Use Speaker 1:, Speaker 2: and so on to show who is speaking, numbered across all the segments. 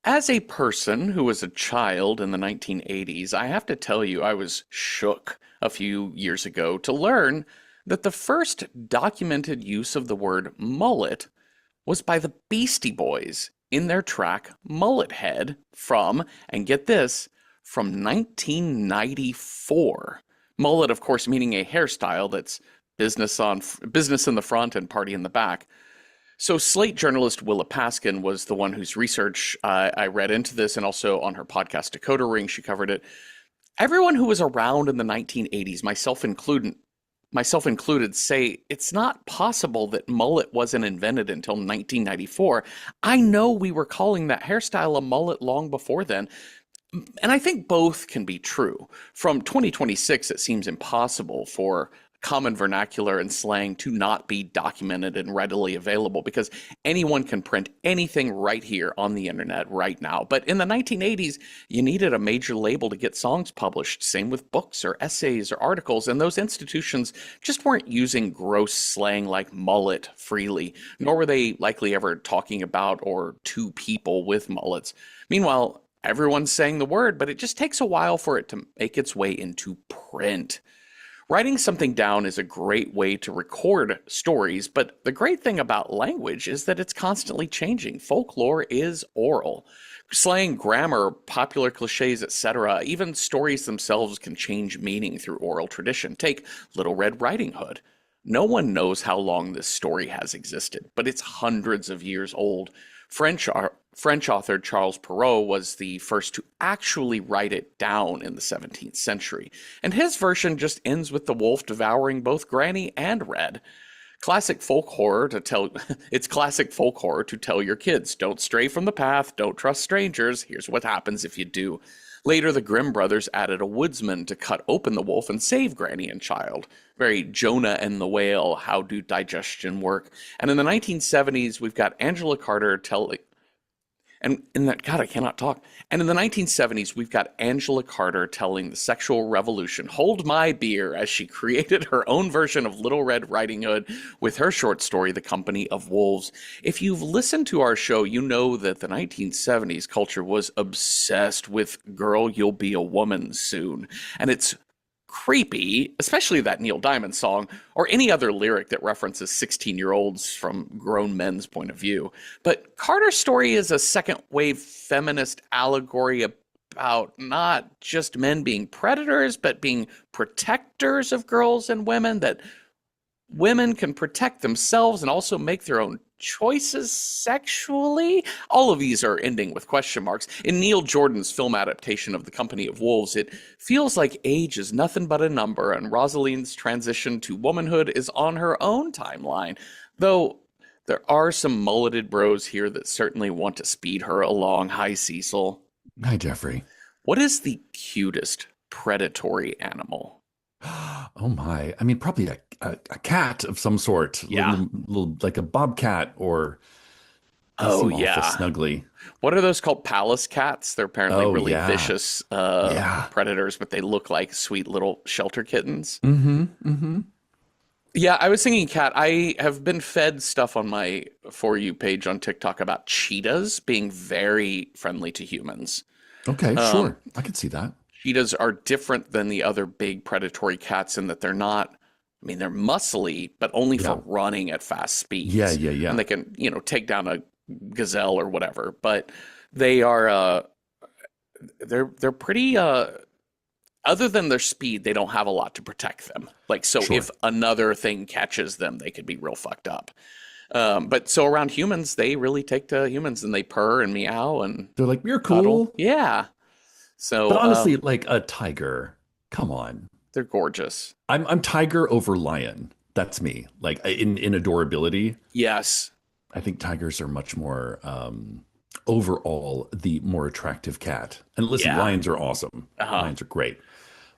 Speaker 1: As a person who was a child in the 1980s, I have to tell you I was shook a few years ago to learn that the first documented use of the word mullet was by the Beastie Boys in their track Mullet Head from, and get this, from 1994. Mullet, of course, meaning a hairstyle that's business in the front and party in the back. So Slate journalist Willa Paskin was the one whose research I read into this, and also on her podcast Decoder Ring, she covered it. Everyone who was around in the 1980s, myself included, say it's not possible that mullet wasn't invented until 1994. I know we were calling that hairstyle a mullet long before then. And I think both can be true. From 2026, it seems impossible for common vernacular and slang to not be documented and readily available because anyone can print anything right here on the internet right now. But in the 1980s, you needed a major label to get songs published. Same with books or essays or articles. And those institutions just weren't using gross slang like mullet freely, nor were they likely ever talking about or to people with mullets. Meanwhile, everyone's saying the word, but it just takes a while for it to make its way into print. Writing something down is a great way to record stories, but the great thing about language is that it's constantly changing. Folklore is oral. Slang, grammar, popular cliches, etc., even stories themselves can change meaning through oral tradition. Take Little Red Riding Hood. No one knows how long this story has existed, but it's hundreds of years old. French author Charles Perrault was the first to actually write it down in the 17th century, and his version just ends with the wolf devouring both Granny and Red. Classic folk horror to tell It's classic folk horror to tell your kids, don't stray from the path, don't trust strangers, here's what happens if you do. Later, the Grimm brothers added a woodsman to cut open the wolf and save Granny and child. Very Jonah and the Whale, how do digestion work? And in the 1970s, we've got Angela Carter telling, and in that, God, I cannot talk. And in the 1970s, we've got Angela Carter telling the sexual revolution, hold my beer, as she created her own version of Little Red Riding Hood with her short story, The Company of Wolves. If you've listened to our show, you know that the 1970s culture was obsessed with girl, you'll be a woman soon. And it's creepy, especially that Neil Diamond song, or any other lyric that references 16-year-olds from grown men's point of view. But Carter's story is a second-wave feminist allegory about not just men being predators, but being protectors of girls and women, that women can protect themselves and also make their own choices sexually. All of these are ending with question marks. In Neil Jordan's film adaptation of The Company of Wolves, it feels like age is nothing but a number, and Rosaline's transition to womanhood is on her own timeline. Though there are some mulleted bros here that certainly want to speed her along. Hi, Cecil.
Speaker 2: Hi, Jeffrey.
Speaker 1: What is the cutest predatory animal?
Speaker 2: Oh my. I mean, probably a cat of some sort.
Speaker 1: Yeah.
Speaker 2: Little, like a bobcat, or they
Speaker 1: Oh,
Speaker 2: seem awful
Speaker 1: yeah.
Speaker 2: snuggly.
Speaker 1: What are those called? Palace cats? They're apparently
Speaker 2: Oh,
Speaker 1: really
Speaker 2: yeah.
Speaker 1: vicious
Speaker 2: Yeah.
Speaker 1: predators, but they look like sweet little shelter kittens.
Speaker 2: Mm-hmm. Mm-hmm.
Speaker 1: Yeah, I was thinking cat. I have been fed stuff on my For You page on TikTok about cheetahs being very friendly to humans.
Speaker 2: Okay,
Speaker 1: Um,
Speaker 2: sure. I can see that.
Speaker 1: Cheetahs are different than the other big predatory cats in that they're not, I mean, they're muscly, but only
Speaker 2: Yeah.
Speaker 1: for running at fast
Speaker 2: Yeah,
Speaker 1: speeds.
Speaker 2: yeah,
Speaker 1: And
Speaker 2: yeah.
Speaker 1: they can, take down a gazelle or whatever. But they are, they're pretty, other than their speed, they don't have a lot to protect them. Like, so if
Speaker 2: Sure.
Speaker 1: another thing catches them, they could be real fucked up. But so around humans, they really take to humans and they purr and meow and
Speaker 2: They're like, you're
Speaker 1: cuddle.
Speaker 2: cool.
Speaker 1: Yeah.
Speaker 2: But
Speaker 1: So,
Speaker 2: honestly, like a tiger, come on.
Speaker 1: they're gorgeous.
Speaker 2: I'm tiger over lion. That's me. Like in adorability,
Speaker 1: Yes.
Speaker 2: I think tigers are much more overall the more attractive cat. And listen,
Speaker 1: Yeah.
Speaker 2: lions are awesome.
Speaker 1: Uh-huh.
Speaker 2: Lions are great.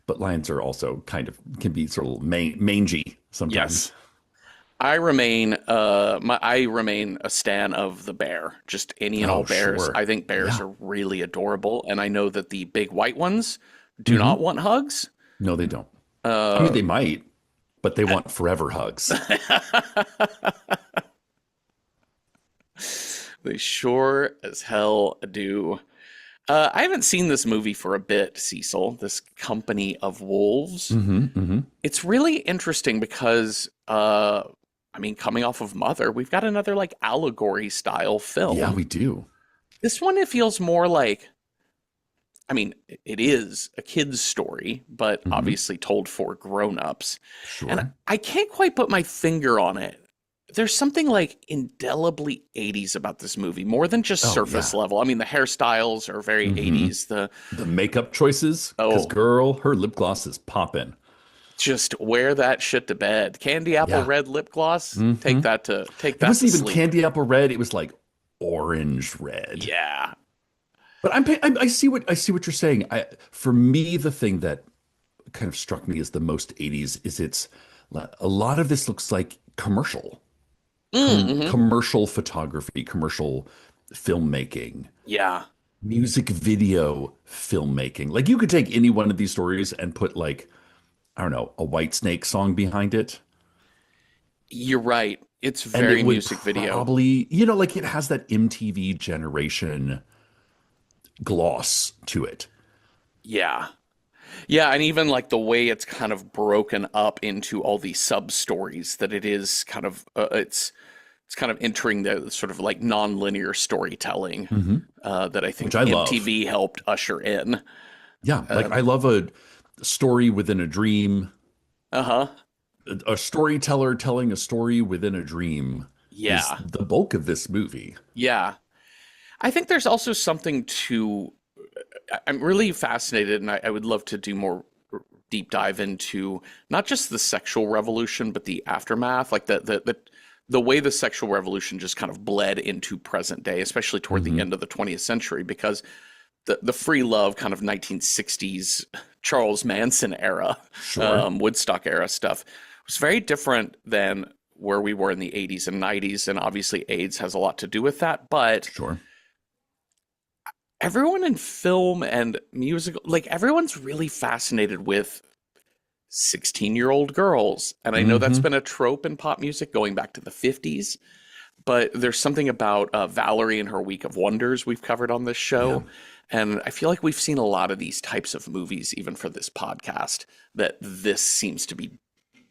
Speaker 2: But lions are also kind of can be sort of mangy sometimes.
Speaker 1: Yes. I remain a stan of the bear. Just any and all
Speaker 2: Oh,
Speaker 1: bears.
Speaker 2: sure.
Speaker 1: I think bears
Speaker 2: Yeah.
Speaker 1: are really adorable, and I know that the big white ones do not
Speaker 2: Hmm.
Speaker 1: want hugs.
Speaker 2: No, they don't. I mean,
Speaker 1: Uh,
Speaker 2: they might, but they want forever hugs.
Speaker 1: They sure as hell do. I haven't seen this movie for a bit, Cecil, this Company of Wolves.
Speaker 2: Hmm.
Speaker 1: It's really interesting because, I mean, coming off of Mother, we've got another like allegory style
Speaker 2: Yeah,
Speaker 1: film.
Speaker 2: we do.
Speaker 1: This one, it feels more like, I mean, it is a kid's story, but
Speaker 2: Hmm.
Speaker 1: obviously told for grown-ups. And
Speaker 2: Sure.
Speaker 1: I can't quite put my finger on it. There's something like indelibly 80s about this movie, more than just
Speaker 2: Oh
Speaker 1: surface
Speaker 2: yeah.
Speaker 1: level. I mean, the hairstyles are very
Speaker 2: Hmm.
Speaker 1: 80s. The
Speaker 2: The makeup choices, because
Speaker 1: oh,
Speaker 2: girl, her lip gloss is popping.
Speaker 1: just wear that shit to bed. Candy apple
Speaker 2: Yeah.
Speaker 1: red lip gloss.
Speaker 2: Hmm.
Speaker 1: Take
Speaker 2: It
Speaker 1: that to
Speaker 2: wasn't even
Speaker 1: sleep.
Speaker 2: candy apple red. It was like orange red.
Speaker 1: Yeah.
Speaker 2: But I see what you're saying. For me, the thing that kind of struck me as the most 80s is a lot of this looks like
Speaker 1: Mm-hmm.
Speaker 2: commercial photography, commercial filmmaking,
Speaker 1: Yeah.
Speaker 2: music video filmmaking. Like you could take any one of these stories and put like, I don't know, a White Snake song behind it,
Speaker 1: You're right. It's
Speaker 2: and it
Speaker 1: very
Speaker 2: would
Speaker 1: music video.
Speaker 2: probably, like it has that MTV generation gloss to it.
Speaker 1: Yeah. Yeah, and even like the way it's kind of broken up into all these sub stories that it is kind of it's kind of entering the sort of like non-linear storytelling
Speaker 2: Hmm.
Speaker 1: that I
Speaker 2: Which
Speaker 1: think
Speaker 2: I love.
Speaker 1: MTV helped usher in.
Speaker 2: Yeah, like I
Speaker 1: Um,
Speaker 2: love a story within a dream.
Speaker 1: uh-huh.
Speaker 2: A storyteller telling a story within a dream is
Speaker 1: Yeah.
Speaker 2: the bulk of this movie.
Speaker 1: Yeah. I think there's also something to I'm really fascinated and I would love to do more deep dive into not just the sexual revolution but the aftermath, like the way the sexual revolution just kind of bled into present day, especially toward the
Speaker 2: Hmm.
Speaker 1: end of the 20th century, because the free love kind of 1960s Charles Manson era,
Speaker 2: Sure,
Speaker 1: Woodstock era stuff was very different than where we were in the 80s and 90s. And obviously, AIDS has a lot to do with that. But
Speaker 2: sure.
Speaker 1: everyone in film and musical, like everyone's really fascinated with 16-year-old girls. And I know that's
Speaker 2: Hmm.
Speaker 1: been a trope in pop music going back to the 50s. But there's something about Valerie and her Week of Wonders we've covered on this
Speaker 2: Yeah.
Speaker 1: show. And I feel like we've seen a lot of these types of movies, even for this podcast, that this seems to be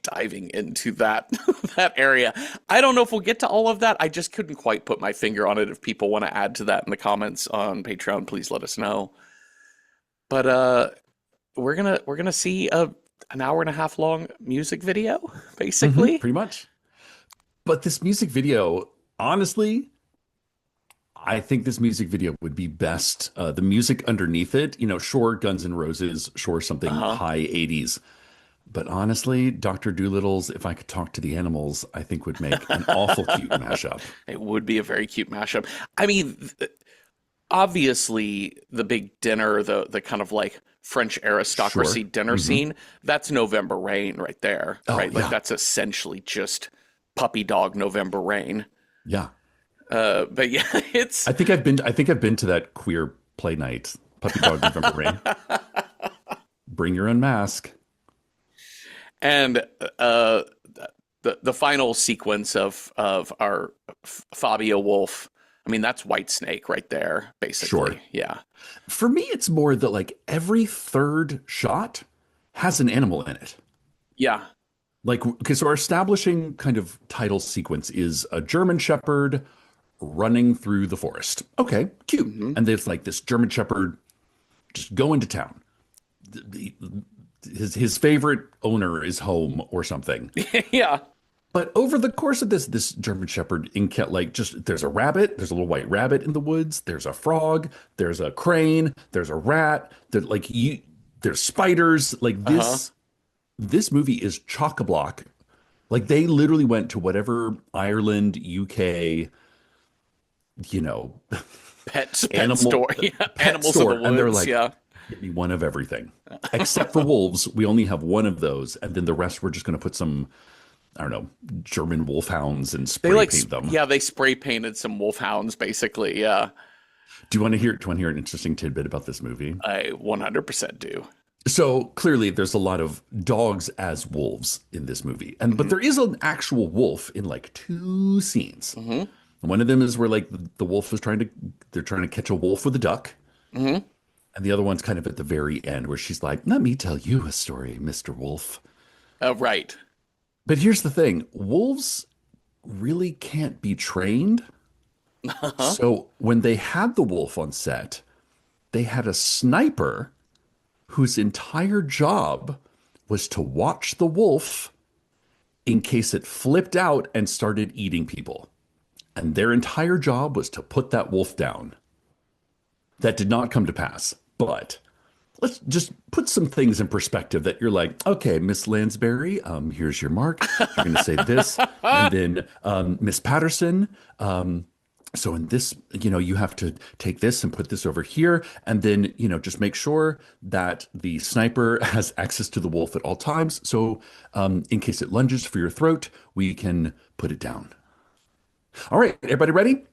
Speaker 1: diving into that that area. I don't know if we'll get to all of that. I just couldn't quite put my finger on it. If people want to add to that in the comments on Patreon, please let us know. But we're gonna see an hour and a half long music video, basically.
Speaker 2: Pretty much. But this music video, honestly, I think this music video would be best. The music underneath it, sure, Guns N' Roses, sure, something
Speaker 1: Uh-huh.
Speaker 2: high 80s. But honestly, Dr. Doolittle's If I Could Talk to the Animals, I think would make an awful cute mashup.
Speaker 1: It would be a very cute mashup. I mean, obviously the big dinner, the kind of like French aristocracy
Speaker 2: Sure.
Speaker 1: dinner
Speaker 2: Hmm.
Speaker 1: scene, that's November Rain right there,
Speaker 2: Oh,
Speaker 1: right? Like
Speaker 2: yeah.
Speaker 1: that's essentially just puppy dog November Rain.
Speaker 2: Yeah.
Speaker 1: But yeah, it's
Speaker 2: I think I've been to that queer play night, Puppy Dog November Rain. Bring your own mask.
Speaker 1: and the final sequence of our Fabio Wolf. I mean, that's White Snake right there,
Speaker 2: Sure.
Speaker 1: basically. Yeah,
Speaker 2: For me, it's more that like every third shot has an animal in it.
Speaker 1: yeah,
Speaker 2: Like, okay, so our establishing kind of title sequence is a German Shepherd running through the forest. Okay, cute.
Speaker 1: hmm
Speaker 2: And there's like this German Shepherd just going to town. The- his favorite owner is home or something.
Speaker 1: yeah,
Speaker 2: But over the course of this German Shepherd like just there's a rabbit, there's a little white rabbit in the woods, there's a frog, there's a crane, there's a rat, there's spiders. Like
Speaker 1: uh huh.
Speaker 2: this movie is chock a block. Like they literally went to whatever Ireland, UK, you know,
Speaker 1: Pet
Speaker 2: animal
Speaker 1: store, yeah,
Speaker 2: pet
Speaker 1: animals of the
Speaker 2: store, and they're
Speaker 1: woods,
Speaker 2: like,
Speaker 1: yeah.
Speaker 2: give me one of everything. Except for wolves, we only have one of those, and then the rest we're just going to put some, I don't know, German wolfhounds and
Speaker 1: They
Speaker 2: spray
Speaker 1: like,
Speaker 2: paint them.
Speaker 1: yeah, they spray painted some wolfhounds, basically. Yeah,
Speaker 2: Do you want to hear? Do you want to hear an interesting tidbit about this movie?
Speaker 1: I 100% do.
Speaker 2: So clearly, there's a lot of dogs as wolves in this movie, but
Speaker 1: Hmm
Speaker 2: there is an actual wolf in like two scenes.
Speaker 1: hmm
Speaker 2: One of them is where like the wolf is they're trying to catch a wolf with a duck.
Speaker 1: Hmm.
Speaker 2: And the other one's kind of at the very end where she's like, let me tell you a story, Mr. Wolf.
Speaker 1: Right.
Speaker 2: But here's the thing, wolves really can't be trained.
Speaker 1: Uh-huh.
Speaker 2: So when they had the wolf on set, they had a sniper whose entire job was to watch the wolf in case it flipped out and started eating people. And their entire job was to put that wolf down. That did not come to pass. But let's just put some things in perspective that you're like, okay, Miss Lansbury, here's your mark. You're going to say this. And then Miss Patterson, so in this, you have to take this and put this over here. And then, just make sure that the sniper has access to the wolf at all times. So in case it lunges for your throat, we can put it down. All right, everybody ready?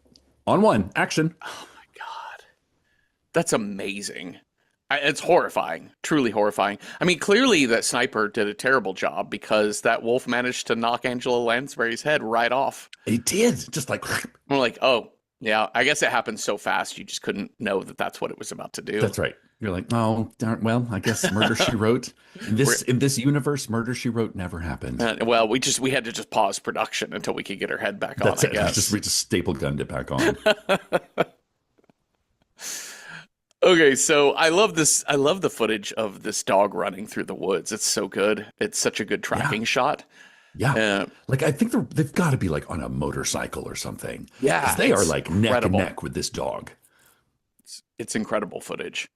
Speaker 2: On one, action.
Speaker 1: Oh my God. That's amazing. It's horrifying, truly horrifying. I mean, clearly that sniper did a terrible job because that wolf managed to knock Angela Lansbury's head right off.
Speaker 2: It did. Just like,
Speaker 1: I'm like, oh, yeah, I guess it happened so fast you just couldn't know that that's what it was about to do.
Speaker 2: that's right. You're like, oh, darn, well, I guess Murder She Wrote. In this universe, Murder She Wrote never happened.
Speaker 1: Well, we had to just pause production until we could get her head back on,
Speaker 2: That's
Speaker 1: I
Speaker 2: it.
Speaker 1: guess.
Speaker 2: We just staple gunned it back on.
Speaker 1: Okay, so I love this. I love the footage of this dog running through the woods. It's so good. It's such a good
Speaker 2: Yeah.
Speaker 1: tracking shot.
Speaker 2: Yeah.
Speaker 1: Uh,
Speaker 2: Like I think they've got to be like on a motorcycle or something.
Speaker 1: Yeah,
Speaker 2: Because they are
Speaker 1: it's
Speaker 2: like neck and
Speaker 1: incredible.
Speaker 2: neck with this dog.
Speaker 1: it's incredible footage.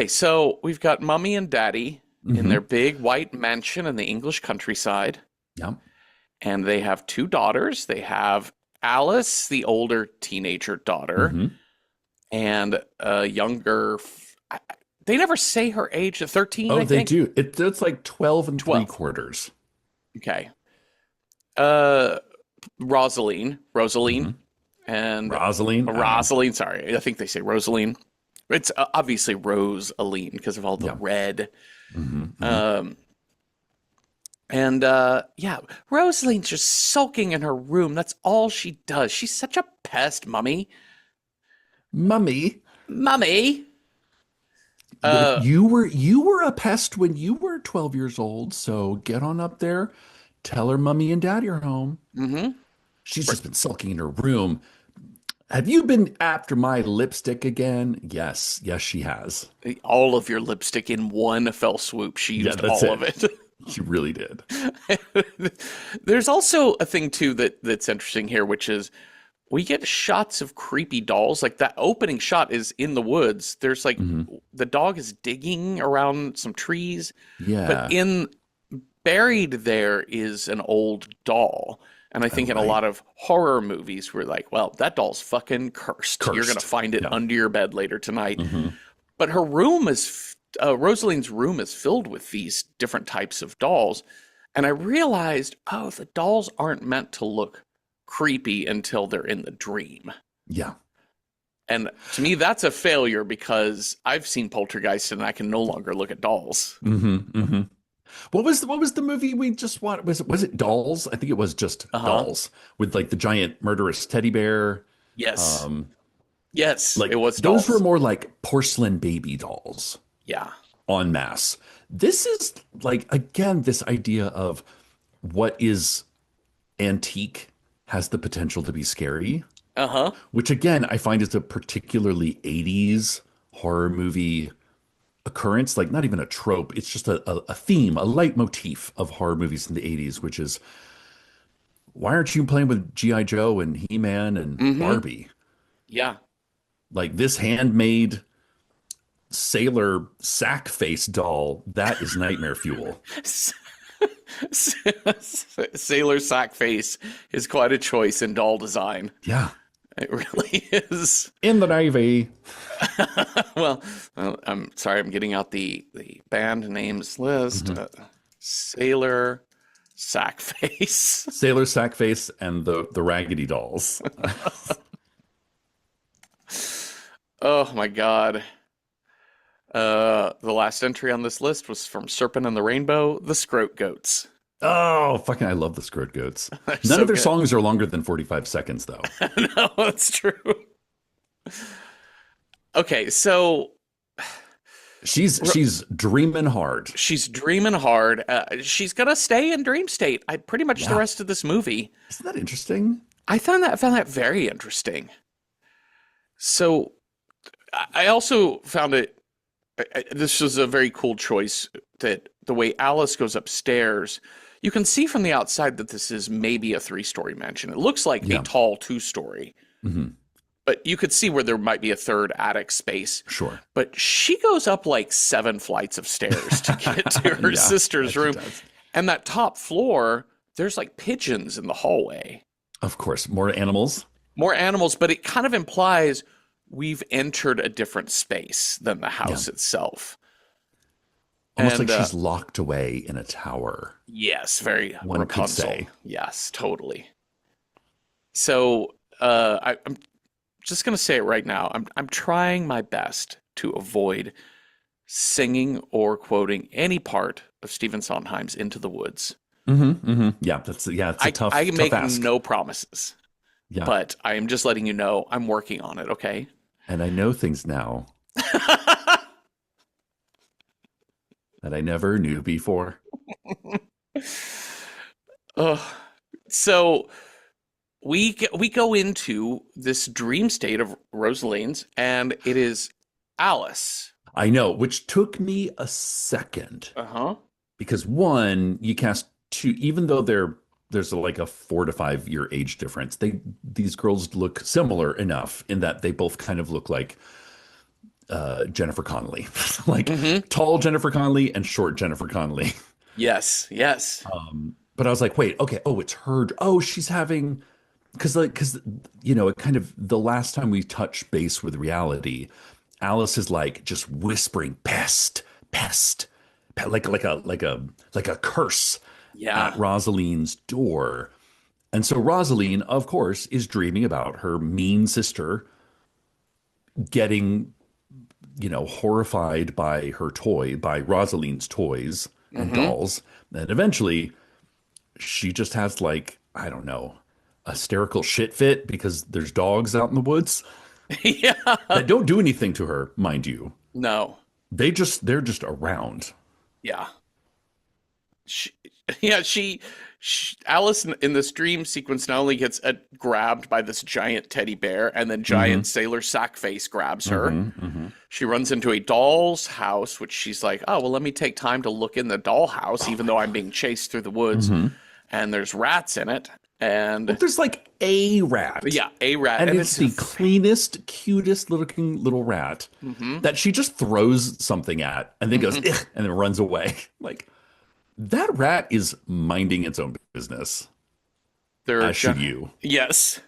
Speaker 1: So we've got Mummy and Daddy in their
Speaker 2: Hmm.
Speaker 1: big white mansion in the English countryside,
Speaker 2: Yeah.
Speaker 1: and they have two daughters. They have Alice, the older teenager daughter,
Speaker 2: Hmm.
Speaker 1: and a younger. They never say her age. 13,
Speaker 2: Oh,
Speaker 1: I
Speaker 2: they
Speaker 1: think.
Speaker 2: do. It's like 12 and
Speaker 1: 12.
Speaker 2: 3/4.
Speaker 1: Okay. Uh, Rosaline,
Speaker 2: Hmm.
Speaker 1: and
Speaker 2: Rosaline.
Speaker 1: Rosaline. Sorry, I think they say Rosaline. It's obviously Rosaline because of all the
Speaker 2: Yeah.
Speaker 1: red.
Speaker 2: Hmm.
Speaker 1: Um, and yeah, Rosaline's just sulking in her room. That's all she does. She's such a pest, Mummy.
Speaker 2: Mummy,
Speaker 1: Mummy.
Speaker 2: but
Speaker 1: Uh,
Speaker 2: you were a pest when you were 12 years old, so get on up there. Tell her Mummy and Daddy are home.
Speaker 1: hmm
Speaker 2: She's just been sulking in her room. Have you been after my lipstick again? Yes, yes, she has.
Speaker 1: All of your lipstick in one fell swoop. She
Speaker 2: Yeah,
Speaker 1: used
Speaker 2: that's
Speaker 1: all
Speaker 2: it.
Speaker 1: of it.
Speaker 2: She really did.
Speaker 1: There's also a thing too that's interesting here, which is we get shots of creepy dolls. Like that opening shot is in the woods. There's like
Speaker 2: Hmm.
Speaker 1: the dog is digging around some trees, but
Speaker 2: Yeah.
Speaker 1: in buried there is an old doll. And I
Speaker 2: Oh,
Speaker 1: think in a
Speaker 2: right.
Speaker 1: lot of horror movies, we're like, well, that doll's fucking cursed. You're gonna
Speaker 2: Cursed.
Speaker 1: find it
Speaker 2: Yeah.
Speaker 1: under your bed later tonight.
Speaker 2: Hmm.
Speaker 1: But Rosaline's room is filled with these different types of dolls. And I realized, oh, the dolls aren't meant to look creepy until they're in the dream.
Speaker 2: Yeah.
Speaker 1: And to me, that's a failure because I've seen Poltergeist and I can no longer look at dolls.
Speaker 2: Hmm. Hmm. What was the movie we just watched? Was it Dolls? I think it was just
Speaker 1: Uh-huh.
Speaker 2: Dolls with like the giant murderous teddy bear.
Speaker 1: Yes.
Speaker 2: Um,
Speaker 1: Yes, it
Speaker 2: like
Speaker 1: was
Speaker 2: those were
Speaker 1: dolls.
Speaker 2: more like porcelain baby dolls
Speaker 1: Yeah.
Speaker 2: en masse. This is like again this idea of what is antique has the potential to be scary,
Speaker 1: Uh-huh.
Speaker 2: which again I find is a particularly 80s horror movie occurrence, like not even a trope. It's just a theme, a leitmotif of horror movies in the 80s, which is why aren't you playing with G.I. Joe and He-Man and
Speaker 1: Mm-hmm.
Speaker 2: Barbie?
Speaker 1: Yeah.
Speaker 2: Like this handmade sailor sack face doll, that is nightmare fuel.
Speaker 1: Sailor Sack Face is quite a choice in doll design.
Speaker 2: Yeah.
Speaker 1: It really is.
Speaker 2: In the Navy.
Speaker 1: Well, I'm sorry, I'm getting out the band names list.
Speaker 2: Mhm.
Speaker 1: Sailor Sackface.
Speaker 2: Sailor sack face and the Raggedy Dolls.
Speaker 1: Oh my God. The last entry on this list was from Serpent and the Rainbow, the Scroat Goats.
Speaker 2: Oh, fucking, I love the Skirt Goats.
Speaker 1: They're
Speaker 2: None of
Speaker 1: so
Speaker 2: their
Speaker 1: good.
Speaker 2: songs are longer than 45 seconds, though.
Speaker 1: No, that's true. Okay, so
Speaker 2: She's dreaming hard.
Speaker 1: she's dreaming hard. She's gonna stay in dream state. I pretty much the
Speaker 2: Yeah.
Speaker 1: rest of this movie.
Speaker 2: Isn't that interesting?
Speaker 1: I found that very interesting. So I also found it. This was a very cool choice that the way Alice goes upstairs. You can see from the outside that this is maybe a three-story mansion. It looks like a
Speaker 2: Yeah.
Speaker 1: tall two-story,
Speaker 2: Hmm.
Speaker 1: but you could see where there might be a third attic space.
Speaker 2: Sure.
Speaker 1: But she goes up like 7 flights of stairs to get to her
Speaker 2: Yeah,
Speaker 1: sister's
Speaker 2: she
Speaker 1: room.
Speaker 2: does.
Speaker 1: And that top floor, there's like pigeons in the hallway.
Speaker 2: Of course, more animals.
Speaker 1: More animals, but it kind of implies we've entered a different space than the
Speaker 2: Yeah.
Speaker 1: house itself.
Speaker 2: Almost
Speaker 1: And
Speaker 2: like she's locked away in a tower.
Speaker 1: yes, very
Speaker 2: One could
Speaker 1: Rapunzel.
Speaker 2: say.
Speaker 1: Yes, totally. So I'm just gonna say it right now. I'm trying my best to avoid singing or quoting any part of Stephen Sondheim's Into the Woods.
Speaker 2: Yeah, it's a
Speaker 1: I
Speaker 2: tough
Speaker 1: make
Speaker 2: ask.
Speaker 1: no promises,
Speaker 2: Yeah.
Speaker 1: but I am just letting you know I'm working on it, okay?
Speaker 2: And I know things now that I never knew before.
Speaker 1: Ugh. So we go into this dream state of Rosaline's, and it is Alice.
Speaker 2: I know, which took me a second
Speaker 1: Uh-huh.
Speaker 2: because one, you cast two, even though there's like a 4 to 5 year age difference, these girls look similar enough in that they both kind of look like Jennifer Connelly, like
Speaker 1: Mm-hmm.
Speaker 2: tall Jennifer Connelly and short Jennifer Connelly.
Speaker 1: Yes, yes.
Speaker 2: But I was like, wait, okay, oh, it's her. Oh, she's having because it kind of the last time we touched base with reality, Alice is like just whispering pest, pest, like a curse
Speaker 1: Yeah.
Speaker 2: at Rosaline's door. And so Rosaline, of course, is dreaming about her mean sister getting, horrified by by Rosaline's toys and
Speaker 1: Mm-hmm.
Speaker 2: dolls. And eventually she just has like, I don't know, a hysterical shit fit because there's dogs out in the woods
Speaker 1: Yeah.
Speaker 2: that don't do anything to her, mind you.
Speaker 1: No.
Speaker 2: They're just around.
Speaker 1: Yeah. She, yeah, Alice in this dream sequence not only gets grabbed by this giant teddy bear, and then giant sailor Sackface grabs her. She runs into a doll's house, which she's like, oh, well, let me take time to look in the doll house, even though I'm being chased through the woods. And there's rats in it. And
Speaker 2: There's like a rat.
Speaker 1: yeah, a rat.
Speaker 2: And
Speaker 1: And
Speaker 2: it's the cleanest, cutest looking little rat that she just throws something at and then goes, "Ugh," and then runs away. Like, that rat is minding its own business,
Speaker 1: there are
Speaker 2: as should you.
Speaker 1: yes.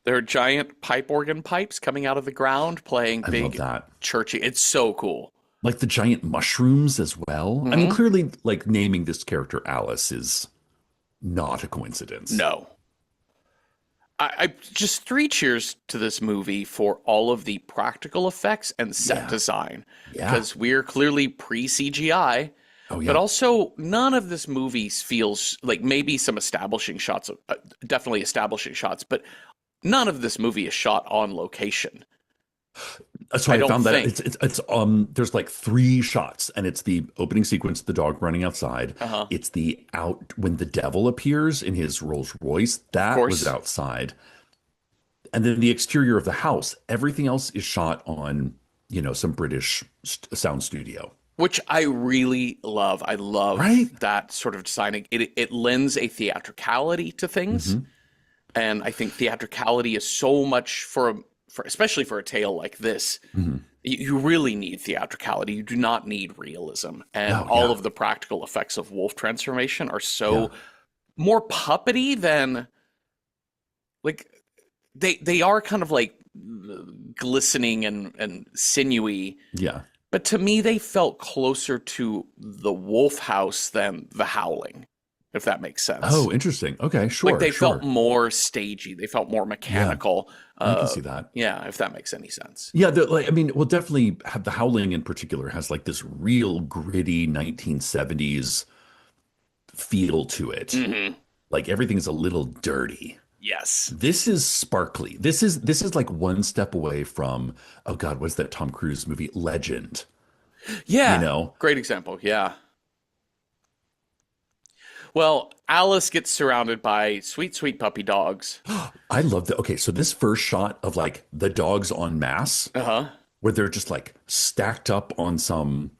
Speaker 1: There are giant pipe organ pipes coming out of the ground playing
Speaker 2: I love
Speaker 1: big
Speaker 2: that.
Speaker 1: churchy. It's so cool.
Speaker 2: Like the giant mushrooms as well. I mean, clearly, like naming this character Alice is not a coincidence.
Speaker 1: No. I just three cheers to this movie for all of the practical effects and set
Speaker 2: Yeah.
Speaker 1: design.
Speaker 2: Yeah.
Speaker 1: Because we're clearly pre-CGI,
Speaker 2: Oh, yeah.
Speaker 1: but also none of this movie feels like maybe some establishing shots, definitely establishing shots, but none of this movie is shot on location.
Speaker 2: So
Speaker 1: I
Speaker 2: I
Speaker 1: don't
Speaker 2: found that
Speaker 1: think.
Speaker 2: it's there's like 3 shots, and it's the opening sequence, the dog running outside.
Speaker 1: Uh-huh.
Speaker 2: It's the out when the devil appears in his Rolls Royce. That
Speaker 1: course.
Speaker 2: was outside. And then the exterior of the house. Everything else is shot on, some British sound studio.
Speaker 1: Which I really love. I love
Speaker 2: Right?
Speaker 1: that sort of designing. It lends a theatricality to things. And I think theatricality is so much for especially for a tale like this. You really need theatricality. You do not need realism. And
Speaker 2: Oh,
Speaker 1: all
Speaker 2: yeah.
Speaker 1: of the practical effects of wolf transformation are so more puppety than like they are kind of like glistening and sinewy.
Speaker 2: Yeah.
Speaker 1: But to me, they felt closer to the Wolf House than the Howling, if that makes sense.
Speaker 2: Oh, interesting. Okay, sure.
Speaker 1: Like they
Speaker 2: sure.
Speaker 1: felt more stagey. They felt more mechanical.
Speaker 2: I can see that.
Speaker 1: Yeah, if that makes any sense.
Speaker 2: Yeah, I mean, well, definitely have the Howling in particular has like this real gritty 1970s feel to it.
Speaker 1: Hmm.
Speaker 2: Like everything's a little dirty.
Speaker 1: Yes.
Speaker 2: This is sparkly. This is like one step away from, oh God, what's that Tom Cruise movie? Legend. You
Speaker 1: Yeah.
Speaker 2: know?
Speaker 1: Great example. Yeah. Well, Alice gets surrounded by sweet, sweet puppy dogs.
Speaker 2: I love that. Okay, so this first shot of like the dogs en masse,
Speaker 1: Uh-huh.
Speaker 2: where they're just like stacked up on some,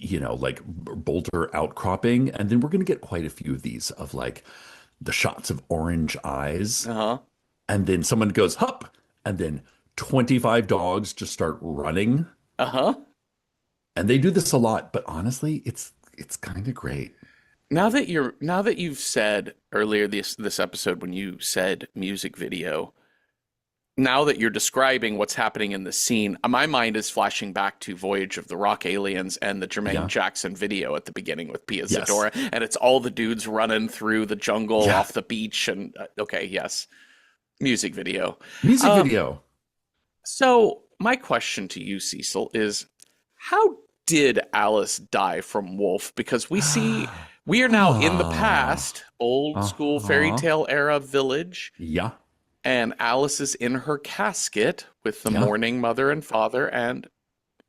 Speaker 2: like boulder outcropping. And then we're going to get quite a few of these of like the shots of orange eyes.
Speaker 1: Uh-huh.
Speaker 2: And then someone goes, hup. And then 25 dogs just start running.
Speaker 1: Uh-huh.
Speaker 2: And they do this a lot. But honestly, it's kind of great.
Speaker 1: Now that you've said earlier this episode when you said music video, now that you're describing what's happening in the scene, my mind is flashing back to Voyage of the Rock Aliens and the Jermaine
Speaker 2: Yeah.
Speaker 1: Jackson video at the beginning with Pia
Speaker 2: Yes.
Speaker 1: Zadora, and it's all the dudes running through the jungle
Speaker 2: Yeah.
Speaker 1: off the beach, and okay, yes, music video.
Speaker 2: Music
Speaker 1: Um,
Speaker 2: video.
Speaker 1: So my question to you, Cecil, is how did Alice die from Wolf? Because we are now in the
Speaker 2: Ah,
Speaker 1: past, old school fairy
Speaker 2: uh-huh.
Speaker 1: tale era village.
Speaker 2: Yeah.
Speaker 1: And Alice is in her casket with the
Speaker 2: Yeah.
Speaker 1: mourning mother and father and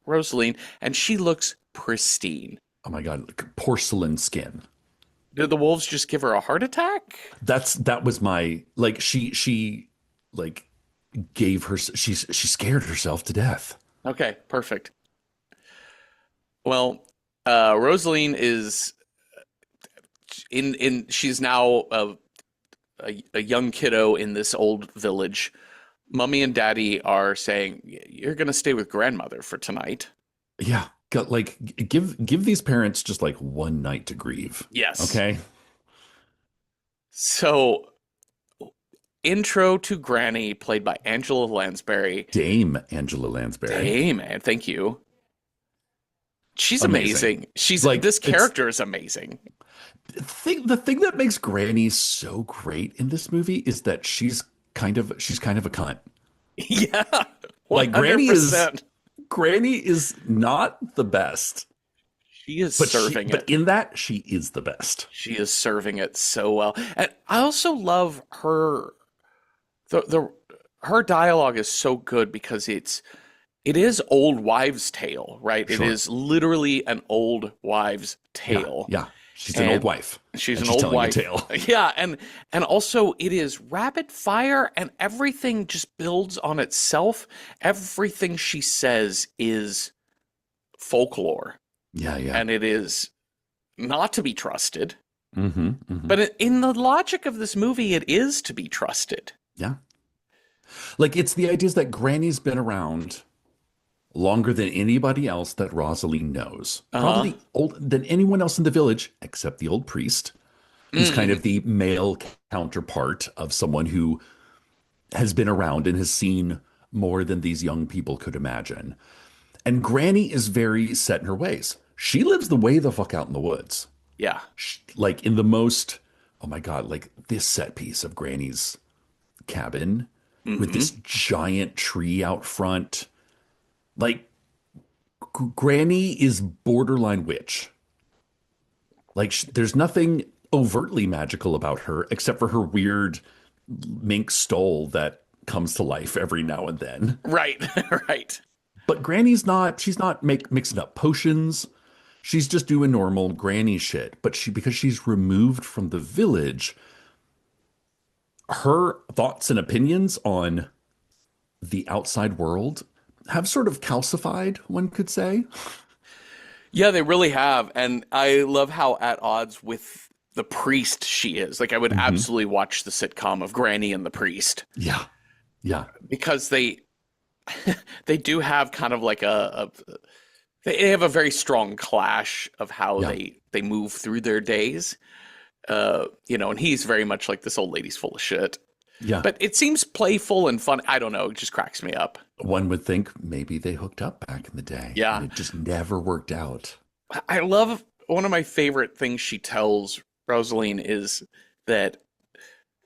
Speaker 1: Rosaline, and she looks pristine.
Speaker 2: Oh my God. Like porcelain skin.
Speaker 1: Did the wolves just give her a heart attack?
Speaker 2: That was my like she like gave her she scared herself to death.
Speaker 1: Okay, perfect. Well, Rosaline is in she's now a young kiddo in this old village. Mummy and Daddy are saying, "You're gonna stay with grandmother for tonight."
Speaker 2: Yeah. Got like give these parents just like one night to grieve.
Speaker 1: Yes.
Speaker 2: Okay?
Speaker 1: So, intro to Granny, played by Angela Lansbury.
Speaker 2: Dame Angela Lansbury.
Speaker 1: Hey, man, thank you. She's
Speaker 2: Amazing.
Speaker 1: amazing. She's
Speaker 2: Like
Speaker 1: this
Speaker 2: it's
Speaker 1: character is amazing.
Speaker 2: the thing that makes Granny so great in this movie is that she's kind of a cunt.
Speaker 1: Yeah,
Speaker 2: Like Granny is
Speaker 1: 100%.
Speaker 2: Granny is not the best,
Speaker 1: She is
Speaker 2: but
Speaker 1: serving
Speaker 2: but
Speaker 1: it.
Speaker 2: in that she is the best.
Speaker 1: She is serving it so well. And I also love her the her dialogue is so good because it is old wives' tale, right? It
Speaker 2: Sure.
Speaker 1: is literally an old wives'
Speaker 2: Yeah.
Speaker 1: tale.
Speaker 2: Yeah. She's an old
Speaker 1: And
Speaker 2: wife.
Speaker 1: she's
Speaker 2: And
Speaker 1: an
Speaker 2: she's
Speaker 1: old
Speaker 2: telling a
Speaker 1: wife.
Speaker 2: tale.
Speaker 1: Yeah, and also it is rapid fire and everything just builds on itself. Everything she says is folklore
Speaker 2: Yeah, yeah.
Speaker 1: and it is not to be trusted.
Speaker 2: Mm-hmm. Mm-hmm.
Speaker 1: But in the logic of this movie, it is to be trusted.
Speaker 2: Yeah. Like it's the ideas that Granny's been around longer than anybody else that Rosaline knows.
Speaker 1: Uh-huh.
Speaker 2: Probably old than anyone else in the village, except the old priest, who's kind
Speaker 1: Hmm.
Speaker 2: of the male counterpart of someone who has been around and has seen more than these young people could imagine. And Granny is very set in her ways. She lives the way the fuck out in the woods.
Speaker 1: Yeah.
Speaker 2: Like in the most, oh my God, like this set piece of Granny's cabin with
Speaker 1: Hmm.
Speaker 2: this giant tree out front. Like Granny is borderline witch. Like there's nothing overtly magical about her except for her weird mink stole that comes to life every now and then.
Speaker 1: Right. Right.
Speaker 2: But she's not mixing up potions. She's just doing normal granny shit. But because she's removed from the village, her thoughts and opinions on the outside world have sort of calcified, one could say.
Speaker 1: Yeah, they really have. And I love how at odds with the priest she is. Like, I would
Speaker 2: Hmm.
Speaker 1: absolutely watch the sitcom of Granny and the Priest
Speaker 2: Yeah. Yeah.
Speaker 1: because they do have kind of like they have a very strong clash of how
Speaker 2: Yeah.
Speaker 1: they move through their days. And he's very much like this old lady's full of shit.
Speaker 2: Yeah.
Speaker 1: But it seems playful and fun. I don't know. It just cracks me up.
Speaker 2: One would think maybe they hooked up back in the day.
Speaker 1: Yeah.
Speaker 2: And it just never worked out.
Speaker 1: I love one of my favorite things she tells Rosaline is that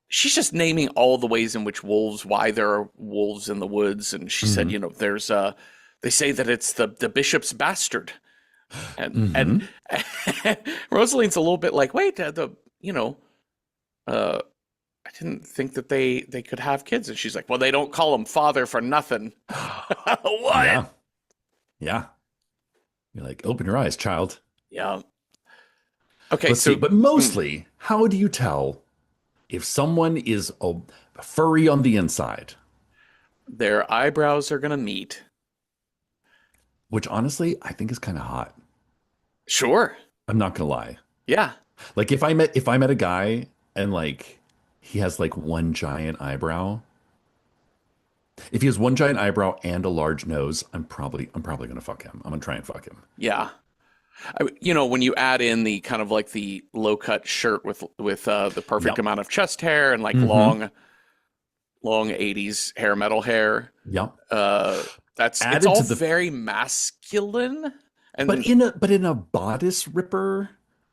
Speaker 1: she's just naming all the ways in which why there are wolves in the woods. And she said,
Speaker 2: Hmm.
Speaker 1: there's they say that it's the bishop's bastard. And
Speaker 2: Hmm.
Speaker 1: Rosaline's a little bit like, wait, you know, uh, I didn't think that they could have kids. And she's like, well, they don't call him father for nothing. What?
Speaker 2: Yeah. Yeah. You're like, open your eyes, child.
Speaker 1: Yeah. Okay,
Speaker 2: Let's see.
Speaker 1: so
Speaker 2: But mostly, how do you tell if someone is a furry on the inside?
Speaker 1: their eyebrows are gonna meet.
Speaker 2: Which honestly, I think is kind of hot.
Speaker 1: Sure.
Speaker 2: I'm not gonna lie.
Speaker 1: Yeah.
Speaker 2: Like if I met a guy and like he has like one giant eyebrow, if he has one giant eyebrow and a large nose, I'm probably gonna fuck him. I'm gonna try and fuck him.
Speaker 1: Yeah. When you add in the kind of like the low cut shirt with the perfect
Speaker 2: Yep.
Speaker 1: amount of chest hair and like
Speaker 2: Mm-hmm.
Speaker 1: long 80s hair metal hair,
Speaker 2: Yep.
Speaker 1: uh it's
Speaker 2: Added
Speaker 1: all
Speaker 2: to the
Speaker 1: very masculine
Speaker 2: but
Speaker 1: and
Speaker 2: in a bodice ripper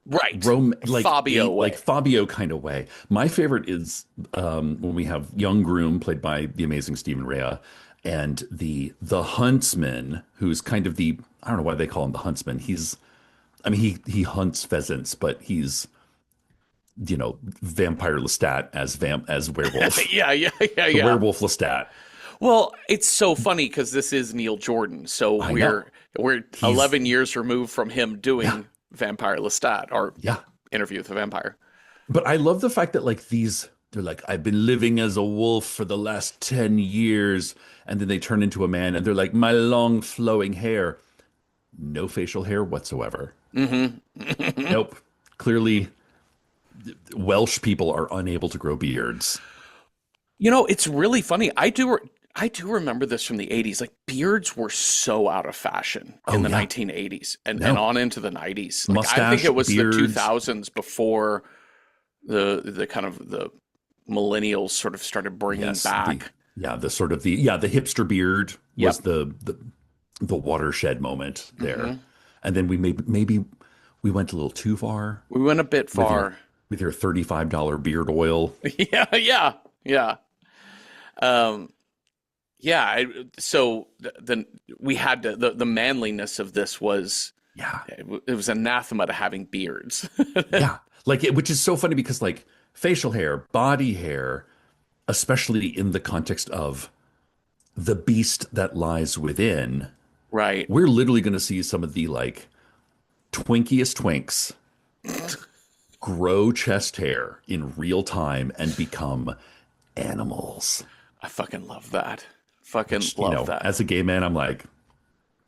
Speaker 1: right.
Speaker 2: Rome like
Speaker 1: Fabio
Speaker 2: eight like
Speaker 1: way.
Speaker 2: Fabio kind of way. My favorite is when we have young groom played by the amazing Stephen Rea and the huntsman who's kind of the I don't know why they call him the huntsman. He hunts pheasants, but he's vampire Lestat as werewolf.
Speaker 1: Yeah, yeah, yeah,
Speaker 2: The
Speaker 1: yeah.
Speaker 2: werewolf Lestat.
Speaker 1: Well, it's so funny because this is Neil Jordan, so
Speaker 2: I know.
Speaker 1: we're
Speaker 2: He's
Speaker 1: 11 years removed from him
Speaker 2: yeah,
Speaker 1: doing Vampire Lestat or
Speaker 2: yeah.
Speaker 1: Interview with the Vampire.
Speaker 2: But I love the fact that like they're like, I've been living as a wolf for the last 10 years. And then they turn into a man and they're like, my long flowing hair. No facial hair whatsoever.
Speaker 1: Hmm.
Speaker 2: Nope. Clearly, Welsh people are unable to grow beards.
Speaker 1: It's really funny. I do remember this from the 80s. Like beards were so out of fashion in
Speaker 2: Oh,
Speaker 1: the
Speaker 2: yeah.
Speaker 1: 1980s and
Speaker 2: No.
Speaker 1: on into the 90s. Like I think
Speaker 2: Mustache,
Speaker 1: it was the
Speaker 2: beards.
Speaker 1: 2000s before the kind of the millennials sort of started bringing
Speaker 2: Yes. The,
Speaker 1: back.
Speaker 2: yeah, the sort of the hipster beard was
Speaker 1: Yep.
Speaker 2: the watershed moment there.
Speaker 1: Hmm.
Speaker 2: And then maybe we went a little too far
Speaker 1: We went a bit
Speaker 2: with your
Speaker 1: far.
Speaker 2: with your $35 beard oil.
Speaker 1: Yeah, yeah, yeah. Um, yeah. So then we had the manliness of this was
Speaker 2: Yeah.
Speaker 1: it was anathema to having beards.
Speaker 2: Yeah. Which is so funny because like facial hair, body hair, especially in the context of the beast that lies within,
Speaker 1: Right.
Speaker 2: we're literally going to see some of the like twinkiest twinks grow chest hair in real time and become animals.
Speaker 1: I fucking love that. Fucking
Speaker 2: Which,
Speaker 1: love that.
Speaker 2: as a gay man, I'm like,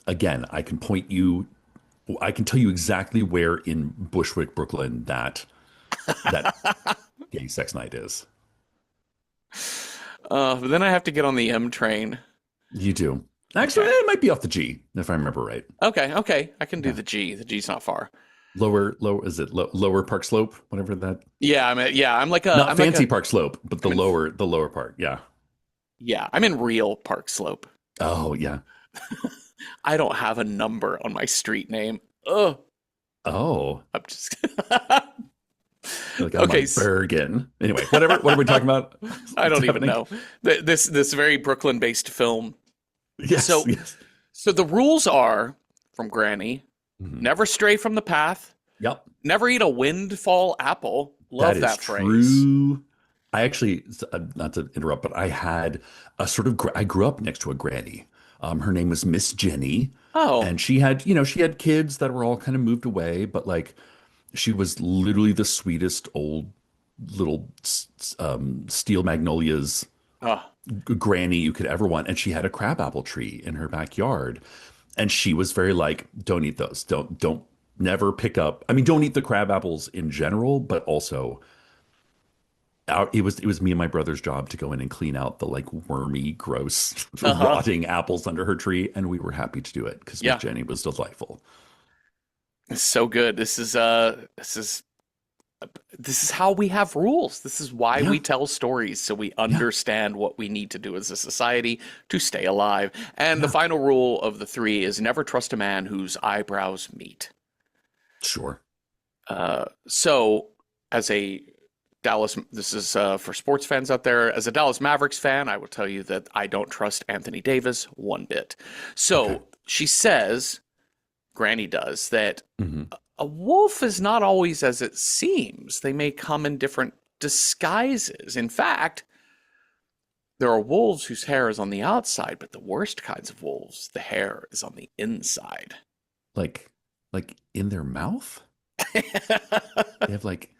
Speaker 2: again, I can tell you exactly where in Bushwick, Brooklyn that gay sex night is.
Speaker 1: But then I have to get on the M train.
Speaker 2: You do. Actually,
Speaker 1: Okay.
Speaker 2: it might be off the G, if I remember right.
Speaker 1: Okay. Okay. I can do
Speaker 2: Yeah.
Speaker 1: the G. The G's not far.
Speaker 2: Is it lower Park Slope? Whatever that.
Speaker 1: Yeah. I'm like a,
Speaker 2: Not
Speaker 1: I'm like
Speaker 2: fancy
Speaker 1: a,
Speaker 2: Park Slope, but
Speaker 1: I'm in,
Speaker 2: the lower part. Yeah.
Speaker 1: yeah, I'm in real Park Slope.
Speaker 2: Oh, yeah.
Speaker 1: I don't have a number on my street name. Ugh.
Speaker 2: Oh,
Speaker 1: I'm just,
Speaker 2: like I'm
Speaker 1: okay.
Speaker 2: like Bergen. Anyway, whatever. What are we talking about?
Speaker 1: I
Speaker 2: What's
Speaker 1: don't even
Speaker 2: happening?
Speaker 1: know. This very Brooklyn-based film.
Speaker 2: Yes,
Speaker 1: So
Speaker 2: yes.
Speaker 1: so the rules are from Granny:
Speaker 2: Mhm.
Speaker 1: never stray from the path,
Speaker 2: Yep.
Speaker 1: never eat a windfall apple.
Speaker 2: That
Speaker 1: Love
Speaker 2: is
Speaker 1: that phrase.
Speaker 2: true. I actually, not to interrupt, but I had a sort of, I grew up next to a granny. Her name was Miss Jenny,
Speaker 1: Oh,
Speaker 2: and she had kids that were all kind of moved away, but like, she was literally the sweetest old little steel magnolias
Speaker 1: oh,
Speaker 2: granny you could ever want. And she had a crabapple tree in her backyard. And she was very like, don't eat those. Don't never pick up. I mean, don't eat the crab apples in general, but also it was me and my brother's job to go in and clean out the like wormy, gross,
Speaker 1: uh-huh.
Speaker 2: rotting apples under her tree. And we were happy to do it because Miss
Speaker 1: Yeah,
Speaker 2: Jenny was delightful.
Speaker 1: it's so good. This is how we have rules. This is why
Speaker 2: Yeah.
Speaker 1: we tell stories, so we
Speaker 2: Yeah.
Speaker 1: understand what we need to do as a society to stay alive. And the
Speaker 2: Yeah.
Speaker 1: final rule of the three is never trust a man whose eyebrows meet.
Speaker 2: Sure.
Speaker 1: So, as a this is for sports fans out there. As a Dallas Mavericks fan, I will tell you that I don't trust Anthony Davis one bit.
Speaker 2: Okay.
Speaker 1: So she says, Granny does, that
Speaker 2: Hmm.
Speaker 1: a wolf is not always as it seems. They may come in different disguises. In fact, there are wolves whose hair is on the outside, but the worst kinds of wolves, the hair is on the inside.
Speaker 2: Like, like in their mouth, they have like,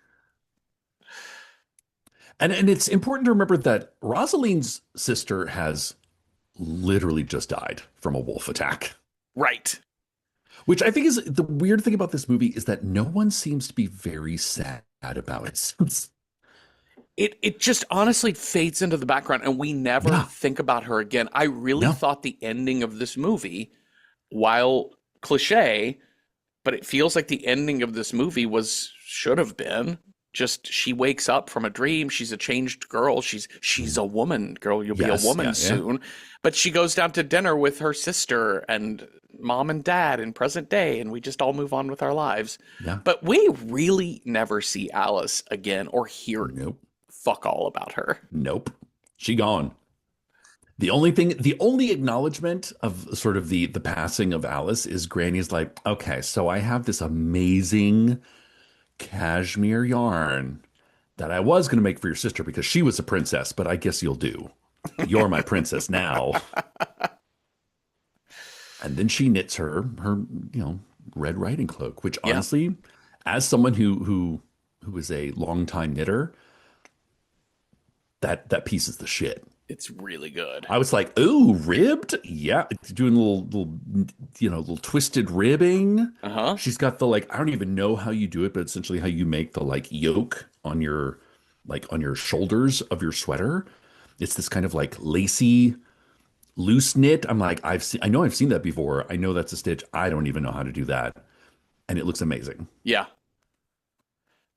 Speaker 2: and it's important to remember that Rosaline's sister has literally just died from a wolf attack.
Speaker 1: Right.
Speaker 2: Which I think is the weird thing about this movie is that no one seems to be very sad about it.
Speaker 1: It just honestly fades into the background and we never
Speaker 2: Yeah,
Speaker 1: think about her again. I really
Speaker 2: no.
Speaker 1: thought the ending of this movie, while cliche, but it feels like the ending of this movie was should have been just she wakes up from a dream, she's a changed girl, she's a woman, girl, you'll be a
Speaker 2: Yes,
Speaker 1: woman
Speaker 2: yeah, yeah,
Speaker 1: soon. But she goes down to dinner with her sister and mom and dad in present day and we just all move on with our lives.
Speaker 2: yeah.
Speaker 1: But we really never see Alice again or hear
Speaker 2: Nope,
Speaker 1: fuck all about her.
Speaker 2: nope. She gone. The only acknowledgement of sort of the passing of Alice is Granny's like, okay, so I have this amazing cashmere yarn that I was going to make for your sister because she was a princess, but I guess you'll do. You're my princess now. And then she knits her Red Riding Cloak, which
Speaker 1: Yeah,
Speaker 2: honestly, as someone who is a longtime knitter, that piece is the shit.
Speaker 1: it's really good.
Speaker 2: I was like, ooh, ribbed? Yeah, doing a little twisted ribbing.
Speaker 1: Uh-huh.
Speaker 2: She's got the like, I don't even know how you do it, but essentially how you make the like yoke on your shoulders of your sweater. It's this kind of like lacy, loose knit. I'm like, I know I've seen that before. I know that's a stitch. I don't even know how to do that. And it looks amazing.
Speaker 1: Yeah.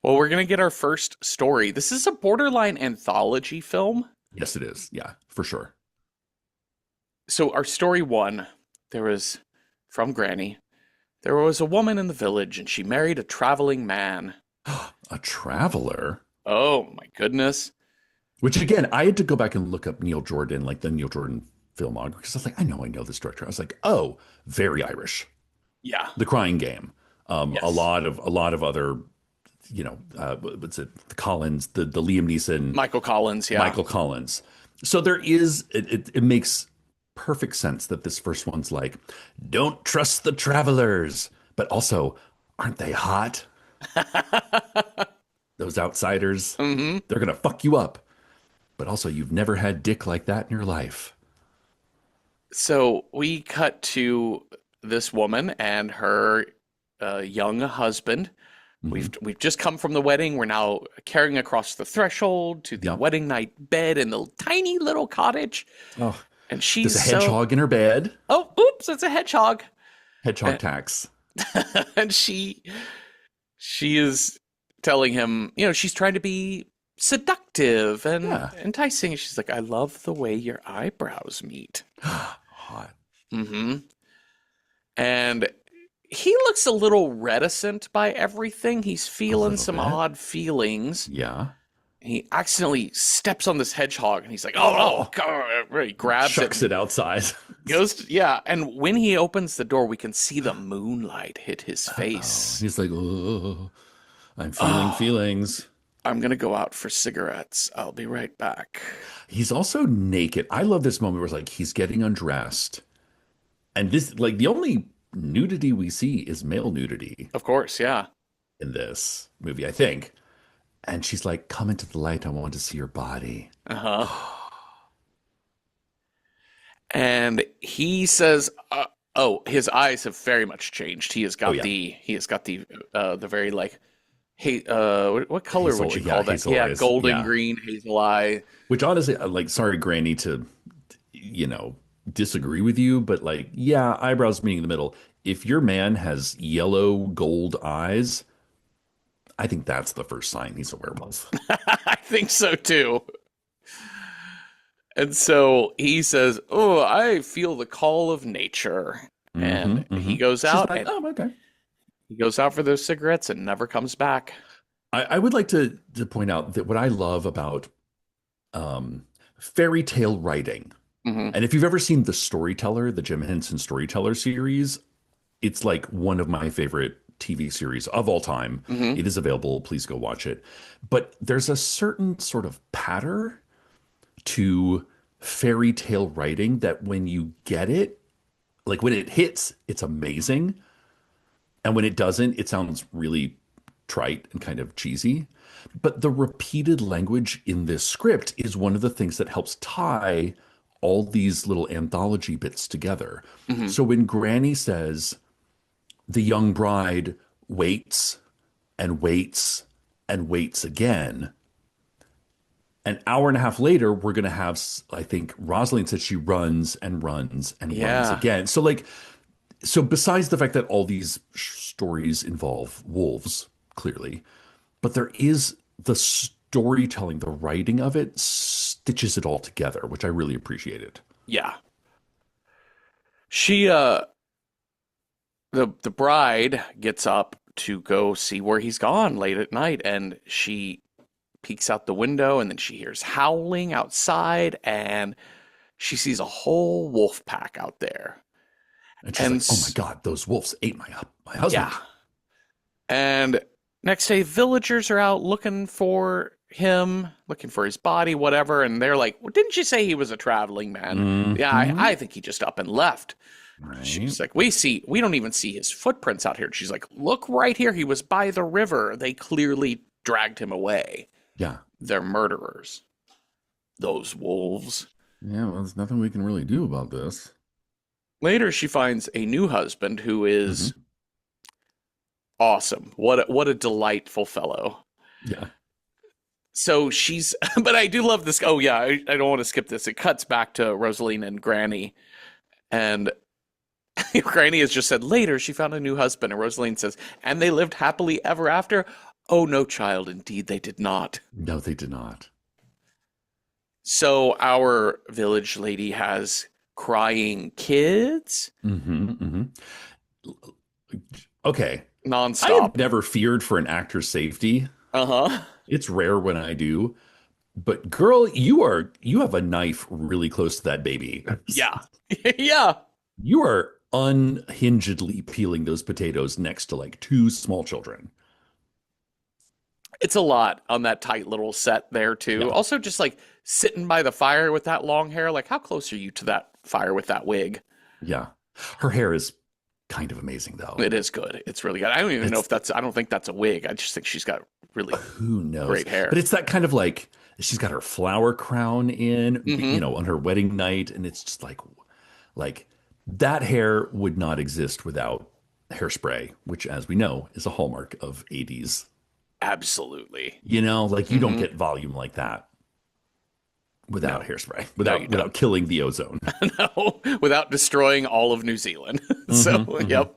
Speaker 1: Well, we're gonna get our first story. This is a borderline anthology film.
Speaker 2: Yes, it is. Yeah, for sure.
Speaker 1: So our story one, there was from Granny. There was a woman in the village and she married a traveling man.
Speaker 2: A traveler.
Speaker 1: Oh my goodness.
Speaker 2: Which again, I had to go back and look up Neil Jordan, like the Neil Jordan filmography, because I was like, I know this director. I was like, oh, very Irish.
Speaker 1: Yeah.
Speaker 2: The Crying Game. A
Speaker 1: Yes.
Speaker 2: lot of other, what's it? The Collins, the Liam Neeson,
Speaker 1: Michael Collins, yeah.
Speaker 2: Michael Collins. So there is it makes perfect sense that this first one's like, don't trust the travelers, but also, aren't they hot? Those outsiders,
Speaker 1: Hmm.
Speaker 2: they're gonna fuck you up. But also, you've never had dick like that in your life.
Speaker 1: So we cut to this woman and her young husband.
Speaker 2: Hmm.
Speaker 1: We've just come from the wedding. We're now carrying across the threshold to the
Speaker 2: Yep.
Speaker 1: wedding night bed in the tiny little cottage.
Speaker 2: Oh,
Speaker 1: And
Speaker 2: there's
Speaker 1: she's
Speaker 2: a
Speaker 1: so
Speaker 2: hedgehog in her bed.
Speaker 1: oh, oops, it's a hedgehog.
Speaker 2: Hedgehog tax.
Speaker 1: And she is telling him, she's trying to be seductive and
Speaker 2: Yeah.
Speaker 1: enticing. She's like, I love the way your eyebrows meet.
Speaker 2: Hot.
Speaker 1: Hmm. And he looks a little reticent by everything. He's
Speaker 2: A
Speaker 1: feeling
Speaker 2: little
Speaker 1: some
Speaker 2: bit.
Speaker 1: odd feelings.
Speaker 2: Yeah.
Speaker 1: He accidentally steps on this hedgehog and he's like, oh no,
Speaker 2: Oh,
Speaker 1: God. He grabs it
Speaker 2: chucks it outside.
Speaker 1: yeah. And when he opens the door, we can see the moonlight hit his
Speaker 2: Oh,
Speaker 1: face.
Speaker 2: he's like, oh, I'm feeling
Speaker 1: Oh,
Speaker 2: feelings.
Speaker 1: I'm going to go out for cigarettes. I'll be right back.
Speaker 2: He's also naked. I love this moment where it's like he's getting undressed. And this, like, the only nudity we see is male nudity
Speaker 1: Of course, yeah.
Speaker 2: in this movie, I think. And she's like, come into the light. I want to see your body.
Speaker 1: Uh-huh. And he says, oh, his eyes have very much changed. He has
Speaker 2: Oh,
Speaker 1: got
Speaker 2: yeah.
Speaker 1: the very like, hey, what color would
Speaker 2: Hazel,
Speaker 1: you
Speaker 2: yeah,
Speaker 1: call that?
Speaker 2: hazel
Speaker 1: Yeah,
Speaker 2: eyes.
Speaker 1: golden
Speaker 2: Yeah.
Speaker 1: green hazel eye.
Speaker 2: Which honestly, like, sorry, Granny, to, you know, disagree with you, but like, yeah, eyebrows meeting in the middle. If your man has yellow gold eyes, I think that's the first sign he's a werewolf.
Speaker 1: I think so too. And so he says, "Oh, I feel the call of nature."
Speaker 2: Hmm.
Speaker 1: And
Speaker 2: Hmm.
Speaker 1: he goes
Speaker 2: She's
Speaker 1: out
Speaker 2: like,
Speaker 1: and
Speaker 2: oh, okay.
Speaker 1: he goes out for those cigarettes and never comes back.
Speaker 2: I would like to point out that what I love about fairy tale writing,
Speaker 1: Hmm.
Speaker 2: and if you've ever seen The Storyteller, the Jim Henson Storyteller series, it's like one of my favorite TV series of all time.
Speaker 1: Hmm.
Speaker 2: It is available. Please go watch it. But there's a certain sort of patter to fairy tale writing that when you get it, like when it hits, it's amazing. And when it doesn't, it sounds really trite and kind of cheesy. But the repeated language in this script is one of the things that helps tie all these little anthology bits together.
Speaker 1: Hmm.
Speaker 2: So when Granny says, the young bride waits and waits and waits again, an hour and a half later, we're going to have, I think Rosalind said she runs and runs and runs
Speaker 1: Yeah.
Speaker 2: again. So, like, so besides the fact that all these stories involve wolves, clearly, but there is the storytelling, the writing of it stitches it all together, which I really appreciated.
Speaker 1: Yeah. She the bride gets up to go see where he's gone late at night, and she peeks out the window, and then she hears howling outside, and she sees a whole wolf pack out there.
Speaker 2: And she's
Speaker 1: And
Speaker 2: like, "Oh my God, those wolves ate my
Speaker 1: yeah.
Speaker 2: husband."
Speaker 1: And next day, villagers are out looking for him, looking for his body, whatever. And they're like, well, didn't you say he was a traveling man? Yeah,
Speaker 2: Hmm.
Speaker 1: I think he just up and left.
Speaker 2: Right?
Speaker 1: She's like, we don't even see his footprints out here. She's like, look right here. He was by the river. They clearly dragged him away.
Speaker 2: Yeah.
Speaker 1: They're murderers. Those wolves.
Speaker 2: Yeah. Well, there's nothing we can really do about this.
Speaker 1: Later, she finds a new husband who is
Speaker 2: Hmm.
Speaker 1: awesome. What a delightful fellow.
Speaker 2: Yeah.
Speaker 1: So she's, but I do love this. Oh yeah, I don't want to skip this. It cuts back to Rosaline and Granny, and Granny has just said later she found a new husband, and Rosaline says, and they lived happily ever after. Oh no, child, indeed they did not.
Speaker 2: No, they did not.
Speaker 1: So our village lady has crying kids
Speaker 2: Hmm. Okay. I have
Speaker 1: nonstop.
Speaker 2: never feared for an actor's safety.
Speaker 1: Uh-huh.
Speaker 2: It's rare when I do. But girl, you have a knife really close to that baby.
Speaker 1: Yeah. Yeah.
Speaker 2: You are unhingedly peeling those potatoes next to like two small children.
Speaker 1: It's a lot on that tight little set there too.
Speaker 2: Yeah.
Speaker 1: Also just like sitting by the fire with that long hair, like how close are you to that fire with that wig?
Speaker 2: Yeah. Her hair is kind of amazing though.
Speaker 1: It is good. It's really good. I don't even know
Speaker 2: It's
Speaker 1: if that's, I don't think that's a wig. I just think she's got really
Speaker 2: who knows.
Speaker 1: great hair.
Speaker 2: But it's that kind of like she's got her flower crown in,
Speaker 1: Hmm.
Speaker 2: on her wedding night and it's just like that hair would not exist without hairspray, which as we know is a hallmark of 80s.
Speaker 1: Absolutely.
Speaker 2: Like you don't
Speaker 1: Hmm.
Speaker 2: get volume like that without
Speaker 1: No,
Speaker 2: hairspray,
Speaker 1: no, you
Speaker 2: without
Speaker 1: don't.
Speaker 2: killing the ozone.
Speaker 1: No, without destroying all of New Zealand. So,
Speaker 2: Hmm. Hmm.
Speaker 1: yep.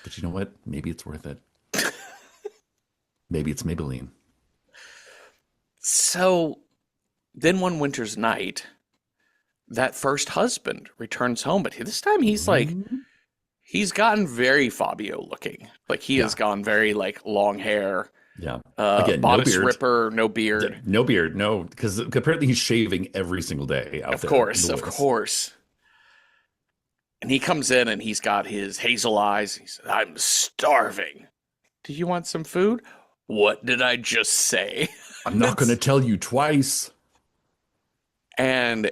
Speaker 2: But you know what? Maybe it's worth it. Maybe it's Maybelline.
Speaker 1: So then one winter's night, that first husband returns home, but this time he's like,
Speaker 2: Mhm.
Speaker 1: he's gotten very Fabio looking. Like he
Speaker 2: Yeah.
Speaker 1: has gone very like long hair,
Speaker 2: Yeah. Again, no
Speaker 1: bodice
Speaker 2: beard.
Speaker 1: ripper, no beard.
Speaker 2: No beard. No, because apparently he's shaving every single day out
Speaker 1: Of
Speaker 2: there in
Speaker 1: course,
Speaker 2: the
Speaker 1: of
Speaker 2: woods.
Speaker 1: course. And he comes in and he's got his hazel eyes. He says, I'm starving. Do you want some food? What did I just say?
Speaker 2: I'm not going to tell you twice.
Speaker 1: And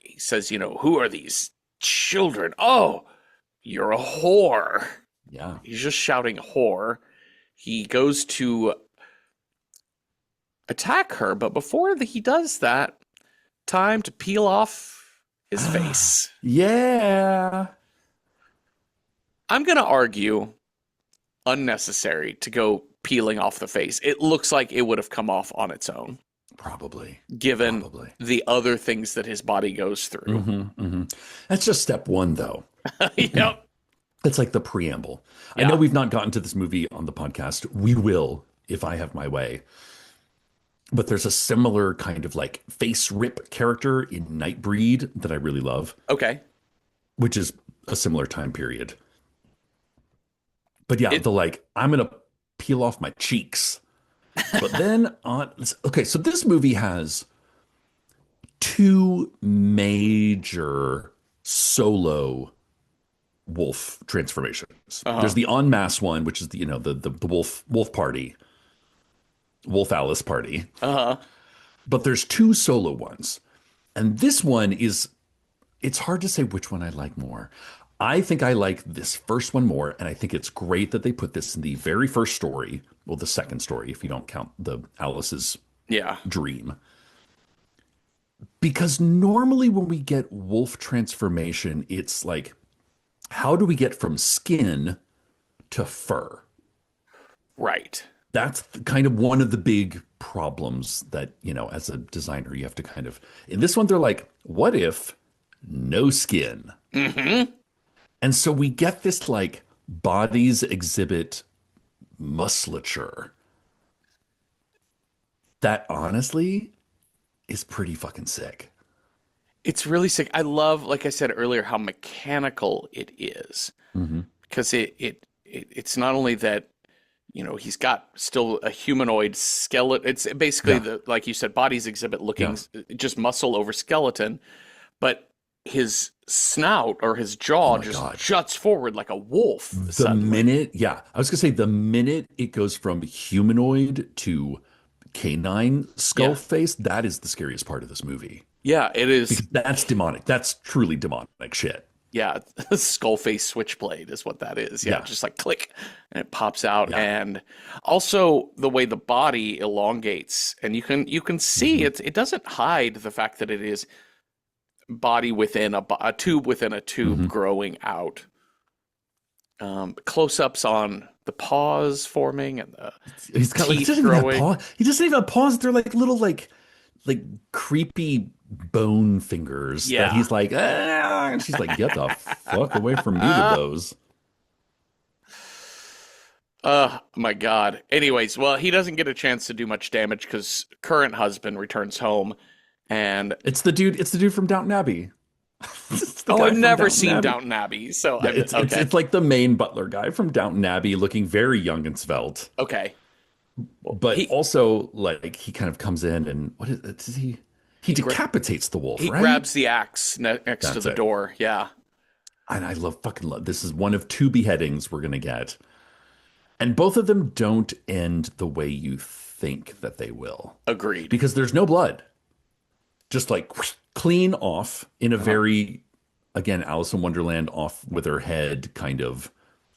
Speaker 1: he says, who are these children? Oh, you're a whore.
Speaker 2: Yeah.
Speaker 1: He's just shouting whore. He goes to attack her, but before he does that, time to peel off his face.
Speaker 2: Yeah.
Speaker 1: I'm going to argue unnecessary to go peeling off the face. It looks like it would have come off on its own,
Speaker 2: Probably.
Speaker 1: given
Speaker 2: Probably.
Speaker 1: the other things that his body goes through.
Speaker 2: Hmm. Hmm. That's just step one, though.
Speaker 1: Yep.
Speaker 2: That's like the preamble. I
Speaker 1: Yeah.
Speaker 2: know we've not gotten to this movie on the podcast. We will if I have my way. But there's a similar kind of like face rip character in Nightbreed that I really love,
Speaker 1: Okay.
Speaker 2: which is a similar time period. But yeah,
Speaker 1: It,
Speaker 2: the like, I'm going to peel off my cheeks. But then okay, so this movie has two major solo wolf transformations. There's
Speaker 1: Uh-huh.
Speaker 2: the en masse one, which is the, the wolf party, Wolf Alice party.
Speaker 1: Uh-huh.
Speaker 2: But there's two solo ones. And this one is, it's hard to say which one I like more. I think I like this first one more, and I think it's great that they put this in the very first story. Well, the second story, if you don't count the Alice's
Speaker 1: Yeah.
Speaker 2: dream. Because normally when we get wolf transformation, it's like, how do we get from skin to fur?
Speaker 1: Right.
Speaker 2: That's kind of one of the big problems that, as a designer, you have to kind of. In this one, they're like, what if no skin?
Speaker 1: Mm-hmm.
Speaker 2: And so we get this like bodies exhibit musculature that honestly is pretty fucking sick.
Speaker 1: It's really sick. I love, like I said earlier, how mechanical it is.
Speaker 2: Hmm.
Speaker 1: Because it's not only that, he's got still a humanoid skeleton. It's basically
Speaker 2: Yeah,
Speaker 1: the, like you said, bodies exhibit looking
Speaker 2: yeah.
Speaker 1: just muscle over skeleton, but his snout or his
Speaker 2: Oh
Speaker 1: jaw
Speaker 2: my
Speaker 1: just
Speaker 2: God.
Speaker 1: juts forward like a wolf
Speaker 2: The
Speaker 1: suddenly.
Speaker 2: minute, yeah, I was gonna say the minute it goes from humanoid to canine skull
Speaker 1: Yeah.
Speaker 2: face, that is the scariest part of this movie
Speaker 1: Yeah, it is.
Speaker 2: because that's demonic. That's truly demonic shit.
Speaker 1: Yeah, skull face switchblade is what that is. Yeah,
Speaker 2: Yeah,
Speaker 1: just like click and it pops out.
Speaker 2: yeah.
Speaker 1: And also the way the body elongates and you can see
Speaker 2: Hmm.
Speaker 1: it doesn't hide the fact that it is body within a tube within a tube
Speaker 2: Hmm.
Speaker 1: growing out. Close-ups on the paws forming and the
Speaker 2: He's got like he
Speaker 1: teeth
Speaker 2: doesn't even have
Speaker 1: growing.
Speaker 2: paws. He doesn't even have paws. They're like little like creepy bone fingers that
Speaker 1: Yeah.
Speaker 2: he's like, ah, and she's like, get the fuck away from me with those.
Speaker 1: My God. Anyways, well, he doesn't get a chance to do much damage because current husband returns home and
Speaker 2: It's the dude. It's the dude from Downton Abbey. It's the
Speaker 1: oh, I've
Speaker 2: guy from
Speaker 1: never
Speaker 2: Downton
Speaker 1: seen
Speaker 2: Abbey.
Speaker 1: Downton Abbey, so
Speaker 2: Yeah,
Speaker 1: I'm okay.
Speaker 2: it's like the main butler guy from Downton Abbey, looking very young and svelte,
Speaker 1: Okay. Well,
Speaker 2: but
Speaker 1: he
Speaker 2: also like he kind of comes in and what is he? He
Speaker 1: he gra
Speaker 2: decapitates the wolf,
Speaker 1: he
Speaker 2: right?
Speaker 1: grabs the axe next to
Speaker 2: That's
Speaker 1: the
Speaker 2: it.
Speaker 1: door. Yeah,
Speaker 2: And I fucking love this is one of two beheadings we're gonna get, and both of them don't end the way you think that they will
Speaker 1: agreed.
Speaker 2: because there's no blood, just like clean off in a
Speaker 1: Uh-huh.
Speaker 2: very again Alice in Wonderland off with her head kind of.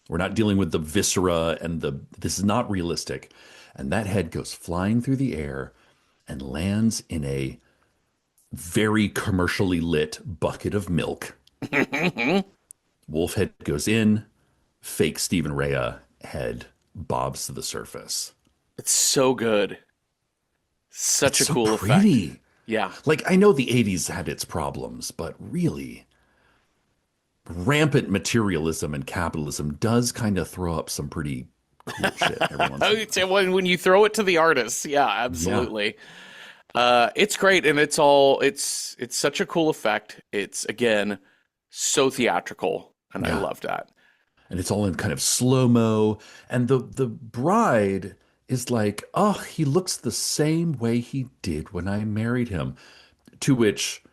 Speaker 2: We're not dealing with the viscera and the this is not realistic. And that head goes flying through the air and lands in a very commercially lit bucket of milk. Wolf head goes in, fake Stephen Rea head bobs to the surface.
Speaker 1: It's so good.
Speaker 2: It's
Speaker 1: Such a
Speaker 2: so
Speaker 1: cool effect.
Speaker 2: pretty.
Speaker 1: Yeah,
Speaker 2: Like I know the 80s had its problems, but really rampant materialism and capitalism does kind of throw up some pretty cool shit every once in a while.
Speaker 1: when you throw it to the artists, yeah,
Speaker 2: Yeah.
Speaker 1: absolutely. It's great, and it's such a cool effect. It's again so theatrical, and I
Speaker 2: Yeah.
Speaker 1: love that.
Speaker 2: And it's all in kind of slow-mo. And the bride is like, oh, he looks the same way he did when I married him. To which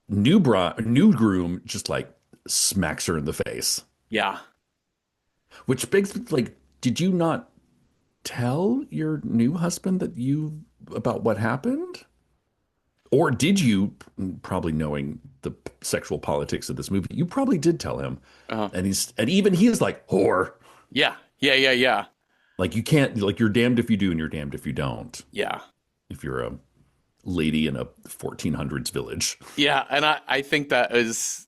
Speaker 2: new groom just like smacks her in the face.
Speaker 1: Yeah.
Speaker 2: Which begs like, did you not tell your new husband that you about what happened? Or did you, probably knowing the sexual politics of this movie, you probably did tell him.
Speaker 1: Uh,
Speaker 2: And even he is like, whore.
Speaker 1: yeah. Yeah. Yeah. Yeah.
Speaker 2: Like you can't like you're damned if you do and you're damned if you don't.
Speaker 1: Yeah.
Speaker 2: If you're a lady in a 1400s village.
Speaker 1: Yeah. And I think that is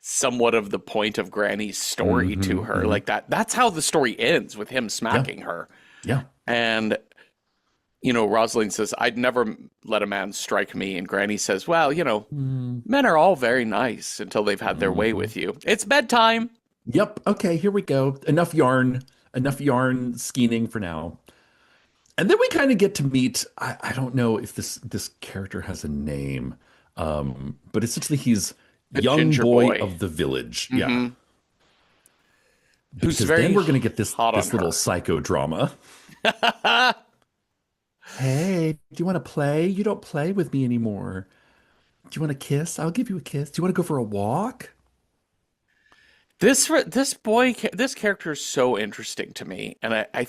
Speaker 1: somewhat of the point of Granny's story to her.
Speaker 2: Hmm.
Speaker 1: Like that's how the story ends with him
Speaker 2: Yeah,
Speaker 1: smacking her.
Speaker 2: yeah.
Speaker 1: And Rosalind says, I'd never let a man strike me. And Granny says, well,
Speaker 2: Mm.
Speaker 1: men are all very nice until they've had their way
Speaker 2: Mhm.
Speaker 1: with you. It's bedtime.
Speaker 2: Yep. Okay, here we go. Enough yarn scheming for now. And then we kind of get to meet. I don't know if this character has a name, but essentially he's
Speaker 1: A
Speaker 2: young
Speaker 1: ginger
Speaker 2: boy
Speaker 1: boy.
Speaker 2: of the village. Yeah,
Speaker 1: Hmm. Who's
Speaker 2: because then
Speaker 1: very
Speaker 2: we're gonna get
Speaker 1: hot on
Speaker 2: this little
Speaker 1: her.
Speaker 2: psychodrama. Hey, do you want to play? You don't play with me anymore. Do you want a kiss? I'll give you a kiss. Do you want to go for a walk?
Speaker 1: This character is so interesting to me, and I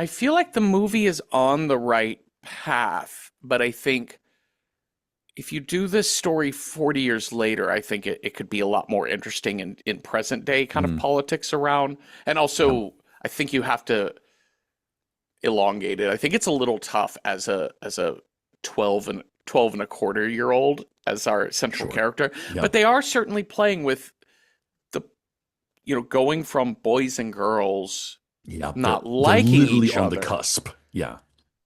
Speaker 1: feel like the movie is on the right path, but I think if you do this story 40 years later, I think it could be a lot more interesting in present day kind of
Speaker 2: Mm,
Speaker 1: politics around. And
Speaker 2: yeah,
Speaker 1: also, I think you have to elongate it. I think it's a little tough as a 12 and a quarter year old as our central
Speaker 2: sure.
Speaker 1: character,
Speaker 2: Yeah,
Speaker 1: but they are certainly playing with the, going from boys and girls
Speaker 2: yeah.
Speaker 1: not
Speaker 2: They're
Speaker 1: liking
Speaker 2: literally
Speaker 1: each
Speaker 2: on the
Speaker 1: other,
Speaker 2: cusp. Yeah,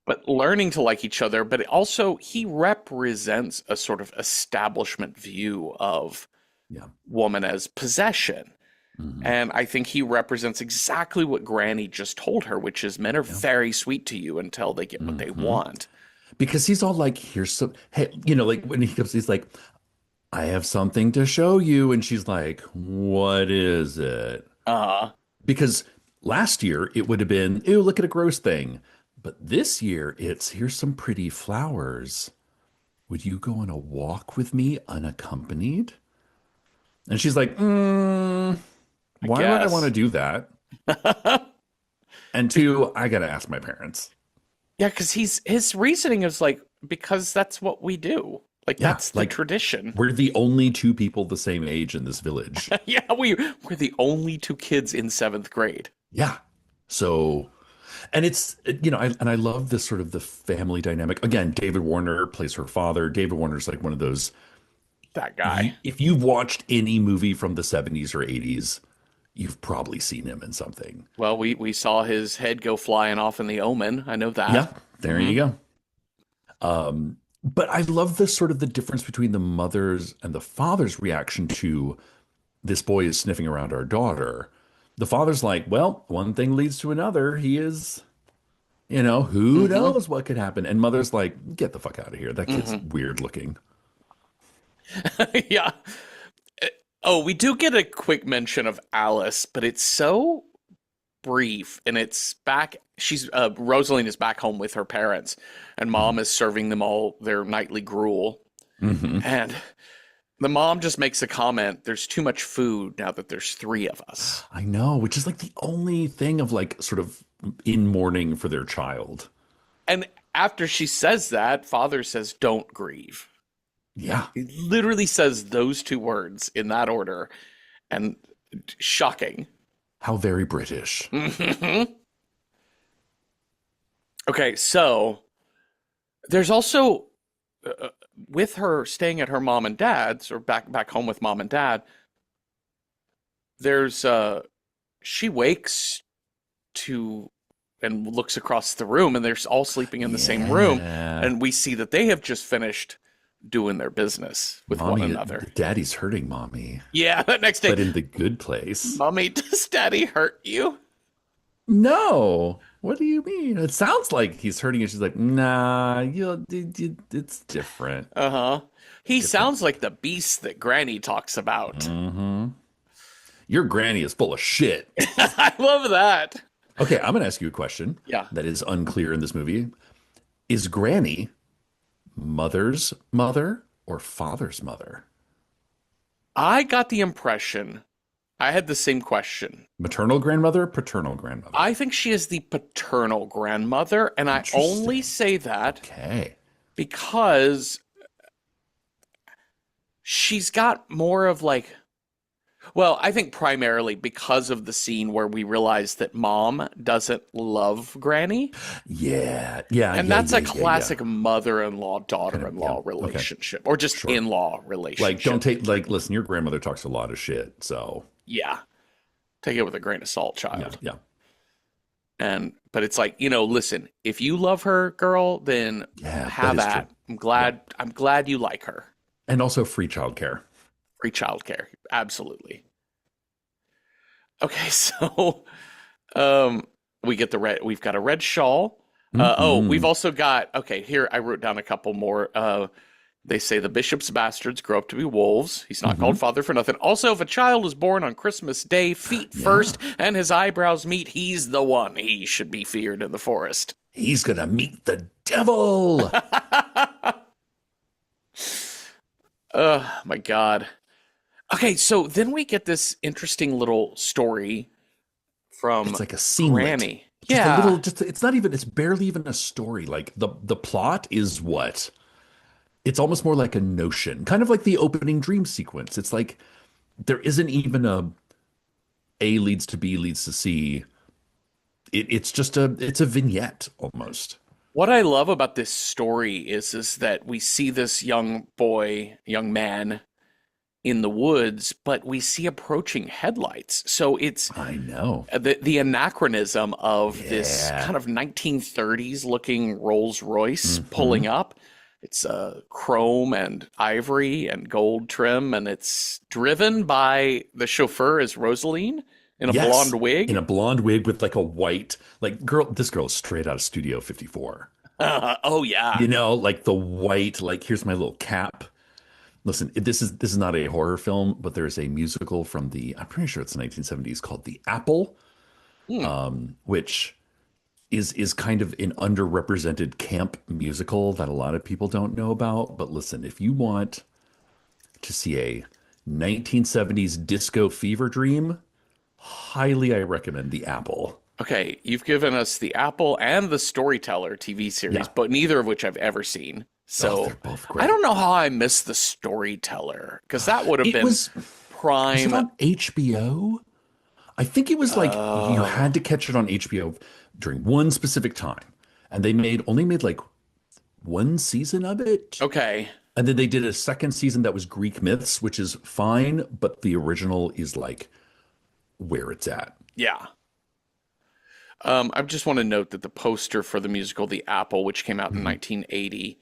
Speaker 1: but learning to like each other. But also, he represents a sort of establishment view of
Speaker 2: yeah.
Speaker 1: woman as possession.
Speaker 2: Hmm.
Speaker 1: And I think he represents exactly what Granny just told her, which is men are
Speaker 2: Yeah.
Speaker 1: very sweet to you until they get what they
Speaker 2: Hmm.
Speaker 1: want.
Speaker 2: Because he's all like, here's some, hey, like when he comes, he's like, I have something to show you. And she's like, what is it?
Speaker 1: Uh,
Speaker 2: Because last year it would have been, ew, look at a gross thing. But this year it's, here's some pretty flowers. Would you go on a walk with me unaccompanied? And she's like,
Speaker 1: I
Speaker 2: why would I want to
Speaker 1: guess.
Speaker 2: do that? And two, I got to ask my parents.
Speaker 1: Yeah, because his reasoning is like, because that's what we do. Like,
Speaker 2: Yeah,
Speaker 1: that's the
Speaker 2: like
Speaker 1: tradition.
Speaker 2: we're the only two people the same age in this village.
Speaker 1: Yeah, we're the only two kids in seventh grade.
Speaker 2: Yeah. So, and it's, and I love this sort of the family dynamic. Again, David Warner plays her father. David Warner's like one of those,
Speaker 1: That guy.
Speaker 2: if you've watched any movie from the 70s or 80s, you've probably seen him in something.
Speaker 1: Well, we saw his head go flying off in The Omen. I know
Speaker 2: Yeah,
Speaker 1: that.
Speaker 2: there
Speaker 1: Hmm.
Speaker 2: you go. But I love this sort of the difference between the mother's and the father's reaction to this boy is sniffing around our daughter. The father's like, well, one thing leads to another. He is, who
Speaker 1: Hmm.
Speaker 2: knows what could happen? And mother's like, get the fuck out of here. That kid's
Speaker 1: Hmm.
Speaker 2: weird looking.
Speaker 1: Yeah. Oh, we do get a quick mention of Alice, but it's so brief, and it's back. She's Rosaline is back home with her parents, and
Speaker 2: Mhm.
Speaker 1: mom is serving them all their nightly gruel.
Speaker 2: Mhm.
Speaker 1: And the mom just makes a comment, there's too much food now that there's three of us.
Speaker 2: I know, which is like the only thing of like sort of in mourning for their child.
Speaker 1: And after she says that, father says, don't grieve.
Speaker 2: Yeah.
Speaker 1: He literally says those two words in that order, and shocking.
Speaker 2: How very British.
Speaker 1: Okay, so there's also with her staying at her mom and dad's, or back home with mom and dad, there's she wakes to and looks across the room, and they're all sleeping in the same room,
Speaker 2: Yeah.
Speaker 1: and we see that they have just finished doing their business with one
Speaker 2: Mommy,
Speaker 1: another.
Speaker 2: daddy's hurting mommy,
Speaker 1: Yeah, that next day,
Speaker 2: but in the good place.
Speaker 1: mommy, does daddy hurt you?
Speaker 2: No. What do you mean? It sounds like he's hurting you. She's like, nah, it's different.
Speaker 1: Uh-huh. He
Speaker 2: Different.
Speaker 1: sounds like the beast that Granny talks about.
Speaker 2: Hmm. Your granny is full of shit.
Speaker 1: I love that.
Speaker 2: Okay, I'm going to ask you a question
Speaker 1: Yeah.
Speaker 2: that is unclear in this movie. Is Granny mother's mother or father's mother?
Speaker 1: I got the impression, I had the same question.
Speaker 2: Maternal grandmother, paternal grandmother?
Speaker 1: I think she is the paternal grandmother, and I only
Speaker 2: Interesting.
Speaker 1: say that
Speaker 2: Okay.
Speaker 1: because she's got more of like, well, I think primarily because of the scene where we realize that mom doesn't love Granny.
Speaker 2: Yeah. Yeah.
Speaker 1: And
Speaker 2: Yeah.
Speaker 1: that's
Speaker 2: Yeah.
Speaker 1: a
Speaker 2: Yeah. Yeah.
Speaker 1: classic mother-in-law,
Speaker 2: Kind of. Yeah.
Speaker 1: daughter-in-law
Speaker 2: Okay.
Speaker 1: relationship, or just
Speaker 2: Sure.
Speaker 1: in-law
Speaker 2: Like, don't
Speaker 1: relationship.
Speaker 2: take, like, listen, your grandmother talks a lot of shit. So,
Speaker 1: Yeah. Take it with a grain of salt,
Speaker 2: yeah.
Speaker 1: child.
Speaker 2: Yeah.
Speaker 1: But it's like, listen, if you love her, girl, then
Speaker 2: Yeah. That
Speaker 1: have
Speaker 2: is true.
Speaker 1: at.
Speaker 2: Yeah.
Speaker 1: I'm glad you like her.
Speaker 2: And also free childcare.
Speaker 1: Free childcare. Absolutely. Okay, so um we've got a red shawl. We've
Speaker 2: Hmm.
Speaker 1: also got, okay, here I wrote down a couple more. They say the bishop's bastards grow up to be wolves. He's not
Speaker 2: Hmm.
Speaker 1: called father for nothing. Also, if a child is born on Christmas Day, feet
Speaker 2: Yeah.
Speaker 1: first, and his eyebrows meet, he's the one. He should be feared in the forest.
Speaker 2: He's gonna meet the devil.
Speaker 1: Oh my God. Okay, so then we get this interesting little story from
Speaker 2: It's like a scenelet.
Speaker 1: Granny.
Speaker 2: Just a little,
Speaker 1: Yeah.
Speaker 2: just it's not even, it's barely even a story. Like the plot is what? It's almost more like a notion, kind of like the opening dream sequence. It's like there isn't even A leads to B leads to C. It's just it's a vignette almost.
Speaker 1: What I love about this story is that we see this young man in the woods, but we see approaching headlights. So it's
Speaker 2: I know.
Speaker 1: the anachronism of this
Speaker 2: Yeah.
Speaker 1: kind of 1930s looking Rolls Royce
Speaker 2: Hmm.
Speaker 1: pulling up. It's chrome and ivory and gold trim, and it's driven by the chauffeur is Rosaline in a blonde
Speaker 2: Yes. In
Speaker 1: wig.
Speaker 2: a blonde wig with like a white, like girl, this girl is straight out of Studio 54.
Speaker 1: Oh yeah.
Speaker 2: You know, like the white, like here's my little cap. Listen, this is not a horror film, but there's a musical from the I'm pretty sure it's the 1970s called The Apple,
Speaker 1: Hmm.
Speaker 2: which is kind of an underrepresented camp musical that a lot of people don't know about. But listen, if you want to see a 1970s disco fever dream, highly I recommend The Apple.
Speaker 1: Okay, you've given us the Apple and the Storyteller TV series,
Speaker 2: Yeah.
Speaker 1: but neither of which I've ever seen.
Speaker 2: Oh,
Speaker 1: So
Speaker 2: they're both
Speaker 1: I don't
Speaker 2: great.
Speaker 1: know how I missed the Storyteller because that would have
Speaker 2: It
Speaker 1: been
Speaker 2: was it
Speaker 1: prime.
Speaker 2: on HBO? I think it was like you
Speaker 1: Oh,
Speaker 2: had to catch it on HBO during one specific time. And they only made like one season of it.
Speaker 1: okay.
Speaker 2: And then they did a second season that was Greek myths, which is fine, but the original is like where it's at.
Speaker 1: Yeah. I just want to note that the poster for the musical The Apple, which came out in
Speaker 2: Mhm.
Speaker 1: 1980,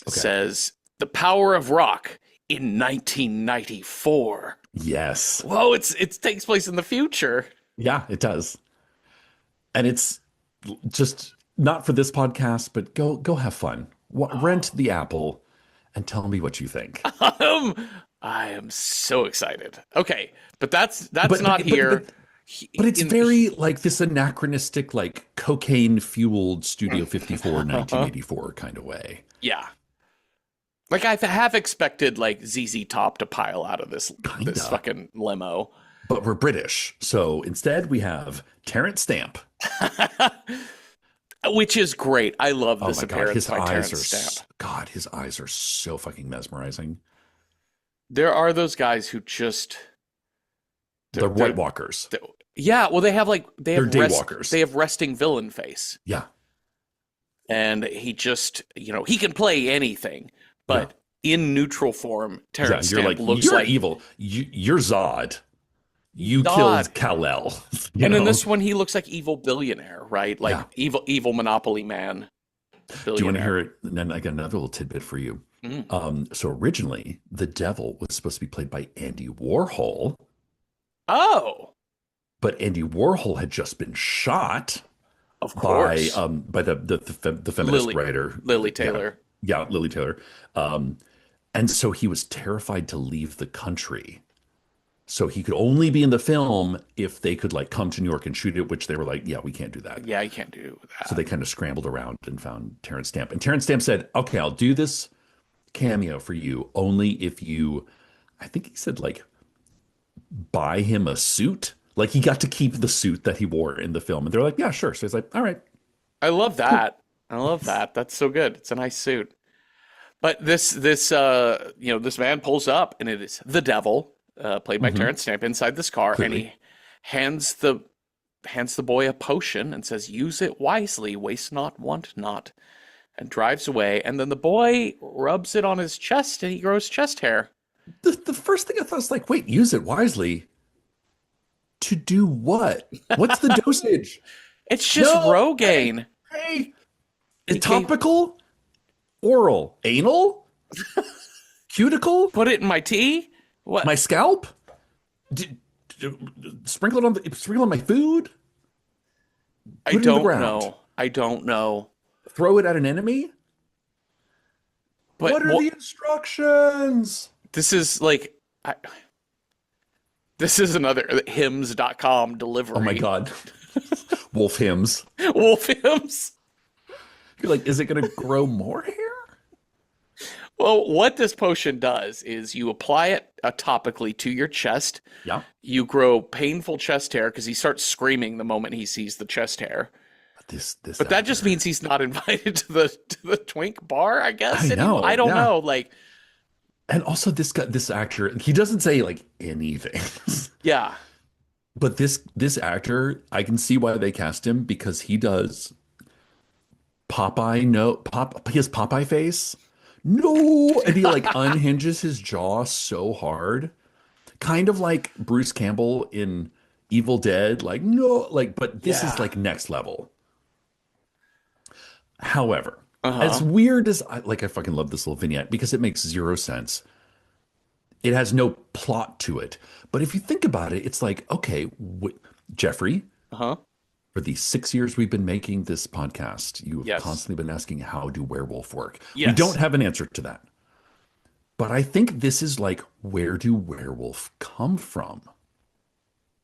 Speaker 2: Okay.
Speaker 1: says The Power of Rock in 1994.
Speaker 2: Yes.
Speaker 1: Whoa, it takes place in the future.
Speaker 2: Yeah, it does. And it's just not for this podcast, but go have fun. Rent the Apple and tell me what you think.
Speaker 1: I am so excited. Okay, but that's
Speaker 2: But
Speaker 1: not
Speaker 2: but but
Speaker 1: here.
Speaker 2: but but it's very like this anachronistic, like cocaine fueled Studio 54 1984 kind of way.
Speaker 1: Yeah. Like I have expected like ZZ Top to pile out of this
Speaker 2: Kinda.
Speaker 1: fucking limo.
Speaker 2: But we're British. So instead we have Terrence Stamp.
Speaker 1: Which is great. I love
Speaker 2: Oh
Speaker 1: this
Speaker 2: my God,
Speaker 1: appearance
Speaker 2: his
Speaker 1: by
Speaker 2: eyes
Speaker 1: Terrence
Speaker 2: are
Speaker 1: Stamp.
Speaker 2: God, his eyes are so fucking mesmerizing.
Speaker 1: There are those guys who just
Speaker 2: They're
Speaker 1: they're
Speaker 2: White Walkers.
Speaker 1: Th- yeah, well,
Speaker 2: They're Daywalkers.
Speaker 1: they have resting villain face,
Speaker 2: Yeah.
Speaker 1: and he just he can play anything,
Speaker 2: Yeah.
Speaker 1: but in neutral form,
Speaker 2: Yeah.
Speaker 1: Terrence
Speaker 2: You're
Speaker 1: Stamp
Speaker 2: like,
Speaker 1: looks
Speaker 2: you're
Speaker 1: like
Speaker 2: evil. You're Zod. You
Speaker 1: God.
Speaker 2: killed Kal-El. You
Speaker 1: And in
Speaker 2: know?
Speaker 1: this one, he looks like evil billionaire, right? Like
Speaker 2: Yeah.
Speaker 1: evil Monopoly man
Speaker 2: Do you want to
Speaker 1: billionaire.
Speaker 2: hear it? And then I got another little tidbit for you.
Speaker 1: Mm.
Speaker 2: So originally, the devil was supposed to be played by Andy Warhol,
Speaker 1: Oh,
Speaker 2: but Andy Warhol had just been shot
Speaker 1: of course,
Speaker 2: by the feminist
Speaker 1: Lily
Speaker 2: writer.
Speaker 1: Lily
Speaker 2: Yeah,
Speaker 1: Taylor.
Speaker 2: yeah, Lily Taylor. Um, and so he was terrified to leave the country. So he could only be in the film if they could like come to New York and shoot it, which they were like, yeah, we can't do that.
Speaker 1: Yeah, you can't do
Speaker 2: So
Speaker 1: that.
Speaker 2: they kind of scrambled around and found Terrence Stamp. And Terrence Stamp said, okay, I'll do this cameo for you only if you, I think he said, like, buy him a suit. Like he got to keep the suit that he wore in the film. And they're like, yeah, sure. So he's like, all right,
Speaker 1: I love
Speaker 2: cool.
Speaker 1: that. I love that. That's so good. It's a nice suit. But this this man pulls up and it is the devil, played by
Speaker 2: Hmm.
Speaker 1: Terrence Stamp, inside this car, and
Speaker 2: Clearly.
Speaker 1: he hands the boy a potion and says, "Use it wisely, waste not, want not," and drives away. And then the boy rubs it on his chest and he grows chest hair.
Speaker 2: The first thing I thought was like, wait, use it wisely. To do what? What's the dosage?
Speaker 1: It's just
Speaker 2: No, hey,
Speaker 1: Rogaine.
Speaker 2: hey,
Speaker 1: He gave
Speaker 2: topical, oral, anal, cuticle,
Speaker 1: put it in my tea. What?
Speaker 2: my scalp, D- sprinkle it on sprinkle on my food,
Speaker 1: I
Speaker 2: put it in the
Speaker 1: don't
Speaker 2: ground,
Speaker 1: know. I don't know.
Speaker 2: throw it at an enemy.
Speaker 1: But
Speaker 2: What are the instructions?
Speaker 1: this is like this is another hymns.com
Speaker 2: Oh my
Speaker 1: delivery.
Speaker 2: God. Wolf hymns.
Speaker 1: Wolf hymns.
Speaker 2: You're like, is it going to grow more hair?
Speaker 1: Well, what this potion does is you apply it topically to your chest.
Speaker 2: Yeah.
Speaker 1: You grow painful chest hair because he starts screaming the moment he sees the chest hair.
Speaker 2: This
Speaker 1: But that just
Speaker 2: actor.
Speaker 1: means he's not invited to the Twink bar, I guess,
Speaker 2: I
Speaker 1: anymore. I
Speaker 2: know.
Speaker 1: don't
Speaker 2: Yeah.
Speaker 1: know. Like,
Speaker 2: And also this actor, he doesn't say like anything.
Speaker 1: yeah.
Speaker 2: But this actor, I can see why they cast him because he does Popeye no pop he has Popeye face. No, and he like unhinges his jaw so hard. Kind of like Bruce Campbell in Evil Dead, like no, like but this is
Speaker 1: Yeah.
Speaker 2: like next level. However, as
Speaker 1: Uh-huh.
Speaker 2: weird as I fucking love this little vignette because it makes zero sense. It has no plot to it. But if you think about it, it's like, okay, Jeffrey,
Speaker 1: Uh-huh.
Speaker 2: for the 6 years we've been making this podcast, you have
Speaker 1: Yes.
Speaker 2: constantly been asking, how do werewolf work? We don't
Speaker 1: Yes.
Speaker 2: have an answer to that. But I think this is like, where do werewolf come from?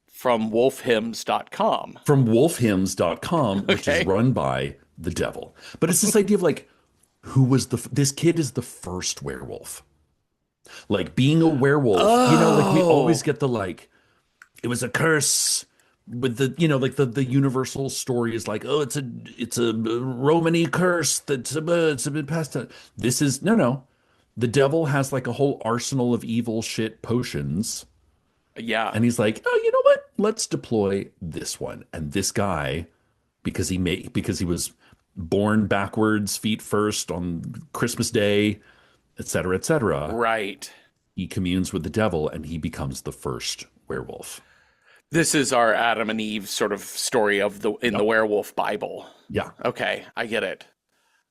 Speaker 1: From wolfhymns.com.
Speaker 2: From wolfhymns.com, which is
Speaker 1: Okay.
Speaker 2: run by the devil. But it's this idea of like, who was this kid is the first werewolf. Like being a werewolf, like we always
Speaker 1: Oh.
Speaker 2: get the like, it was a curse with the like the universal story is like, oh, it's a Romany curse it's been passed down. This is no. The devil has like a whole arsenal of evil shit potions,
Speaker 1: Yeah.
Speaker 2: and he's like, oh, you know what? Let's deploy this one. And this guy, because he was born backwards, feet first on Christmas Day, etc., etc.
Speaker 1: Right.
Speaker 2: He communes with the devil, and he becomes the first werewolf.
Speaker 1: This is our Adam and Eve sort of story of the
Speaker 2: Yep.
Speaker 1: werewolf Bible.
Speaker 2: Yeah.
Speaker 1: Okay, I get it.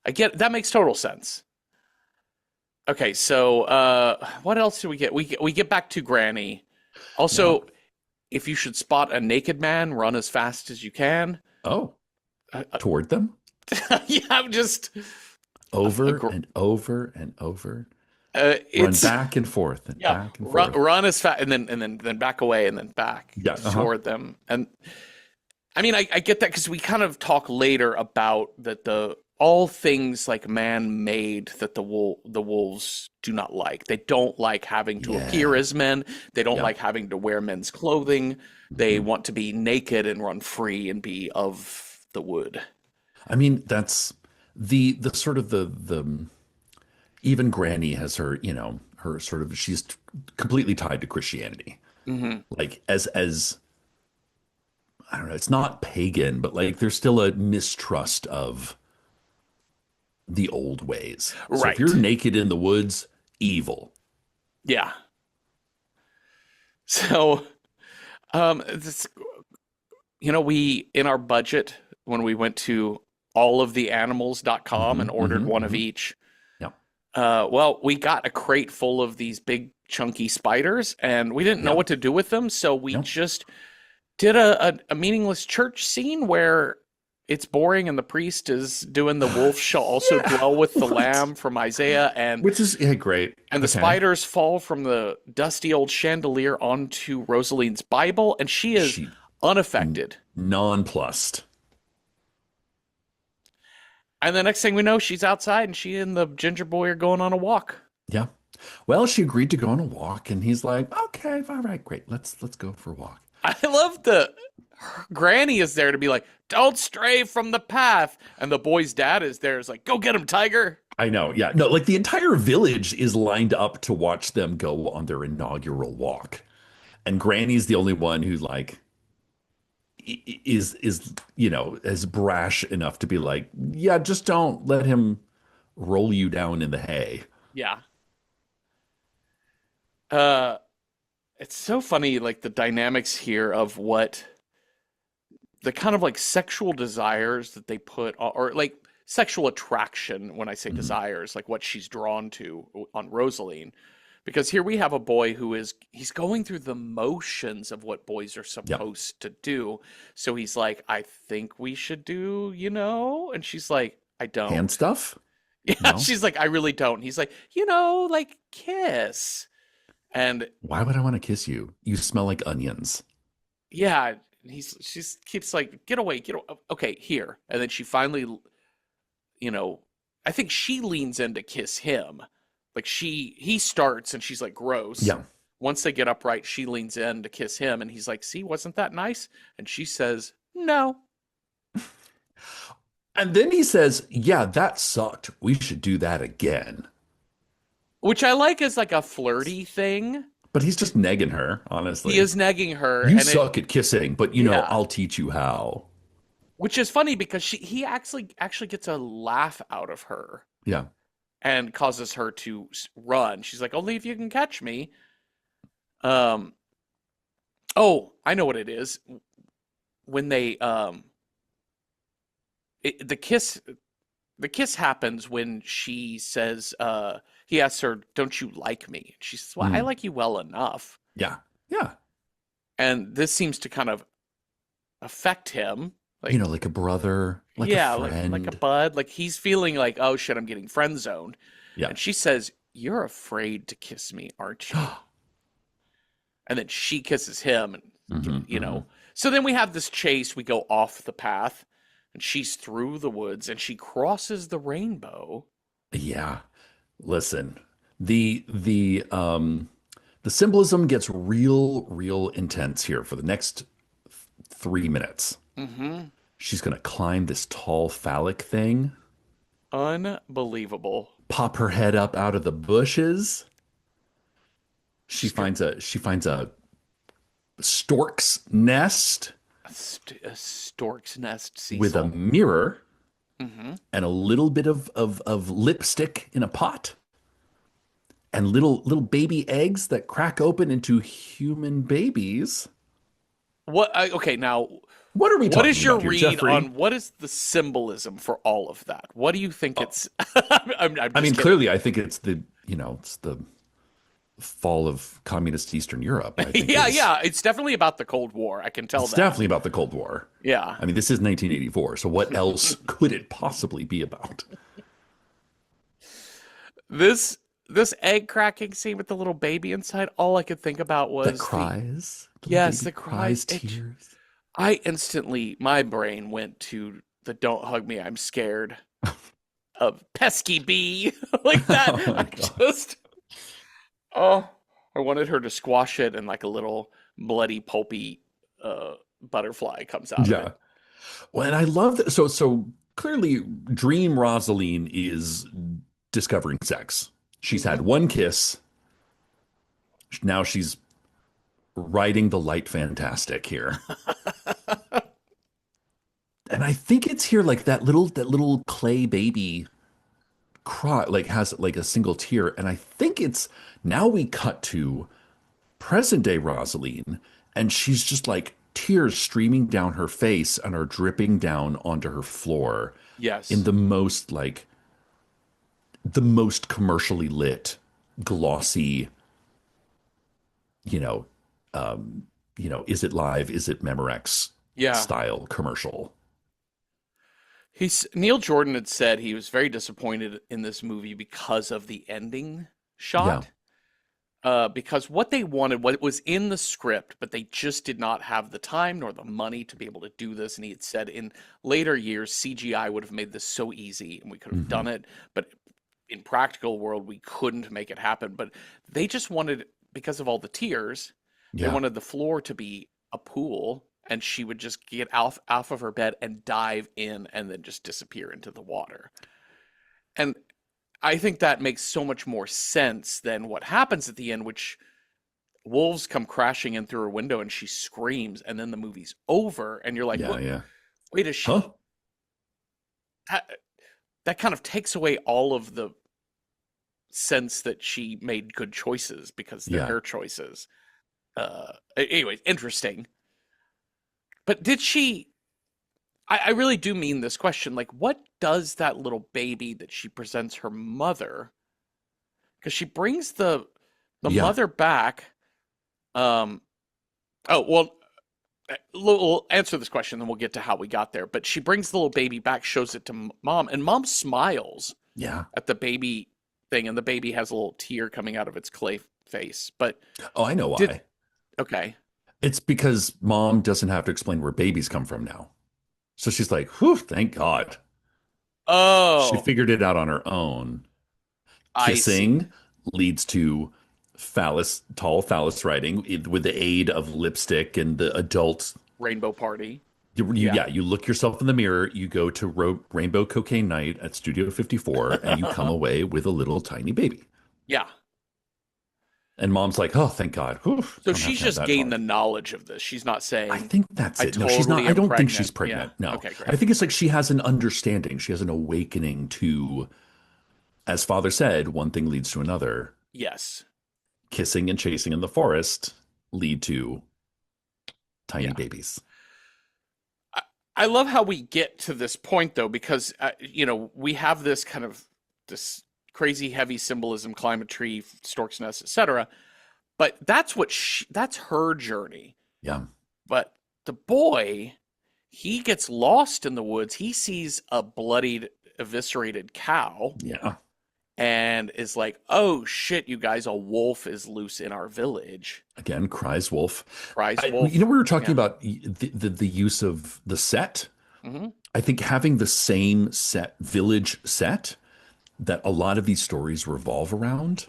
Speaker 1: That makes total sense. Okay, so what else do we get? We get back to Granny.
Speaker 2: Yeah.
Speaker 1: Also, if you should spot a naked man, run as fast as you can.
Speaker 2: Oh,
Speaker 1: Uh,
Speaker 2: toward them
Speaker 1: yeah, I'm just
Speaker 2: over and over and over. Run
Speaker 1: it's
Speaker 2: back and forth and
Speaker 1: yeah,
Speaker 2: back and forth.
Speaker 1: run as fast and then back away and then back
Speaker 2: Yeah. Uh-huh.
Speaker 1: toward them. And I mean, I get that because we kind of talk later about that the all things like man-made that the wolves do not like. They don't like having to appear
Speaker 2: Yeah.
Speaker 1: as men. They don't
Speaker 2: Yeah.
Speaker 1: like having to wear men's clothing. They
Speaker 2: Mhm.
Speaker 1: want to be naked and run free and be of the wood.
Speaker 2: I mean, that's the sort of the even Granny has her, her sort of she's completely tied to Christianity.
Speaker 1: Hmm.
Speaker 2: Like as I don't know, it's not pagan, but like there's still a mistrust of the old ways. So if you're
Speaker 1: Right.
Speaker 2: naked in the woods, evil.
Speaker 1: Yeah. So, this, we in our budget when we went to alloftheanimals.com and ordered one of each.
Speaker 2: Yeah.
Speaker 1: Well, we got a crate full of these big chunky spiders, and we didn't know
Speaker 2: Yeah.
Speaker 1: what to do with them, so we
Speaker 2: Yeah.
Speaker 1: just did a meaningless church scene where it's boring and the priest is doing the wolf shall also
Speaker 2: Yeah.
Speaker 1: dwell with the
Speaker 2: What?
Speaker 1: lamb from Isaiah, and
Speaker 2: Which is great.
Speaker 1: and the
Speaker 2: Okay.
Speaker 1: spiders fall from the dusty old chandelier onto Rosaline's Bible, and she is
Speaker 2: She
Speaker 1: unaffected.
Speaker 2: nonplussed.
Speaker 1: And the next thing we know, she's outside and she and the ginger boy are going on a walk.
Speaker 2: Yeah. Well, she agreed to go on a walk, and he's like, "Okay, all right, great. Let's go for a walk."
Speaker 1: I love Granny is there to be like, don't stray from the path. And the boy's dad is there, is like, go get him, tiger.
Speaker 2: I know. Yeah. No, like the entire village is lined up to watch them go on their inaugural walk, and Granny's the only one who like is is brash enough to be like, "Yeah, just don't let him roll you down in the hay."
Speaker 1: Yeah. Uh, it's so funny, like the dynamics here of what the kind of like sexual desires that they put or like sexual attraction when I say
Speaker 2: Mhm.
Speaker 1: desires, like what she's drawn to on Rosaline. Because here we have a boy he's going through the motions of what boys are
Speaker 2: Yeah.
Speaker 1: supposed to do. So he's like, I think we should do, and she's like, I
Speaker 2: Hand
Speaker 1: don't.
Speaker 2: stuff?
Speaker 1: Yeah,
Speaker 2: No.
Speaker 1: she's like, I really don't. He's like, like kiss. And
Speaker 2: Why would I want to kiss you? You smell like onions.
Speaker 1: yeah, she keeps like, get away, get away. Okay, here. And then she finally, I think she leans in to kiss him, Like he starts and she's like, gross.
Speaker 2: Yeah.
Speaker 1: Once they get upright, she leans in to kiss him and he's like, see, wasn't that nice? And she says, no.
Speaker 2: And then he says, yeah, that sucked. We should do that again.
Speaker 1: Which I like as like a flirty thing.
Speaker 2: But he's just negging her,
Speaker 1: He
Speaker 2: honestly.
Speaker 1: is negging her
Speaker 2: You
Speaker 1: and
Speaker 2: suck at kissing, but
Speaker 1: yeah.
Speaker 2: I'll teach you how.
Speaker 1: Which is funny because he actually gets a laugh out of her
Speaker 2: Yeah.
Speaker 1: and causes her to run. She's like, only if you can catch me. Um, oh, I know what it is. When they it, the kiss happens when she says he asks her, "Don't you like me?" And she says, "Well, I
Speaker 2: Mm.
Speaker 1: like you well enough."
Speaker 2: Yeah. Yeah.
Speaker 1: And this seems to kind of affect him. Like,
Speaker 2: Like a brother, like a
Speaker 1: yeah, like a
Speaker 2: friend.
Speaker 1: bud. Like he's feeling like, "Oh shit, I'm getting friend zoned."
Speaker 2: Yeah.
Speaker 1: And she says, "You're afraid to kiss me, aren't you?" And then she kisses him and
Speaker 2: Hmm,
Speaker 1: you
Speaker 2: hmm.
Speaker 1: know. So then we have this chase, we go off the path and she's through the woods and she crosses the rainbow.
Speaker 2: Yeah. Listen, the symbolism gets real intense here for the next 3 minutes.
Speaker 1: Mhm.
Speaker 2: She's gonna climb this tall phallic thing,
Speaker 1: Unbelievable.
Speaker 2: pop her head up out of the bushes. She
Speaker 1: She's got
Speaker 2: finds a stork's nest
Speaker 1: a stork's nest,
Speaker 2: with a
Speaker 1: Cecil.
Speaker 2: mirror
Speaker 1: Mhm.
Speaker 2: and a little bit of lipstick in a pot and little baby eggs that crack open into human babies.
Speaker 1: Okay, now
Speaker 2: What are we
Speaker 1: what
Speaker 2: talking
Speaker 1: is your
Speaker 2: about here,
Speaker 1: read
Speaker 2: Jeffrey?
Speaker 1: on what is the symbolism for all of that? What do you think
Speaker 2: Oh,
Speaker 1: it's I'm
Speaker 2: I
Speaker 1: just
Speaker 2: mean,
Speaker 1: kidding.
Speaker 2: clearly, I think it's the fall of communist Eastern Europe. I think
Speaker 1: Yeah,
Speaker 2: is
Speaker 1: yeah, it's definitely about the Cold War. I can tell
Speaker 2: it's
Speaker 1: that.
Speaker 2: definitely about the Cold War.
Speaker 1: Yeah.
Speaker 2: I mean, this is 1984, so what else could it possibly be about?
Speaker 1: This this egg cracking scene with the little baby inside, all I could think about
Speaker 2: That
Speaker 1: was the
Speaker 2: cries, little
Speaker 1: yes,
Speaker 2: baby
Speaker 1: the cries.
Speaker 2: cries tears.
Speaker 1: I instantly my brain went to the "Don't hug me, I'm scared" of pesky bee like that.
Speaker 2: Oh
Speaker 1: I
Speaker 2: my God.
Speaker 1: just oh, I wanted her to squash it and like a little bloody pulpy butterfly comes out of
Speaker 2: Yeah.
Speaker 1: it.
Speaker 2: Well, and I love that. So clearly, Dream Rosaline is discovering sex. She's had
Speaker 1: Hmm.
Speaker 2: one kiss. Now she's riding the light fantastic here. And I think it's here like that little clay baby cry like has like a single tear. And I think it's now we cut to present day Rosaline, and she's just like tears streaming down her face and are dripping down onto her floor in
Speaker 1: Yes.
Speaker 2: the most commercially lit, glossy, you know, is it live? Is it Memorex
Speaker 1: Yeah.
Speaker 2: style commercial?
Speaker 1: Neil Jordan had said he was very disappointed in this movie because of the ending
Speaker 2: Yeah.
Speaker 1: shot. Because what they wanted, what was in the script, but they just did not have the time nor the money to be able to do this. And he had said in later years, CGI would have made this so easy and we could have
Speaker 2: Hmm.
Speaker 1: done it. But in practical world, we couldn't make it happen. But they just wanted, because of all the tears, they
Speaker 2: Yeah.
Speaker 1: wanted the floor to be a pool and she would just get off of her bed and dive in and then just disappear into the water. And I think that makes so much more sense than what happens at the end, which wolves come crashing in through her window and she screams, and then the movie's over, and you're like,
Speaker 2: Yeah.
Speaker 1: "What?
Speaker 2: Yeah.
Speaker 1: Wait, is
Speaker 2: Huh?
Speaker 1: she?" That, that kind of takes away all of the sense that she made good choices because they're
Speaker 2: Yeah.
Speaker 1: her choices. Anyways, interesting. But did she? I really do mean this question. Like, what does that little baby that she presents her mother? Because she brings the
Speaker 2: Yeah.
Speaker 1: mother back. Um. Oh well, we'll answer this question, then we'll get to how we got there. But she brings the little baby back, shows it to mom, and mom smiles
Speaker 2: Yeah.
Speaker 1: at the baby thing, and the baby has a little tear coming out of its clay face. But
Speaker 2: Oh, I know
Speaker 1: did
Speaker 2: why.
Speaker 1: okay?
Speaker 2: It's because mom doesn't have to explain where babies come from now. So she's like, whew, thank God. She
Speaker 1: Oh,
Speaker 2: figured it out on her own.
Speaker 1: I
Speaker 2: Kissing,
Speaker 1: see.
Speaker 2: leads to tall phallus writing with the aid of lipstick and the adult.
Speaker 1: Rainbow Party. Yeah.
Speaker 2: Yeah, you look yourself in the mirror, you go to Rainbow Cocaine Night at Studio 54, and you come away with a little tiny baby.
Speaker 1: Yeah.
Speaker 2: And mom's like, oh, thank God. Whew,
Speaker 1: So
Speaker 2: don't have
Speaker 1: she's
Speaker 2: to have
Speaker 1: just
Speaker 2: that
Speaker 1: gained the
Speaker 2: hard.
Speaker 1: knowledge of this. She's not
Speaker 2: I
Speaker 1: saying,
Speaker 2: think that's
Speaker 1: I
Speaker 2: it. No, she's not.
Speaker 1: totally
Speaker 2: I
Speaker 1: am
Speaker 2: don't think
Speaker 1: pregnant.
Speaker 2: she's
Speaker 1: Yeah.
Speaker 2: pregnant. No.
Speaker 1: Okay,
Speaker 2: I
Speaker 1: great.
Speaker 2: think it's like she has an understanding. She has an awakening to, as father said, one thing leads to another.
Speaker 1: Yes.
Speaker 2: Kissing and chasing in the forest lead to tiny
Speaker 1: Yeah.
Speaker 2: babies.
Speaker 1: I love how we get to this point though, because we have this kind of this crazy heavy symbolism, climate tree, stork's nest, etc. But that's her journey.
Speaker 2: Yeah.
Speaker 1: But the boy, he gets lost in the woods. He sees a bloodied, eviscerated cow
Speaker 2: Yeah.
Speaker 1: and is like, "Oh shit, you guys, a wolf is loose in our village."
Speaker 2: Again, cries wolf.
Speaker 1: Cries wolf.
Speaker 2: We were talking
Speaker 1: Yeah.
Speaker 2: about the use of the set.
Speaker 1: Hmm.
Speaker 2: I think having the same village set that a lot of these stories revolve around,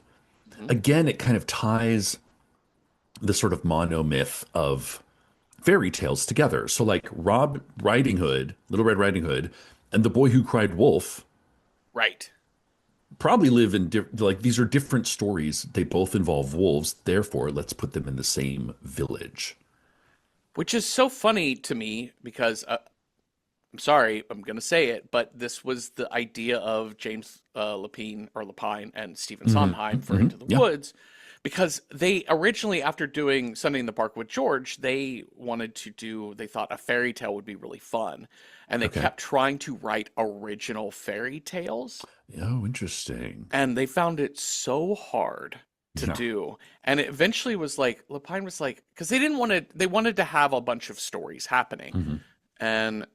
Speaker 1: Hmm.
Speaker 2: again, it kind of ties the sort of monomyth of fairy tales together. So like Rob Riding Hood, Little Red Riding Hood, and the boy who cried wolf
Speaker 1: Right.
Speaker 2: probably live in like these are different stories. They both involve wolves. Therefore, let's put them in the same village.
Speaker 1: Which is so funny to me because I'm sorry, I'm going to say it, but this was the idea of James Lapine and Stephen Sondheim for Into the
Speaker 2: Yeah.
Speaker 1: Woods, because they originally, after doing Sunday in the Park with George, they thought a fairy tale would be really fun. And they
Speaker 2: Okay.
Speaker 1: kept trying to write original fairy tales,
Speaker 2: Oh, interesting.
Speaker 1: and they found it so hard to
Speaker 2: Yeah.
Speaker 1: do. And it eventually was like, Lapine was like, because they wanted to have a bunch of stories happening.
Speaker 2: Mhm.
Speaker 1: And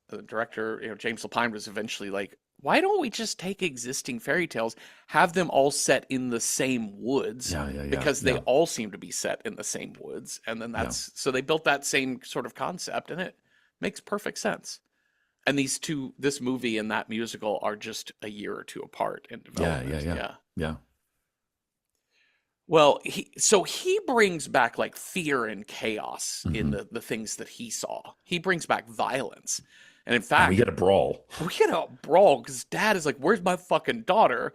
Speaker 1: the director, James Lapine, was eventually like, why don't we just take existing fairy tales, have them all set in the same woods?
Speaker 2: Yeah.
Speaker 1: Because they
Speaker 2: Yeah.
Speaker 1: all seem to be set in the same woods. And then so they built that same sort of concept, and it makes perfect sense. And this movie and that musical are just a year or two apart in development.
Speaker 2: Yeah.
Speaker 1: Well, he brings back like fear and chaos in the things that he saw. He brings back violence. And in
Speaker 2: And
Speaker 1: fact,
Speaker 2: we get a brawl.
Speaker 1: we get a brawl because dad is like, "Where's my fucking daughter?"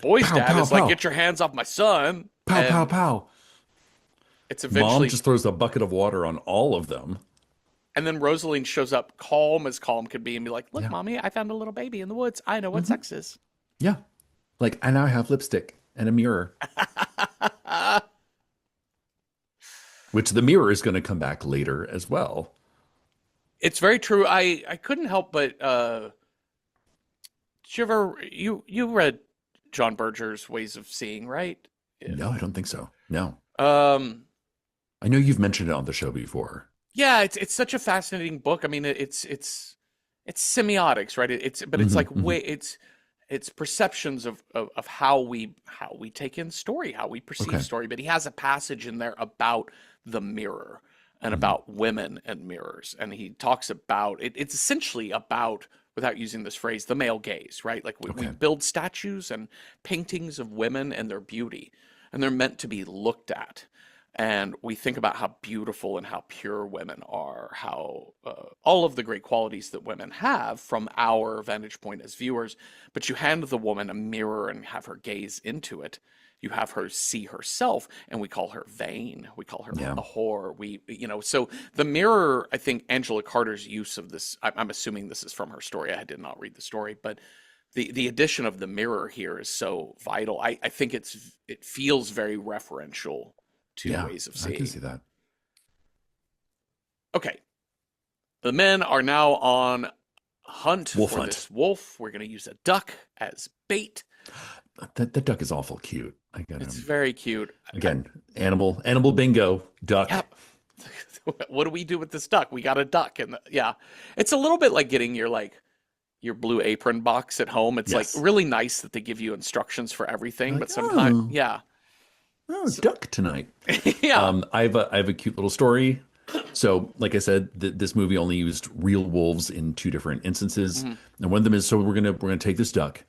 Speaker 1: Boy's
Speaker 2: Pow,
Speaker 1: dad
Speaker 2: pow,
Speaker 1: is like,
Speaker 2: pow.
Speaker 1: "Get your hands off my son!"
Speaker 2: Pow, pow,
Speaker 1: And
Speaker 2: pow.
Speaker 1: it's
Speaker 2: Mom
Speaker 1: eventually,
Speaker 2: just throws a bucket of water on all of them.
Speaker 1: and then Rosaline shows up, calm as calm could be, and be like, "Look,
Speaker 2: Yeah.
Speaker 1: mommy, I found a little baby in the woods. I know what sex is."
Speaker 2: Yeah. Like, I now have lipstick and a mirror, which the mirror is going to come back later as well.
Speaker 1: It's very true. I couldn't help but did you ever you read John Berger's Ways of Seeing, right? Yeah.
Speaker 2: No, I don't think so. No.
Speaker 1: Um,
Speaker 2: I know you've mentioned it on the show before.
Speaker 1: yeah, it's such a fascinating book. I mean, it's semiotics, right? But it's like it's perceptions of how we take in story, how we perceive
Speaker 2: Okay.
Speaker 1: story. But he has a passage in there about the mirror and about women and mirrors, and he talks about it. It's essentially about, without using this phrase, the male gaze, right? Like we
Speaker 2: Okay.
Speaker 1: build statues and paintings of women and their beauty, and they're meant to be looked at. And we think about how beautiful and how pure women are, how all of the great qualities that women have from our vantage point as viewers. But you hand the woman a mirror and have her gaze into it. You have her see herself, and we call her vain. We call her
Speaker 2: Yeah.
Speaker 1: a whore. So the mirror, I think Angela Carter's use of this, I'm assuming this is from her story. I did not read the story, but the addition of the mirror here is so vital. I think it feels very referential to
Speaker 2: Yeah,
Speaker 1: Ways of
Speaker 2: I can
Speaker 1: Seeing.
Speaker 2: see that.
Speaker 1: Okay. The men are now on hunt
Speaker 2: Wolf
Speaker 1: for
Speaker 2: hunt.
Speaker 1: this wolf. We're going to use a duck as bait.
Speaker 2: That duck is awful cute. I got
Speaker 1: It's
Speaker 2: him.
Speaker 1: very cute.
Speaker 2: Again, animal bingo, duck.
Speaker 1: Yep. What do we do with this duck? We got a duck, and yeah, it's a little bit like getting your Blue Apron box at home. It's
Speaker 2: Yes.
Speaker 1: like really nice that they give you instructions for everything,
Speaker 2: Like,
Speaker 1: but sometimes,
Speaker 2: oh.
Speaker 1: yeah,
Speaker 2: Oh, duck tonight.
Speaker 1: yeah,
Speaker 2: I have a cute little story. So, like I said, this movie only used real wolves in two different instances, and one of them is we're gonna take this duck,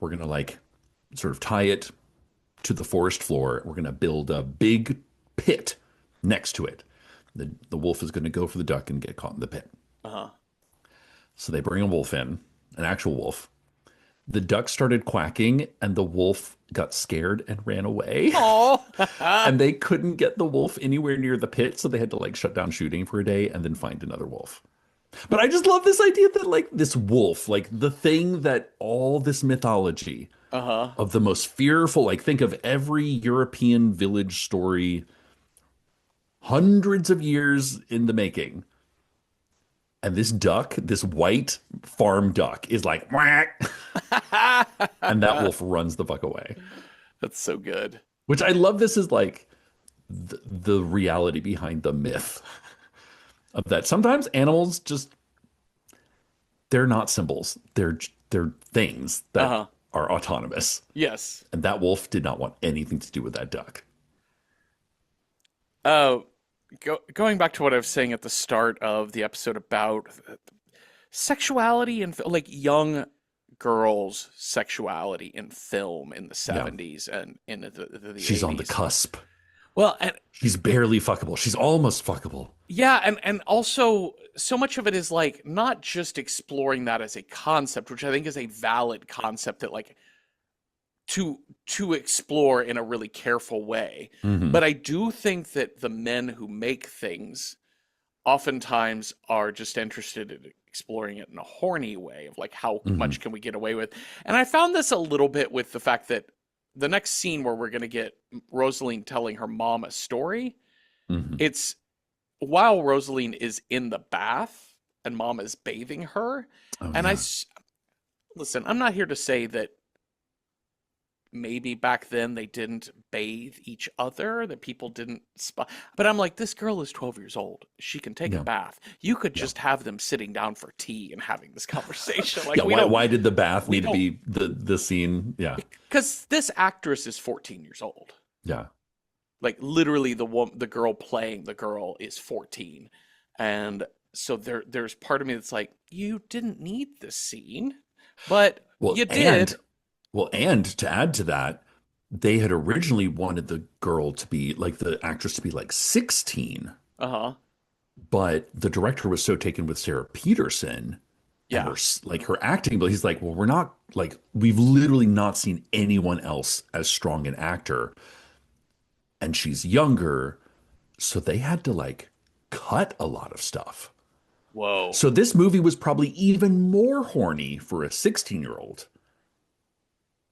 Speaker 2: we're gonna like sort of tie it to the forest floor. We're going to build a big pit next to it. The wolf is going to go for the duck and get caught in the pit.
Speaker 1: Uh-huh.
Speaker 2: So they bring a wolf in, an actual wolf. The duck started quacking, and the wolf got scared and ran away.
Speaker 1: Oh.
Speaker 2: And they couldn't get the wolf anywhere near the pit, so they had to like shut down shooting for a day and then find another wolf. But I just love this idea that like this wolf, like the thing that all this mythology
Speaker 1: Uh-huh.
Speaker 2: of the most fearful, like think of every European village story hundreds of years in the making. And this duck, this white farm duck, is like, whack, and that wolf runs the fuck away.
Speaker 1: That's so good.
Speaker 2: Which I love. This is like the reality behind the myth of that. Sometimes animals just they're not symbols. They're things that
Speaker 1: Uh-huh.
Speaker 2: are autonomous.
Speaker 1: Yes.
Speaker 2: And that wolf did not want anything to do with that duck.
Speaker 1: Uh, going back to what I was saying at the start of the episode about sexuality and like young girls' sexuality in film in the
Speaker 2: Yeah.
Speaker 1: 70s and in the
Speaker 2: She's on the
Speaker 1: 80s.
Speaker 2: cusp.
Speaker 1: Well, and
Speaker 2: She's barely fuckable. She's almost fuckable.
Speaker 1: yeah, and also so much of it is like not just exploring that as a concept, which I think is a valid concept that like to explore in a really careful way.
Speaker 2: Hmm.
Speaker 1: But I do think that the men who make things oftentimes are just interested in exploring it in a horny way of like how
Speaker 2: Hmm.
Speaker 1: much can we get away with. And I found this a little bit with the fact that the next scene where we're going to get Rosaline telling her mom a story,
Speaker 2: Hmm.
Speaker 1: it's while Rosaline is in the bath and mom is bathing her.
Speaker 2: Oh
Speaker 1: And
Speaker 2: yeah.
Speaker 1: listen, I'm not here to say that maybe back then they didn't bathe each other, that people didn't but I'm like, this girl is 12 years old. She can take a
Speaker 2: Yeah.
Speaker 1: bath. You could
Speaker 2: Yeah.
Speaker 1: just have them sitting down for tea and having this conversation. Like
Speaker 2: Yeah. Why did the bath
Speaker 1: we
Speaker 2: need to
Speaker 1: don't
Speaker 2: be the scene? Yeah.
Speaker 1: because this actress is 14 years old.
Speaker 2: Yeah.
Speaker 1: Like literally the girl playing the girl is 14. And so there's part of me that's like, you didn't need this scene, but
Speaker 2: Well,
Speaker 1: you did.
Speaker 2: and to add to that, they had originally wanted the girl to be like the actress to be like 16,
Speaker 1: Uh-huh.
Speaker 2: but the director was so taken with Sarah Peterson and
Speaker 1: Yeah.
Speaker 2: like her acting, but he's like, well, we're not like we've literally not seen anyone else as strong an actor, and she's younger, so they had to like cut a lot of stuff.
Speaker 1: Whoa.
Speaker 2: So this movie was probably even more horny for a 16-year-old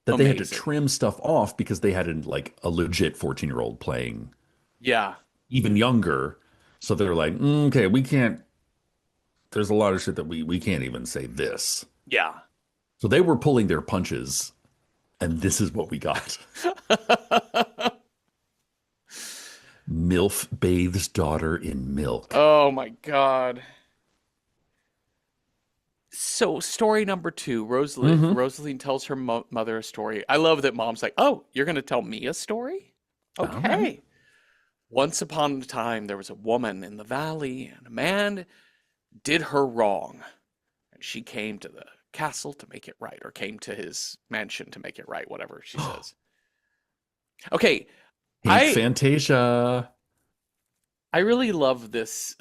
Speaker 2: that they had to
Speaker 1: Amazing.
Speaker 2: trim stuff off because they had like a legit 14-year-old playing
Speaker 1: Yeah.
Speaker 2: even younger. So they're like, okay, we can't, there's a lot of shit that we can't even say this.
Speaker 1: Yeah.
Speaker 2: So they were pulling their punches, and this is what we got. MILF bathes daughter in milk.
Speaker 1: Oh my God. So story number two,
Speaker 2: Hmm.
Speaker 1: Rosaline tells her mother a story. I love that mom's like, "Oh, you're going to tell me a story?
Speaker 2: All right.
Speaker 1: Okay." Once upon a time, there was a woman in the valley, and a man did her wrong. And she came to the castle to make it right, or came to his mansion to make it right, whatever she says. Okay,
Speaker 2: Pink
Speaker 1: I
Speaker 2: Fantasia.
Speaker 1: I really love this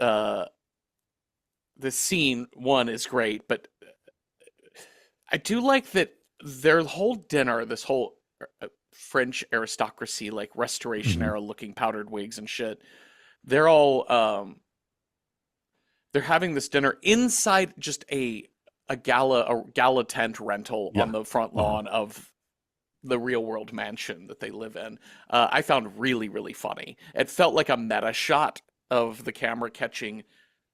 Speaker 1: this scene. One is great, but I do like that their whole dinner, this whole French aristocracy, like Restoration
Speaker 2: Hmm.
Speaker 1: era looking powdered wigs and shit. They're all they're having this dinner inside just a gala tent rental on
Speaker 2: Yeah.
Speaker 1: the front
Speaker 2: Uh-huh.
Speaker 1: lawn of the real world mansion that they live in. I found really funny. It felt like a meta shot of the camera catching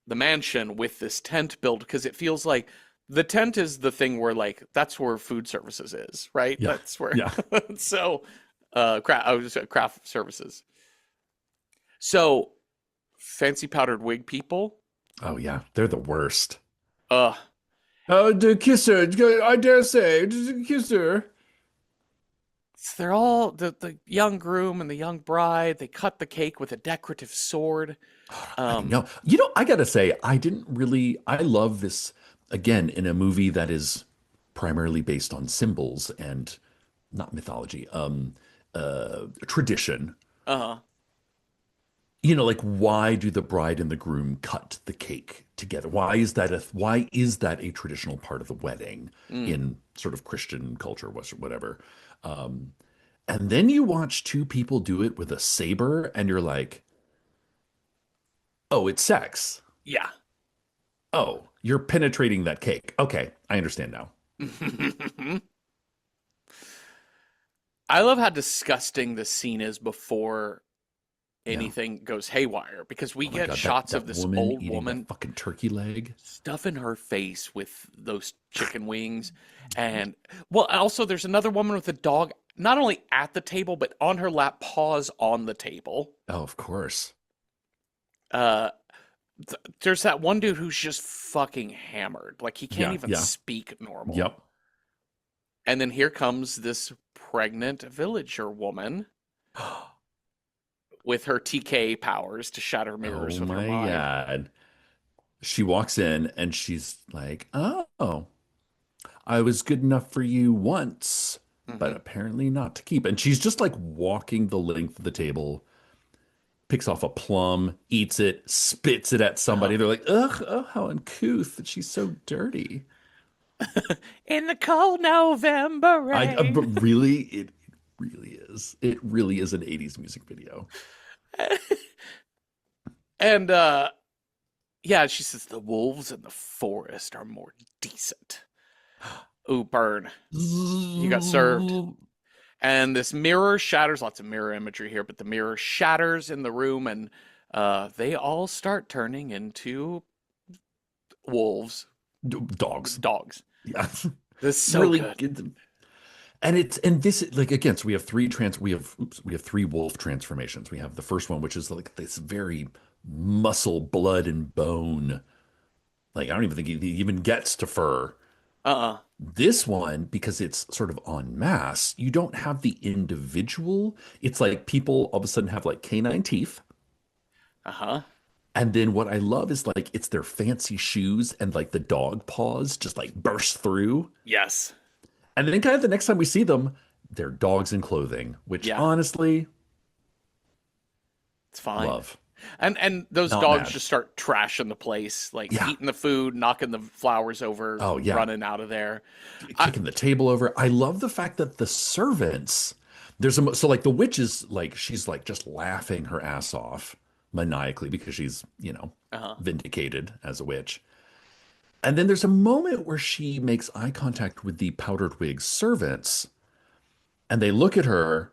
Speaker 1: the mansion with this tent build because it feels like the tent is the thing where like that's where food services is, right?
Speaker 2: Yeah.
Speaker 1: That's where
Speaker 2: Yeah.
Speaker 1: so craft services. So fancy powdered wig people,
Speaker 2: Oh yeah, they're the worst.
Speaker 1: uh
Speaker 2: Oh, the kisser. I dare say, the kisser.
Speaker 1: they're all the young groom and the young bride, they cut the cake with a decorative sword.
Speaker 2: I
Speaker 1: Um
Speaker 2: know. You know, I gotta say, I didn't really. I love this again in a movie that is primarily based on symbols and not mythology. tradition.
Speaker 1: Uh-huh.
Speaker 2: Like why do the bride and the groom cut the cake together? Why is that a traditional part of the wedding
Speaker 1: Mm.
Speaker 2: in sort of Christian culture, whatever? Um, and then you watch two people do it with a saber, and you're like, oh, it's sex.
Speaker 1: Yeah.
Speaker 2: Oh, you're penetrating that cake. Okay, I understand now.
Speaker 1: I love how disgusting this scene is before
Speaker 2: Yeah.
Speaker 1: anything goes haywire because we
Speaker 2: Oh my
Speaker 1: get
Speaker 2: God, that
Speaker 1: shots of
Speaker 2: that
Speaker 1: this
Speaker 2: woman
Speaker 1: old
Speaker 2: eating that
Speaker 1: woman
Speaker 2: fucking turkey leg.
Speaker 1: stuffing her face with those chicken wings. And well, also there's another woman with a dog, not only at the table, but on her lap, paws on the table.
Speaker 2: Oh, of course.
Speaker 1: Uh, there's that one dude who's just fucking hammered. Like he can't
Speaker 2: Yeah,
Speaker 1: even
Speaker 2: yeah.
Speaker 1: speak normal.
Speaker 2: Yep.
Speaker 1: And then here comes this pregnant villager woman with her TK powers to shatter mirrors
Speaker 2: Oh
Speaker 1: with her
Speaker 2: my
Speaker 1: mind.
Speaker 2: God. She walks in and she's like, "Oh, I was good enough for you once, but
Speaker 1: Hmm.
Speaker 2: apparently not to keep." And she's just like walking the length of the table, picks off a plum, eats it, spits it at
Speaker 1: Uh-huh.
Speaker 2: somebody. They're like, "Ugh, oh, how uncouth. She's so dirty."
Speaker 1: In the cold November
Speaker 2: But
Speaker 1: rain.
Speaker 2: really, it really is. It really is an 80s music video.
Speaker 1: And yeah, she says the wolves in the forest are more decent. Ooh, burn. You got served. And this mirror shatters, lots of mirror imagery here, but the mirror shatters in the room and they all start turning into wolves,
Speaker 2: Dogs.
Speaker 1: dogs.
Speaker 2: Yeah.
Speaker 1: This is so
Speaker 2: Really
Speaker 1: good.
Speaker 2: good. And this like again, so we have three wolf transformations. We have the first one, which is like this very muscle, blood, and bone. Like I don't even think he even gets to fur.
Speaker 1: Uh-uh.
Speaker 2: This one, because it's sort of en masse, you don't have the individual. It's like people all of a sudden have like canine teeth.
Speaker 1: Uh-huh.
Speaker 2: And then what I love is like it's their fancy shoes and like the dog paws just like burst through.
Speaker 1: Yes.
Speaker 2: And then kind of the next time we see them, they're dogs in clothing, which
Speaker 1: Yeah,
Speaker 2: honestly,
Speaker 1: it's fine.
Speaker 2: love.
Speaker 1: And those
Speaker 2: Not
Speaker 1: dogs
Speaker 2: mad.
Speaker 1: just start trashing the place, like
Speaker 2: Yeah.
Speaker 1: eating the food, knocking the flowers over,
Speaker 2: Oh, yeah.
Speaker 1: running out of there. I,
Speaker 2: Kicking the table over. I love the fact that the servants, so like the witch is like, she's like just laughing her ass off maniacally because she's,
Speaker 1: uh-huh.
Speaker 2: vindicated as a witch. And then there's a moment where she makes eye contact with the powdered wig servants and they look at her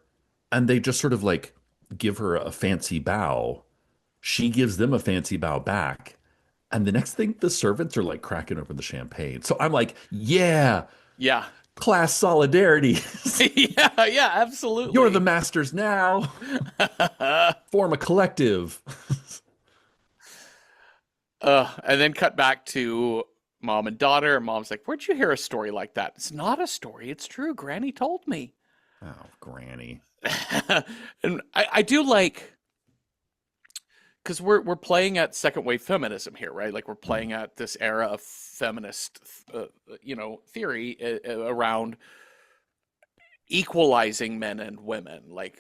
Speaker 2: and they just sort of like give her a fancy bow. She gives them a fancy bow back. And the next thing, the servants are like cracking open the champagne. So I'm like, yeah,
Speaker 1: Yeah.
Speaker 2: class solidarity.
Speaker 1: Yeah, yeah,
Speaker 2: You're the
Speaker 1: absolutely.
Speaker 2: masters now. Form a collective.
Speaker 1: And then cut back to mom and daughter. Mom's like, "Where'd you hear a story like that?" It's not a story. It's true. Granny told me.
Speaker 2: Oh, Granny.
Speaker 1: And I do like because we're playing at second wave feminism here, right? Like we're
Speaker 2: Mhm.
Speaker 1: playing at this era of feminist, theory around equalizing men and women, like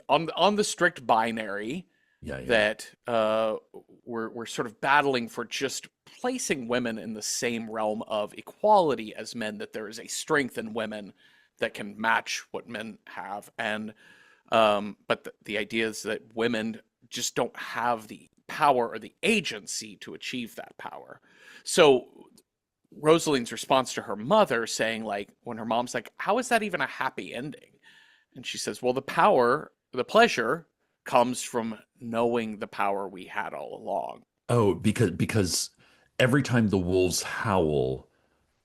Speaker 1: on the strict binary
Speaker 2: Yeah, yeah.
Speaker 1: that we're sort of battling for just placing women in the same realm of equality as men. That there is a strength in women that can match what men have, and but the idea is that women just don't have the power or the agency to achieve that power. So Rosalind's response to her mother saying, like, when her mom's like, how is that even a happy ending? And she says, well, the pleasure comes from knowing the power we had all along.
Speaker 2: Oh, because every time the wolves howl,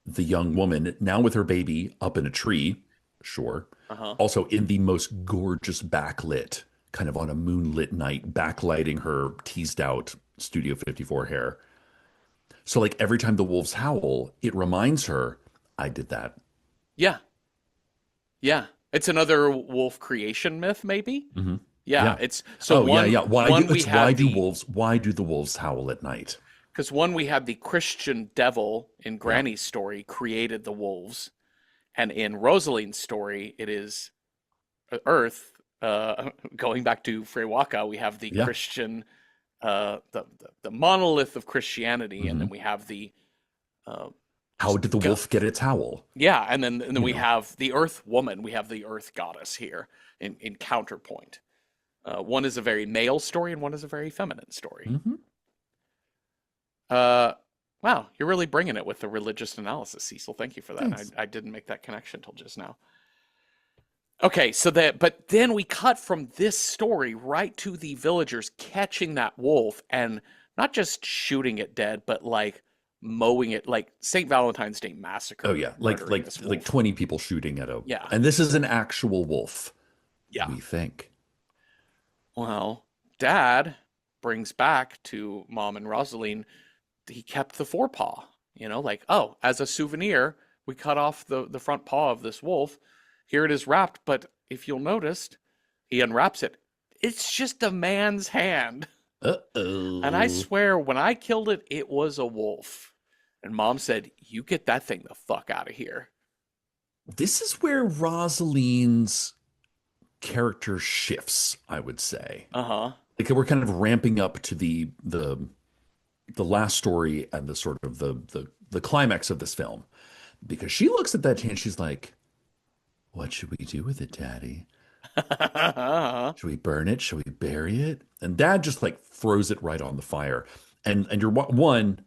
Speaker 2: the young woman, now with her baby up in a tree, sure,
Speaker 1: Uh huh.
Speaker 2: also in the most gorgeous backlit, kind of on a moonlit night, backlighting her teased out Studio 54 hair. So like every time the wolves howl, it reminds her, I did that.
Speaker 1: Yeah. Yeah. It's another wolf creation myth, maybe.
Speaker 2: Hmm.
Speaker 1: Yeah.
Speaker 2: Yeah.
Speaker 1: It's so
Speaker 2: Oh yeah, yeah.
Speaker 1: one we had the
Speaker 2: Why do the wolves howl at night?
Speaker 1: because one we had the Christian devil in
Speaker 2: Yeah.
Speaker 1: Granny's story created the wolves, and in Rosalind's story, it is Earth, going back to Frewaka, we have the
Speaker 2: Yeah.
Speaker 1: Christian, the monolith of Christianity, and then
Speaker 2: Hmm.
Speaker 1: we have the uh,
Speaker 2: How
Speaker 1: just
Speaker 2: did the
Speaker 1: go,
Speaker 2: wolf get its howl?
Speaker 1: yeah, and then
Speaker 2: You
Speaker 1: we
Speaker 2: know.
Speaker 1: have the Earth Woman, we have the Earth Goddess here in counterpoint. One is a very male story, and one is a very feminine story.
Speaker 2: Hmm.
Speaker 1: Uh, wow, you're really bringing it with the religious analysis, Cecil. Thank you for that.
Speaker 2: Thanks.
Speaker 1: I didn't make that connection till just now. Okay, so that, but then we cut from this story right to the villagers catching that wolf and not just shooting it dead, but like mowing it, like St. Valentine's Day
Speaker 2: Oh
Speaker 1: massacre,
Speaker 2: yeah,
Speaker 1: murdering this
Speaker 2: like
Speaker 1: wolf.
Speaker 2: 20 people shooting at a,
Speaker 1: Yeah,
Speaker 2: and this is an actual wolf,
Speaker 1: yeah.
Speaker 2: we think.
Speaker 1: Well, Dad brings back to Mom and Rosaline, he kept the forepaw, like, oh, as a souvenir, we cut off the front paw of this wolf. Here it is wrapped, but if you'll notice, he unwraps it. It's just a man's hand. And I
Speaker 2: Uh-oh.
Speaker 1: swear, when I killed it, it was a wolf. And Mom said, you get that thing the fuck out of here.
Speaker 2: This is where Rosaline's character shifts, I would say.
Speaker 1: Uh-huh.
Speaker 2: Like we're kind of ramping up to the last story and the sort of the climax of this film. Because she looks at that hand, she's like, what should we do with it, Daddy?
Speaker 1: Uh-huh.
Speaker 2: Should we burn it? Should we bury it? And Dad just like throws it right on the fire. And you're one,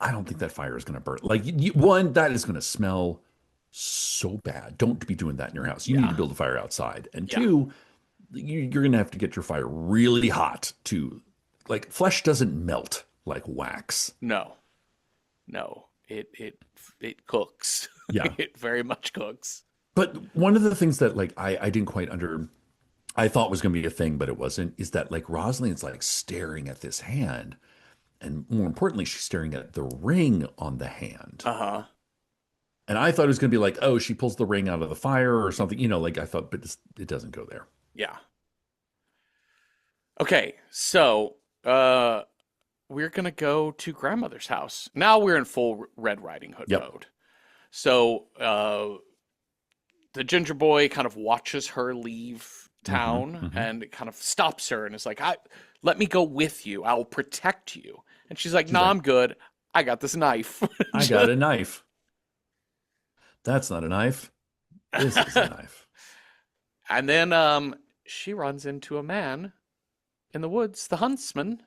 Speaker 2: I don't think that fire is going to burn. Like one, that is going to smell so bad. Don't be doing that in your house. You need to
Speaker 1: Yeah.
Speaker 2: build a fire outside. And
Speaker 1: Yeah.
Speaker 2: two, you're going to have to get your fire really hot to, like, flesh doesn't melt like wax.
Speaker 1: No. No. It cooks.
Speaker 2: Yeah.
Speaker 1: It very much cooks.
Speaker 2: But one of the things that like I didn't quite I thought was going to be a thing, but it wasn't, is that like Rosalind's like staring at this hand. And more importantly, she's staring at the ring on the hand.
Speaker 1: Uh-huh.
Speaker 2: And I thought it was going to be like, oh, she pulls the ring out of the fire or something, like I thought, but it doesn't go there.
Speaker 1: Yeah. Okay, so we're gonna go to grandmother's house. Now we're in full Red Riding Hood
Speaker 2: Yep.
Speaker 1: mode. So the ginger boy kind of watches her leave
Speaker 2: Hmm.
Speaker 1: town
Speaker 2: Hmm.
Speaker 1: and it kind of stops her and is like, let me go with you. I'll protect you. And she's like,
Speaker 2: She's
Speaker 1: nah,
Speaker 2: like,
Speaker 1: I'm good. I got this knife.
Speaker 2: I got a knife. That's not a knife. This is a knife.
Speaker 1: And then she runs into a man in the woods, the huntsman,
Speaker 2: The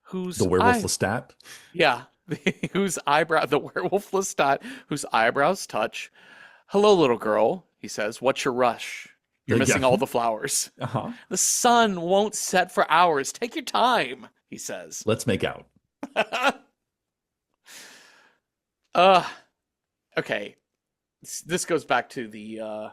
Speaker 1: whose
Speaker 2: werewolf
Speaker 1: eye,
Speaker 2: Lestat.
Speaker 1: yeah, the werewolf Lestat, whose eyebrows touch. Hello, little girl, he says. What's your rush? You're missing all
Speaker 2: Yeah.
Speaker 1: the flowers.
Speaker 2: Uh-huh.
Speaker 1: The sun won't set for hours. Take your time, he says.
Speaker 2: Let's make out.
Speaker 1: uh, okay. This goes back to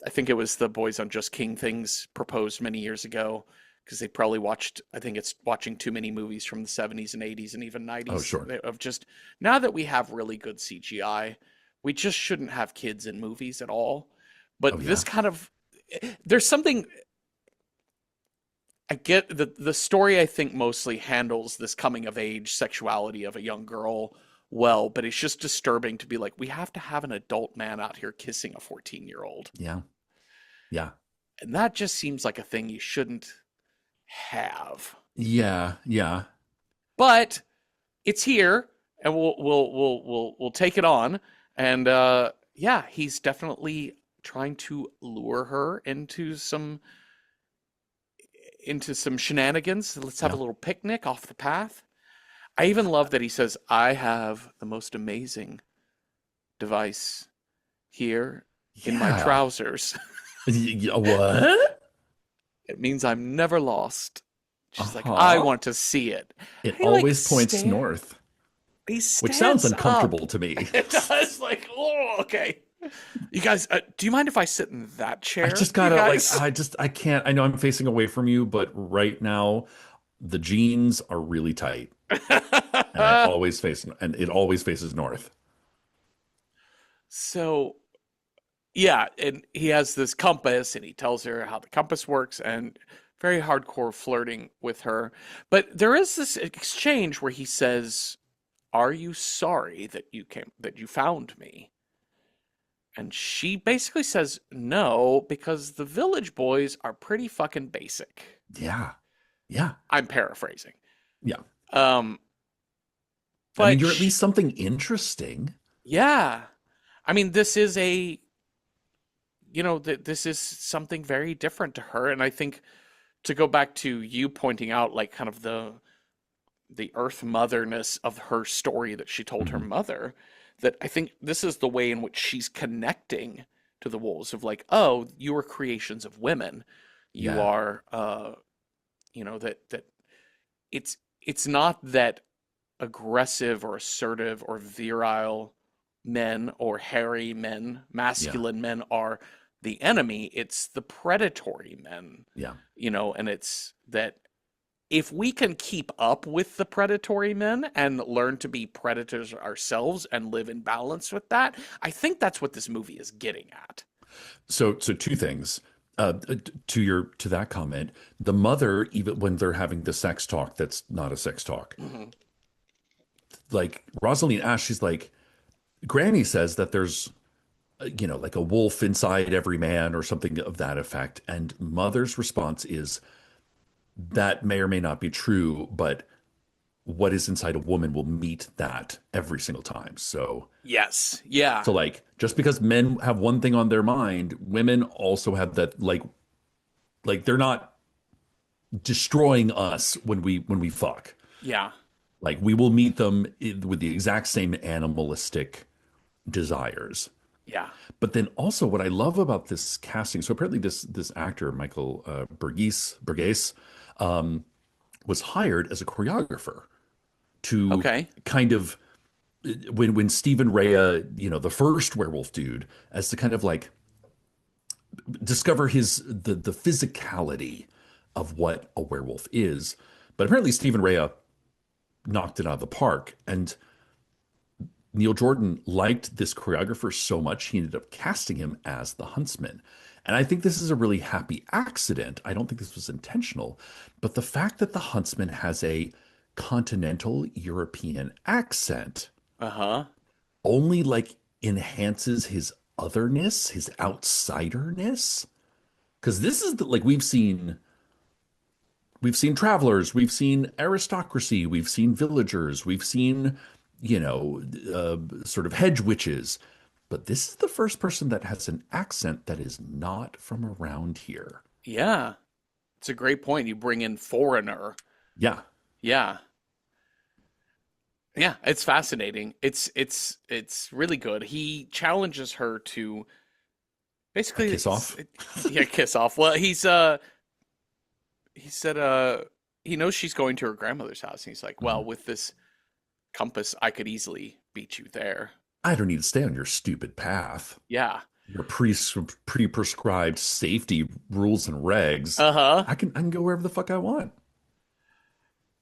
Speaker 1: I think it was the Boys on Just King things proposed many years ago because they probably watched, I think it's watching too many movies from the 70s and 80s and even 90s
Speaker 2: Oh, sure.
Speaker 1: of just, now that we have really good CGI, we just shouldn't have kids in movies at all. But
Speaker 2: Oh, yeah.
Speaker 1: this kind of, there's something, I get the story, I think mostly handles this coming of age sexuality of a young girl well, but it's just disturbing to be like, we have to have an adult man out here kissing a 14-year-old.
Speaker 2: Yeah. Yeah.
Speaker 1: And that just seems like a thing you shouldn't have.
Speaker 2: Yeah. Yeah.
Speaker 1: But it's here and we'll take it on. And yeah, he's definitely trying to lure her into some shenanigans. Let's have a
Speaker 2: Yeah.
Speaker 1: little picnic off the path. I even love that he says, I have the most amazing device here in my
Speaker 2: Yeah.
Speaker 1: trousers.
Speaker 2: What?
Speaker 1: It means I'm never lost. She's like,
Speaker 2: Uh-huh.
Speaker 1: I want to see it.
Speaker 2: It
Speaker 1: He, like,
Speaker 2: always points north,
Speaker 1: He
Speaker 2: which sounds
Speaker 1: stands
Speaker 2: uncomfortable
Speaker 1: up.
Speaker 2: to me.
Speaker 1: It does. Like, oh, okay. You guys, do you mind if I sit in that chair?
Speaker 2: I just
Speaker 1: You
Speaker 2: gotta
Speaker 1: guys?
Speaker 2: I can't. I know I'm facing away from you, but right now the jeans are really tight, and it always faces north.
Speaker 1: So, yeah, and he has this compass, and he tells her how the compass works, and very hardcore flirting with her. But there is this exchange where he says, "Are you sorry that you found me?" And she basically says no because the village boys are pretty fucking basic.
Speaker 2: Yeah. Yeah.
Speaker 1: I'm paraphrasing.
Speaker 2: Yeah.
Speaker 1: Um,
Speaker 2: I mean,
Speaker 1: but
Speaker 2: you're at least something interesting.
Speaker 1: yeah, I mean, this is a, this is something very different to her. And I think to go back to you pointing out, like, kind of the earth motherness of her story that she told her
Speaker 2: Mhm.
Speaker 1: mother, that I think this is the way in which she's connecting to the wolves of like, oh, you are creations of women. You
Speaker 2: Yeah.
Speaker 1: are, that it's not that aggressive or assertive or virile men or hairy men,
Speaker 2: Yeah.
Speaker 1: masculine men are the enemy. It's the predatory men,
Speaker 2: Yeah.
Speaker 1: and it's that if we can keep up with the predatory men and learn to be predators ourselves and live in balance with that, I think that's what this movie is getting at.
Speaker 2: So two things. To that comment, the mother, even when they're having the sex talk, that's not a sex talk.
Speaker 1: Hmm.
Speaker 2: Like Rosalind Ash, she's like, Granny says that there's, like a wolf inside every man or something of that effect. And mother's response is that may or may not be true, but what is inside a woman will meet that every single time.
Speaker 1: Yes. Yeah.
Speaker 2: So like just because men have one thing on their mind, women also have that like they're not destroying us when we fuck.
Speaker 1: Yeah.
Speaker 2: Like we will meet them with the exact same animalistic desires.
Speaker 1: Yeah.
Speaker 2: But then also what I love about this casting, so apparently this actor Michael Burgess was hired as a choreographer to
Speaker 1: Okay.
Speaker 2: kind of when Stephen Rea, the first werewolf dude, as to kind of like discover the physicality of what a werewolf is. But apparently Stephen Rea knocked it out of the park. And Neil Jordan liked this choreographer so much, he ended up casting him as the huntsman. And I think this is a really happy accident. I don't think this was intentional. But the fact that the huntsman has a continental European accent
Speaker 1: Uh-huh.
Speaker 2: only like enhances his otherness, his outsiderness. Because this is like we've seen travelers, we've seen aristocracy, we've seen villagers, we've seen, sort of hedge witches. But this is the first person that has an accent that is not from around here.
Speaker 1: Yeah. It's a great point. You bring in foreigner.
Speaker 2: Yeah.
Speaker 1: Yeah. Yeah, it's fascinating. It's really good. He challenges her to
Speaker 2: A
Speaker 1: basically
Speaker 2: kiss off.
Speaker 1: yeah, kiss off. Well, he said he knows she's going to her grandmother's house and he's like, "Well,
Speaker 2: Mhm.
Speaker 1: with this compass, I could easily beat you there."
Speaker 2: I don't need to stay on your stupid path.
Speaker 1: Yeah.
Speaker 2: Your pre-prescribed safety rules and regs.
Speaker 1: Uh-huh.
Speaker 2: I can go wherever the fuck I want.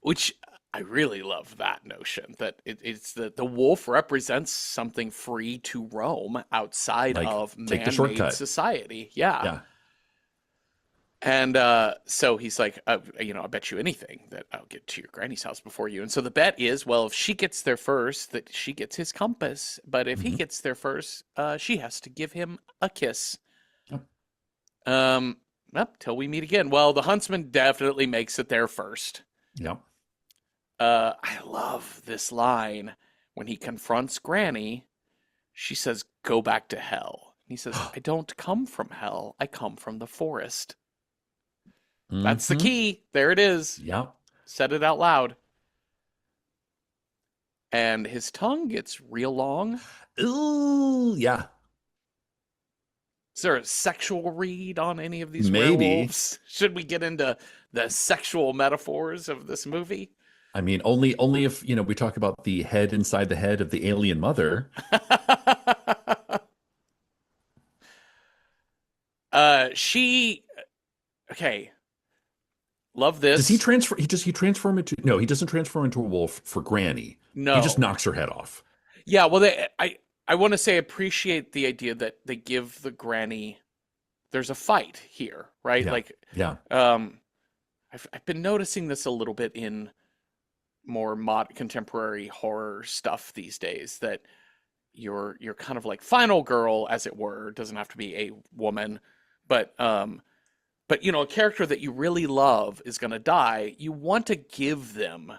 Speaker 1: Which I really love that notion that it's the wolf represents something free to roam outside
Speaker 2: Like,
Speaker 1: of
Speaker 2: take the
Speaker 1: man-made
Speaker 2: shortcut.
Speaker 1: society. Yeah.
Speaker 2: Yeah.
Speaker 1: And so he's like, I bet you anything that I'll get to your granny's house before you. And so the bet is, well, if she gets there first, that she gets his compass. But if he
Speaker 2: Hmm.
Speaker 1: gets there first, she has to give him a kiss.
Speaker 2: Yep.
Speaker 1: Um, Up till we meet again. Well, the huntsman definitely makes it there first.
Speaker 2: Yep.
Speaker 1: I love this line when he confronts Granny. She says, "Go back to hell." He says, "I don't come from hell. I come from the forest." That's the
Speaker 2: Hmm.
Speaker 1: key. There it is.
Speaker 2: Yep.
Speaker 1: Said it out loud. And his tongue gets real long.
Speaker 2: Ooh, yeah.
Speaker 1: Is there a sexual read on any of these
Speaker 2: Maybe.
Speaker 1: werewolves? Should we get into the sexual metaphors of this movie?
Speaker 2: I mean, only if, we talk about the head inside the head of the alien mother.
Speaker 1: She, okay, love
Speaker 2: Does he
Speaker 1: this.
Speaker 2: transfer? He transform into? No, he doesn't transform into a wolf for Granny. He just
Speaker 1: No.
Speaker 2: knocks her head off.
Speaker 1: Yeah, well, I want to say appreciate the idea that they give the granny, there's a fight here, right?
Speaker 2: Yeah.
Speaker 1: Like,
Speaker 2: Yeah.
Speaker 1: I've been noticing this a little bit in more contemporary horror stuff these days that your kind of like final girl, as it were. It doesn't have to be a woman, but but a character that you really love is going to die. You want to give them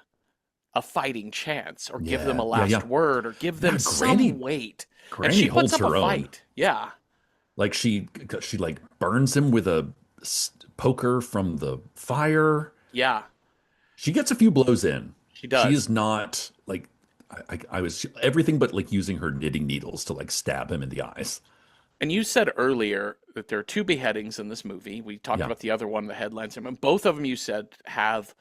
Speaker 1: a fighting chance, or give them a
Speaker 2: Yeah, yeah,
Speaker 1: last
Speaker 2: yeah.
Speaker 1: word, or give them
Speaker 2: Yeah,
Speaker 1: some weight. And
Speaker 2: Granny
Speaker 1: she puts
Speaker 2: holds
Speaker 1: up a
Speaker 2: her own.
Speaker 1: fight. Yeah.
Speaker 2: Like she like burns him with a poker from the fire.
Speaker 1: Yeah,
Speaker 2: She gets a few blows in.
Speaker 1: she
Speaker 2: She
Speaker 1: does.
Speaker 2: is not like I was everything but like using her knitting needles to like stab him in the eyes.
Speaker 1: And you said earlier that there are two beheadings in this movie. We talked
Speaker 2: Yeah.
Speaker 1: about the other one, the headlines, and both of them you said have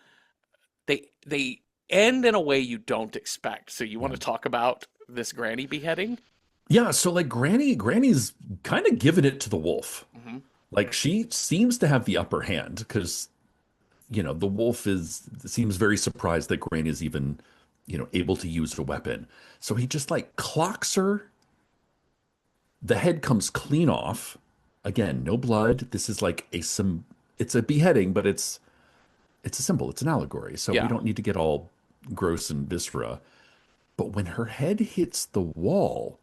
Speaker 1: they end in a way you don't expect. So you want to
Speaker 2: Mhm.
Speaker 1: talk about this granny beheading?
Speaker 2: Yeah, so like Granny's kind of giving it to the wolf.
Speaker 1: Hmm.
Speaker 2: Like she seems to have the upper hand because the wolf is seems very surprised that Granny is even, able to use a weapon. So he just like clocks her. The head comes clean off. Again, no blood. This is like it's a beheading, but it's a symbol, it's an allegory. So we
Speaker 1: Yeah.
Speaker 2: don't need to get all gross and viscera. But when her head hits the wall,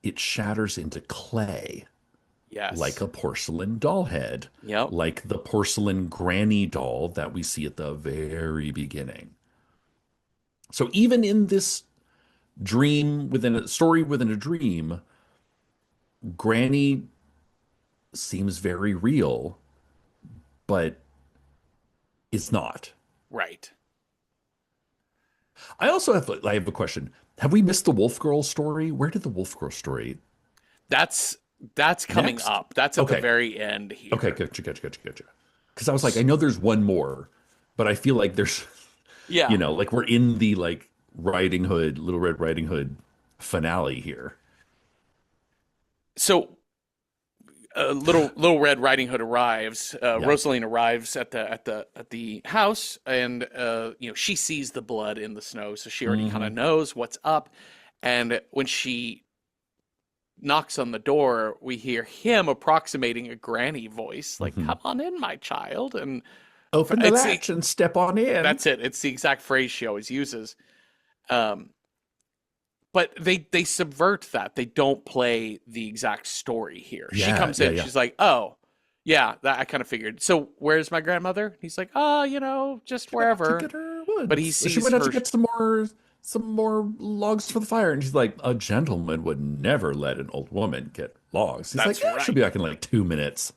Speaker 2: it shatters into clay, like
Speaker 1: Yes.
Speaker 2: a porcelain doll head,
Speaker 1: Yep.
Speaker 2: like the porcelain granny doll that we see at the very beginning. So even in this dream within a story within a dream, Granny seems very real, but it's not.
Speaker 1: Right.
Speaker 2: I have a question. Have we missed the Wolf Girl story? Where did the Wolf Girl story
Speaker 1: That's that's coming
Speaker 2: next?
Speaker 1: up. That's at the
Speaker 2: Okay.
Speaker 1: very end
Speaker 2: Okay,
Speaker 1: here.
Speaker 2: gotcha. Because I was like, I know there's one more, but I feel like there's,
Speaker 1: Yeah.
Speaker 2: like we're in the like Riding Hood, Little Red Riding Hood finale here.
Speaker 1: So little Red Riding Hood arrives.
Speaker 2: Yeah.
Speaker 1: Rosaline arrives at the house, and she sees the blood in the snow, so she already kind
Speaker 2: Hmm.
Speaker 1: of knows what's up. And when she knocks on the door, we hear him approximating a granny voice, like
Speaker 2: Hmm.
Speaker 1: "Come on in, my child." And
Speaker 2: Open the
Speaker 1: it's the,
Speaker 2: latch and step on in.
Speaker 1: that's it. It's the exact phrase she always uses. Um, but they subvert that. They don't play the exact story here. She
Speaker 2: Yeah,
Speaker 1: comes
Speaker 2: yeah,
Speaker 1: in,
Speaker 2: yeah.
Speaker 1: she's like, "Oh, yeah, that I kind of figured." So where's my grandmother? He's like, "Oh, just
Speaker 2: She went out to
Speaker 1: wherever."
Speaker 2: get her
Speaker 1: But he
Speaker 2: woods. She
Speaker 1: sees
Speaker 2: went out to
Speaker 1: her.
Speaker 2: get some more logs for the fire. And she's like, a gentleman would never let an old woman get logs. He's like,
Speaker 1: That's
Speaker 2: yeah, she'll
Speaker 1: right.
Speaker 2: be back in like 2 minutes.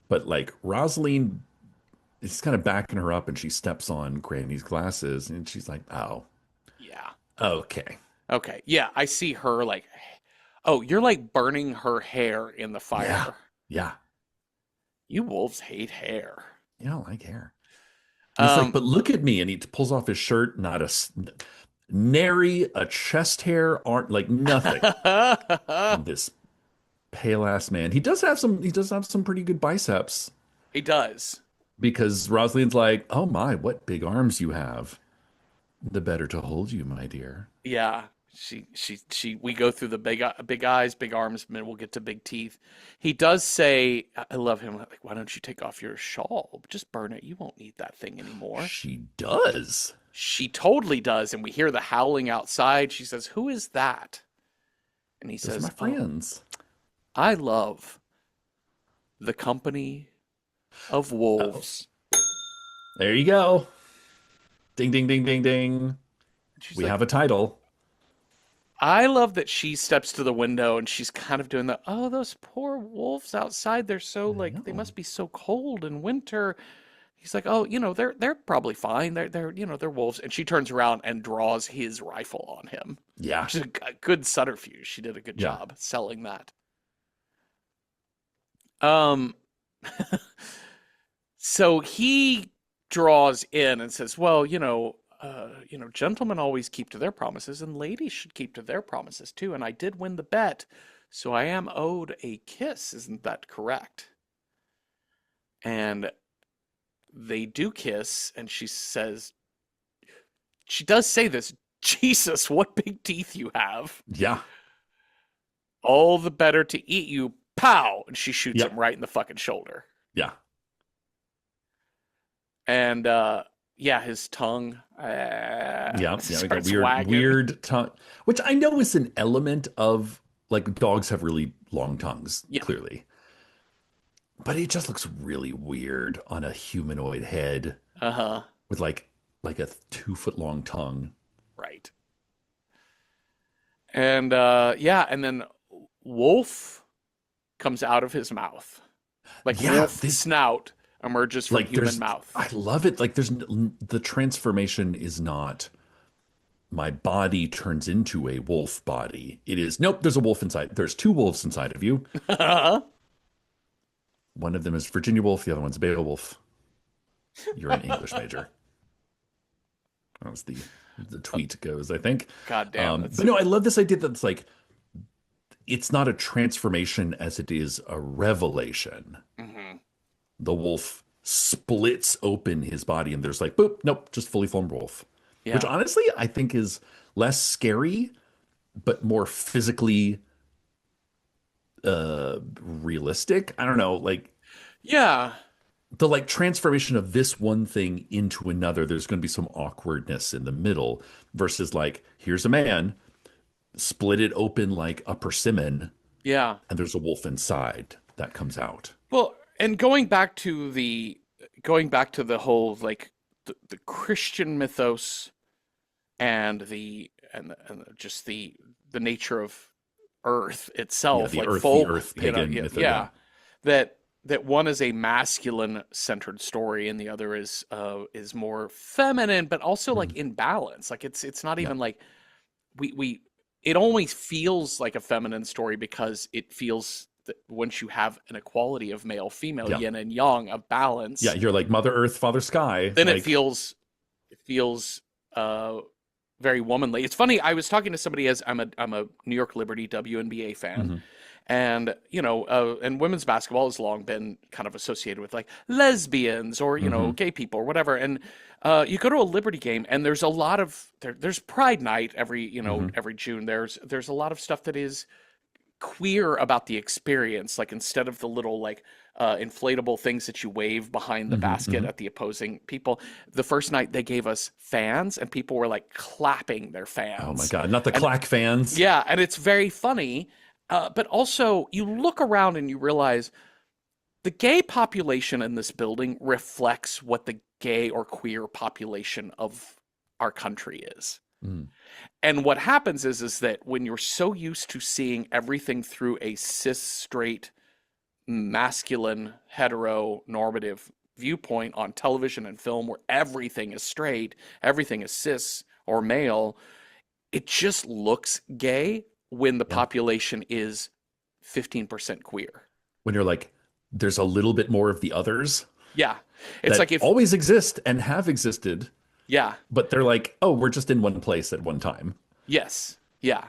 Speaker 2: But like Rosalind is kind of backing her up and she steps on Granny's glasses and she's like, oh,
Speaker 1: Yeah.
Speaker 2: okay.
Speaker 1: Okay. Yeah, I see her like, "Oh, you're like burning her hair in the
Speaker 2: Yeah.
Speaker 1: fire."
Speaker 2: Yeah.
Speaker 1: You wolves hate hair.
Speaker 2: You don't like hair. And he's like,
Speaker 1: Um,
Speaker 2: but look at me. And he pulls off his shirt, not nary a chest hair, aren't like nothing on this pale ass man. He does have some pretty good biceps
Speaker 1: he does.
Speaker 2: because Rosalind's like, oh my, what big arms you have. The better to hold you, my dear.
Speaker 1: Yeah. We go through the big eyes, big arms, and then we'll get to big teeth. He does say, I love him, like, "Why don't you take off your shawl? Just burn it. You won't need that thing anymore."
Speaker 2: She does.
Speaker 1: She totally does. And we hear the howling outside. She says, "Who is that?" And he
Speaker 2: Those are my
Speaker 1: says, "Oh,
Speaker 2: friends.
Speaker 1: I love the company of
Speaker 2: Oh,
Speaker 1: wolves."
Speaker 2: there you go. Ding, ding, ding, ding, ding.
Speaker 1: And she's
Speaker 2: We
Speaker 1: like,
Speaker 2: have a title.
Speaker 1: I love that she steps to the window and she's kind of doing the, "Oh, those poor wolves outside. They're so
Speaker 2: I
Speaker 1: like, they
Speaker 2: know.
Speaker 1: must be so cold in winter." He's like, "Oh, they're probably fine. They're wolves." And she turns around and draws his rifle on him,
Speaker 2: Yeah.
Speaker 1: which is a good subterfuge. She did a good
Speaker 2: Yeah.
Speaker 1: job selling that. Um, so he draws in and says, "Well, gentlemen always keep to their promises, and ladies should keep to their promises too. And I did win the bet, so I am owed a kiss. Isn't that correct?" And they do kiss, and she does say this, "Jesus, what big teeth you have.
Speaker 2: Yeah.
Speaker 1: All the better to eat you." Pow! And she shoots him
Speaker 2: Yep.
Speaker 1: right in the fucking shoulder.
Speaker 2: Yeah.
Speaker 1: And yeah, his tongue
Speaker 2: Yeah, like a
Speaker 1: starts
Speaker 2: weird,
Speaker 1: wagging.
Speaker 2: weird tongue, which I know is an element of like dogs have really long tongues,
Speaker 1: Yeah.
Speaker 2: clearly, but it just looks really weird on a humanoid head
Speaker 1: Uh-huh.
Speaker 2: with like a 2 foot long tongue.
Speaker 1: Right. And yeah, and then wolf comes out of his mouth. Like
Speaker 2: Yeah,
Speaker 1: wolf
Speaker 2: this
Speaker 1: snout emerges from
Speaker 2: like
Speaker 1: human
Speaker 2: there's
Speaker 1: mouth.
Speaker 2: I love it. Like the transformation is not my body turns into a wolf body. It is nope, there's a wolf inside. There's two wolves inside of you. One of them is Virginia Woolf, the other one's Beowulf. You're an English major. That was the tweet goes, I think.
Speaker 1: God damn,
Speaker 2: But
Speaker 1: that's
Speaker 2: no, I love this idea that it's not a transformation as it is a revelation.
Speaker 1: hmm
Speaker 2: The wolf splits open his body and there's like, boop, nope, just fully formed wolf. Which
Speaker 1: yeah.
Speaker 2: honestly I think is less scary, but more physically realistic. I don't know, like
Speaker 1: Yeah.
Speaker 2: the like transformation of this one thing into another, there's going to be some awkwardness in the middle versus like, here's a man, split it open like a persimmon,
Speaker 1: Yeah.
Speaker 2: and there's a wolf inside that comes out.
Speaker 1: Well, and going back to the whole like the Christian mythos and just the nature of Earth
Speaker 2: Yeah,
Speaker 1: itself,
Speaker 2: the
Speaker 1: like
Speaker 2: earth, the
Speaker 1: folk,
Speaker 2: earth
Speaker 1: you know,
Speaker 2: pagan
Speaker 1: yeah,
Speaker 2: myth.
Speaker 1: yeah,
Speaker 2: Yeah.
Speaker 1: that one is a masculine centered story and the other is more feminine, but also like
Speaker 2: Mhm.
Speaker 1: in balance. Like it's not
Speaker 2: Yeah.
Speaker 1: even like we it only feels like a feminine story because it feels that once you have an equality of male female
Speaker 2: Yeah.
Speaker 1: yin and yang of
Speaker 2: Yeah.
Speaker 1: balance,
Speaker 2: You're like Mother Earth, Father Sky.
Speaker 1: then
Speaker 2: Like,
Speaker 1: it feels uh very womanly. It's funny, I was talking to somebody as I'm a New York Liberty WNBA fan,
Speaker 2: mhm,
Speaker 1: and and women's basketball has long been kind of associated with like lesbians or
Speaker 2: mhm,
Speaker 1: gay people or whatever. And you go to a Liberty game and there's a lot of there's Pride Night every
Speaker 2: mhm,
Speaker 1: every June. There's a lot of stuff that is queer about the experience. Like instead of the little like inflatable things that you wave behind the
Speaker 2: mhm,
Speaker 1: basket
Speaker 2: mhm.
Speaker 1: at the opposing people, the first night they gave us fans and people were like clapping their
Speaker 2: Oh my
Speaker 1: fans.
Speaker 2: God. Not the
Speaker 1: And
Speaker 2: clack fans.
Speaker 1: yeah, and it's very funny. But also, you look around and you realize the gay population in this building reflects what the gay or queer population of our country is.
Speaker 2: Mm.
Speaker 1: And what happens is that when you're so used to seeing everything through a cis straight masculine heteronormative viewpoint on television and film where everything is straight, everything is cis or male, it just looks gay when the
Speaker 2: Yeah.
Speaker 1: population is 15% queer.
Speaker 2: When you're like, there's a little bit more of the others
Speaker 1: Yeah. It's
Speaker 2: that
Speaker 1: like if,
Speaker 2: always exist and have existed,
Speaker 1: yeah,
Speaker 2: but they're like, oh, we're just in one place at one time.
Speaker 1: yes, yeah.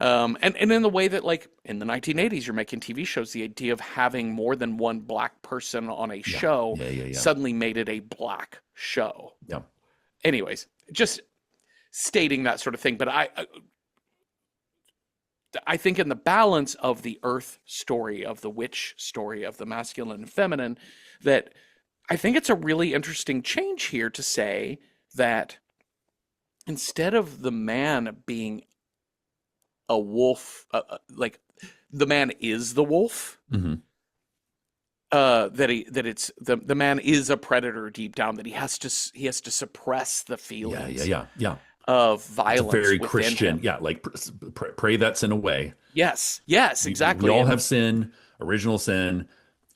Speaker 1: And in the way that, like, in the 1980s, you're making TV shows, the idea of having more than one black person on a
Speaker 2: Yeah.
Speaker 1: show
Speaker 2: Yeah. Yeah. Yeah.
Speaker 1: suddenly made it a black show.
Speaker 2: Yeah.
Speaker 1: Anyways, just stating that sort of thing. But I think in the balance of the Earth story, of the witch story, of the masculine and feminine, that I think it's a really interesting change here to say that instead of the man being a wolf, like the man is the wolf,
Speaker 2: Hmm.
Speaker 1: that it's the man is a predator deep down, that he has to suppress the
Speaker 2: Yeah. Yeah.
Speaker 1: feelings
Speaker 2: Yeah. Yeah.
Speaker 1: of
Speaker 2: It's a
Speaker 1: violence
Speaker 2: very
Speaker 1: within
Speaker 2: Christian.
Speaker 1: him.
Speaker 2: Yeah. Like pray that sin away.
Speaker 1: Yes, yes,
Speaker 2: We
Speaker 1: exactly.
Speaker 2: all
Speaker 1: And
Speaker 2: have sin, original sin.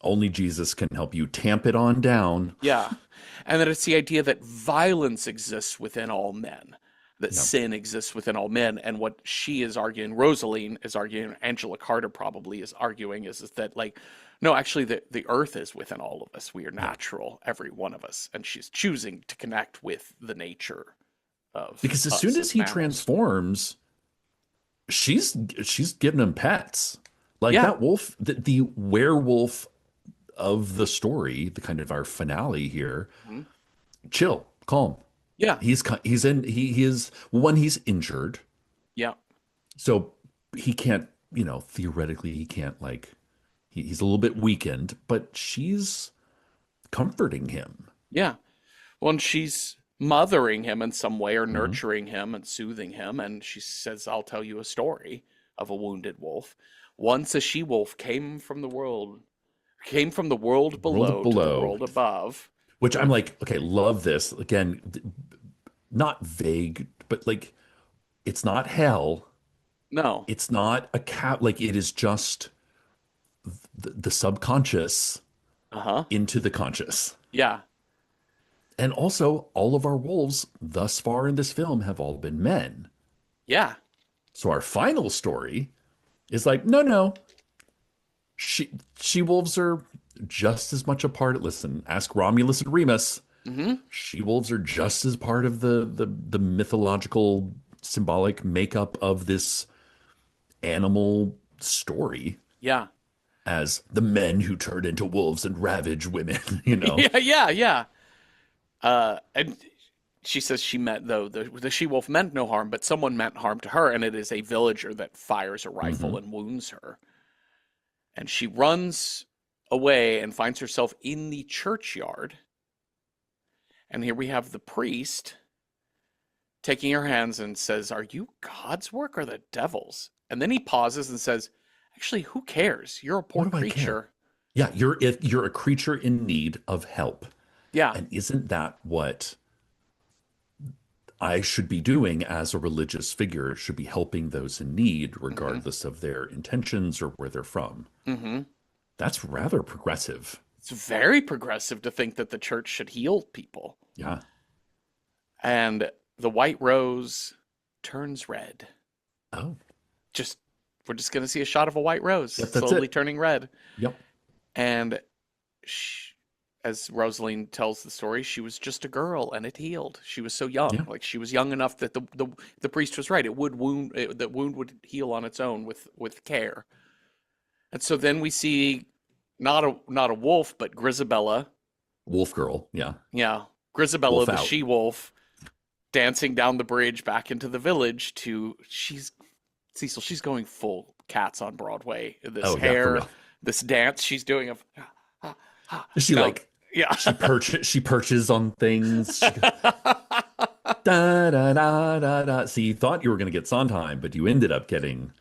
Speaker 2: Only Jesus can help you tamp it on down.
Speaker 1: yeah. And that it's the idea that violence exists within all men, that
Speaker 2: Yeah.
Speaker 1: sin exists within all men. And what she is arguing, Rosaline is arguing, Angela Carter probably is arguing, is that, like, no, actually, the earth is within all of us. We are
Speaker 2: Yeah.
Speaker 1: natural, every one of us. And she's choosing to connect with the nature of
Speaker 2: Because as soon
Speaker 1: us
Speaker 2: as
Speaker 1: as
Speaker 2: he
Speaker 1: mammals.
Speaker 2: transforms, she's giving him pets. Like
Speaker 1: Yeah.
Speaker 2: that wolf, the werewolf of the story, the kind of our finale here.
Speaker 1: Mhm.
Speaker 2: Chill, calm.
Speaker 1: Yeah.
Speaker 2: He is one, he's injured.
Speaker 1: Yeah.
Speaker 2: So he can't, theoretically he can't like he's a little bit weakened, but she's comforting him.
Speaker 1: Yeah. When she's mothering him in some way or
Speaker 2: Hmm.
Speaker 1: nurturing him and soothing him, and she says, I'll tell you a story of a wounded wolf. Once a she wolf came from the world
Speaker 2: World
Speaker 1: below to the
Speaker 2: below,
Speaker 1: world above.
Speaker 2: which I'm
Speaker 1: With
Speaker 2: like, okay, love this. Again, not vague, but like, it's not hell.
Speaker 1: no,
Speaker 2: It's not a cat. Like, it is just the subconscious
Speaker 1: uh-huh.
Speaker 2: into the conscious.
Speaker 1: Yeah,
Speaker 2: And also, all of our wolves thus far in this film have all been men.
Speaker 1: yeah,
Speaker 2: So our final story is like, no, no, she she wolves are just as much a part. Listen, ask Romulus and Remus.
Speaker 1: mm-hmm.
Speaker 2: She wolves are just as part of the mythological symbolic makeup of this animal story
Speaker 1: Yeah.
Speaker 2: as the men who turn into wolves and ravage women, you know.
Speaker 1: Yeah, yeah, yeah. And she says she meant though the she wolf meant no harm, but someone meant harm to her, and it is a villager that fires a rifle
Speaker 2: Hmm.
Speaker 1: and wounds her. And she runs away and finds herself in the churchyard. And here we have the priest taking her hands and says, "Are you God's work or the devil's?" And then he pauses and says, "Actually, who cares? You're a poor
Speaker 2: What do I care?
Speaker 1: creature."
Speaker 2: Yeah, you're a creature in need of help.
Speaker 1: Yeah.
Speaker 2: And isn't that what I should be doing as a religious figure? Should be helping those in need,
Speaker 1: Mm-hmm.
Speaker 2: regardless of their intentions or where they're from.
Speaker 1: Mm-hmm.
Speaker 2: That's rather progressive.
Speaker 1: It's very progressive to think that the church should heal people.
Speaker 2: Yeah.
Speaker 1: And the white rose turns red.
Speaker 2: Oh,
Speaker 1: Just we're just going to see a shot of a white rose
Speaker 2: yep, that's
Speaker 1: slowly
Speaker 2: it.
Speaker 1: turning red.
Speaker 2: Yep.
Speaker 1: And she, as Rosaline tells the story, she was just a girl and it healed. She was so young,
Speaker 2: Yeah.
Speaker 1: like she was young enough that the priest was right. It would the wound would heal on its own with care. And so then we see not a wolf, but Grisabella.
Speaker 2: Wolf girl. Yeah.
Speaker 1: Yeah, Grisabella,
Speaker 2: Wolf
Speaker 1: the
Speaker 2: out.
Speaker 1: she wolf, dancing down the bridge back into the village. To she's Cecil. She's going full Cats on Broadway. This
Speaker 2: Oh, yeah, for
Speaker 1: hair,
Speaker 2: real.
Speaker 1: this dance she's doing of
Speaker 2: She
Speaker 1: no,
Speaker 2: like
Speaker 1: yeah.
Speaker 2: she perches on things. She goes, da da da da da. See, you thought you were gonna get Sondheim, but you ended up getting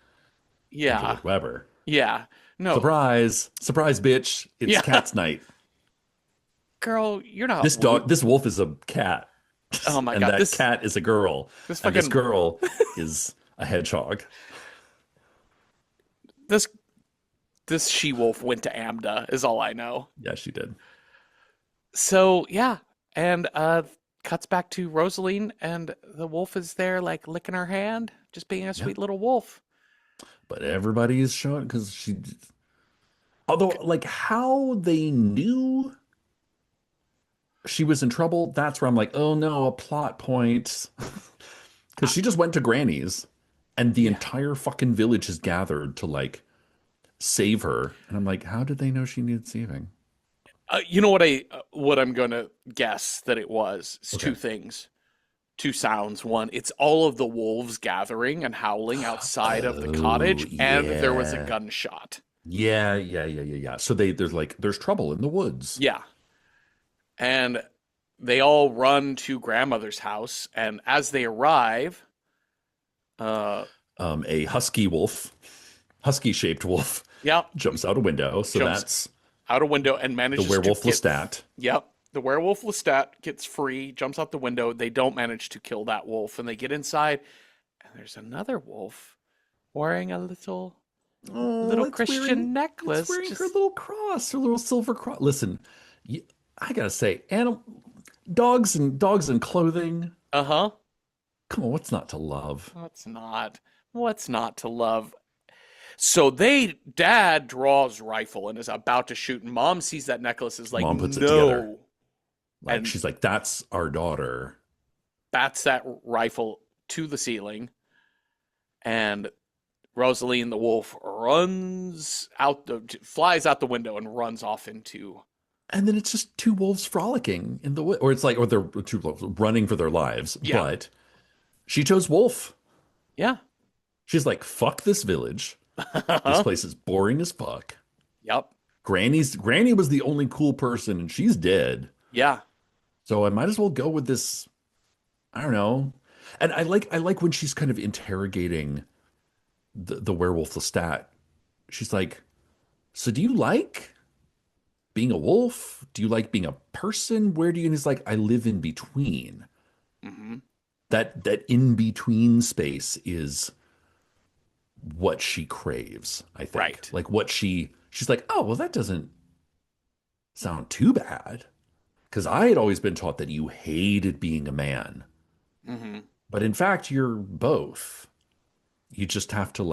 Speaker 2: Andrew
Speaker 1: Yeah,
Speaker 2: Lloyd Webber.
Speaker 1: yeah. No,
Speaker 2: Surprise. Surprise, bitch. It's
Speaker 1: yeah.
Speaker 2: cat's night.
Speaker 1: Girl, you're not
Speaker 2: This wolf is a cat.
Speaker 1: Oh my
Speaker 2: And
Speaker 1: God,
Speaker 2: that cat is a girl.
Speaker 1: this
Speaker 2: And this
Speaker 1: fucking
Speaker 2: girl is a hedgehog.
Speaker 1: this this she wolf went to Amda is all I know.
Speaker 2: Yeah, she did.
Speaker 1: So yeah, and cuts back to Rosaline, and the wolf is there, like licking her hand, just being a
Speaker 2: Yeah.
Speaker 1: sweet little wolf.
Speaker 2: But everybody is showing because she, although, like, how they knew she was in trouble, that's where I'm like, oh no, a plot point. Because she just went to Granny's and the
Speaker 1: Yeah.
Speaker 2: entire fucking village has gathered to, like, save her. And I'm like, how did they know she needed saving?
Speaker 1: You know what I'm gonna guess that it was? It's
Speaker 2: Okay.
Speaker 1: two things, two sounds. One, it's all of the wolves gathering and howling outside of the
Speaker 2: Oh,
Speaker 1: cottage, and there was a
Speaker 2: yeah.
Speaker 1: gunshot.
Speaker 2: Yeah. So there's trouble in the woods.
Speaker 1: Yeah, and they all run to grandmother's house, and as they arrive, uh,
Speaker 2: A husky shaped wolf
Speaker 1: yeah,
Speaker 2: jumps out a window. So
Speaker 1: jumps
Speaker 2: that's
Speaker 1: out a window and
Speaker 2: the
Speaker 1: manages to
Speaker 2: werewolf
Speaker 1: get.
Speaker 2: Lestat.
Speaker 1: Yep, the werewolf Lestat gets free, jumps out the window. They don't manage to kill that wolf, and they get inside, and there's another wolf wearing a
Speaker 2: Oh,
Speaker 1: little Christian
Speaker 2: it's
Speaker 1: necklace.
Speaker 2: wearing her
Speaker 1: Just
Speaker 2: little cross, her little silver cross. Listen, I gotta say, animal dogs and clothing.
Speaker 1: uh-huh.
Speaker 2: Come on, what's not to love?
Speaker 1: What's not to love? So dad draws rifle and is about to shoot, and mom sees that necklace, is like,
Speaker 2: Mom puts it together.
Speaker 1: no,
Speaker 2: Like
Speaker 1: and
Speaker 2: she's like, that's our daughter.
Speaker 1: bats that rifle to the ceiling, and Rosaline the wolf flies out the window and runs off into.
Speaker 2: And then it's just two wolves frolicking in the wood, or it's like, or they're two wolves running for their lives.
Speaker 1: Yeah,
Speaker 2: But she chose wolf.
Speaker 1: yeah,
Speaker 2: She's like, fuck this village. This place is boring as fuck.
Speaker 1: yep,
Speaker 2: Granny was the only cool person, and she's dead.
Speaker 1: yeah.
Speaker 2: So I might as well go with this. I don't know. And I like when she's kind of interrogating the werewolf Lestat. She's like, "So do you like being a wolf? Do you like being a person? Where do you?" And he's like, "I live in between."
Speaker 1: Hmm.
Speaker 2: That in between space is what she craves, I think.
Speaker 1: Right.
Speaker 2: Like what she's like, "Oh, well, that doesn't sound too bad." Because I had always been taught that you hated being a man.
Speaker 1: Hmm.
Speaker 2: But in fact, you're both. You just have to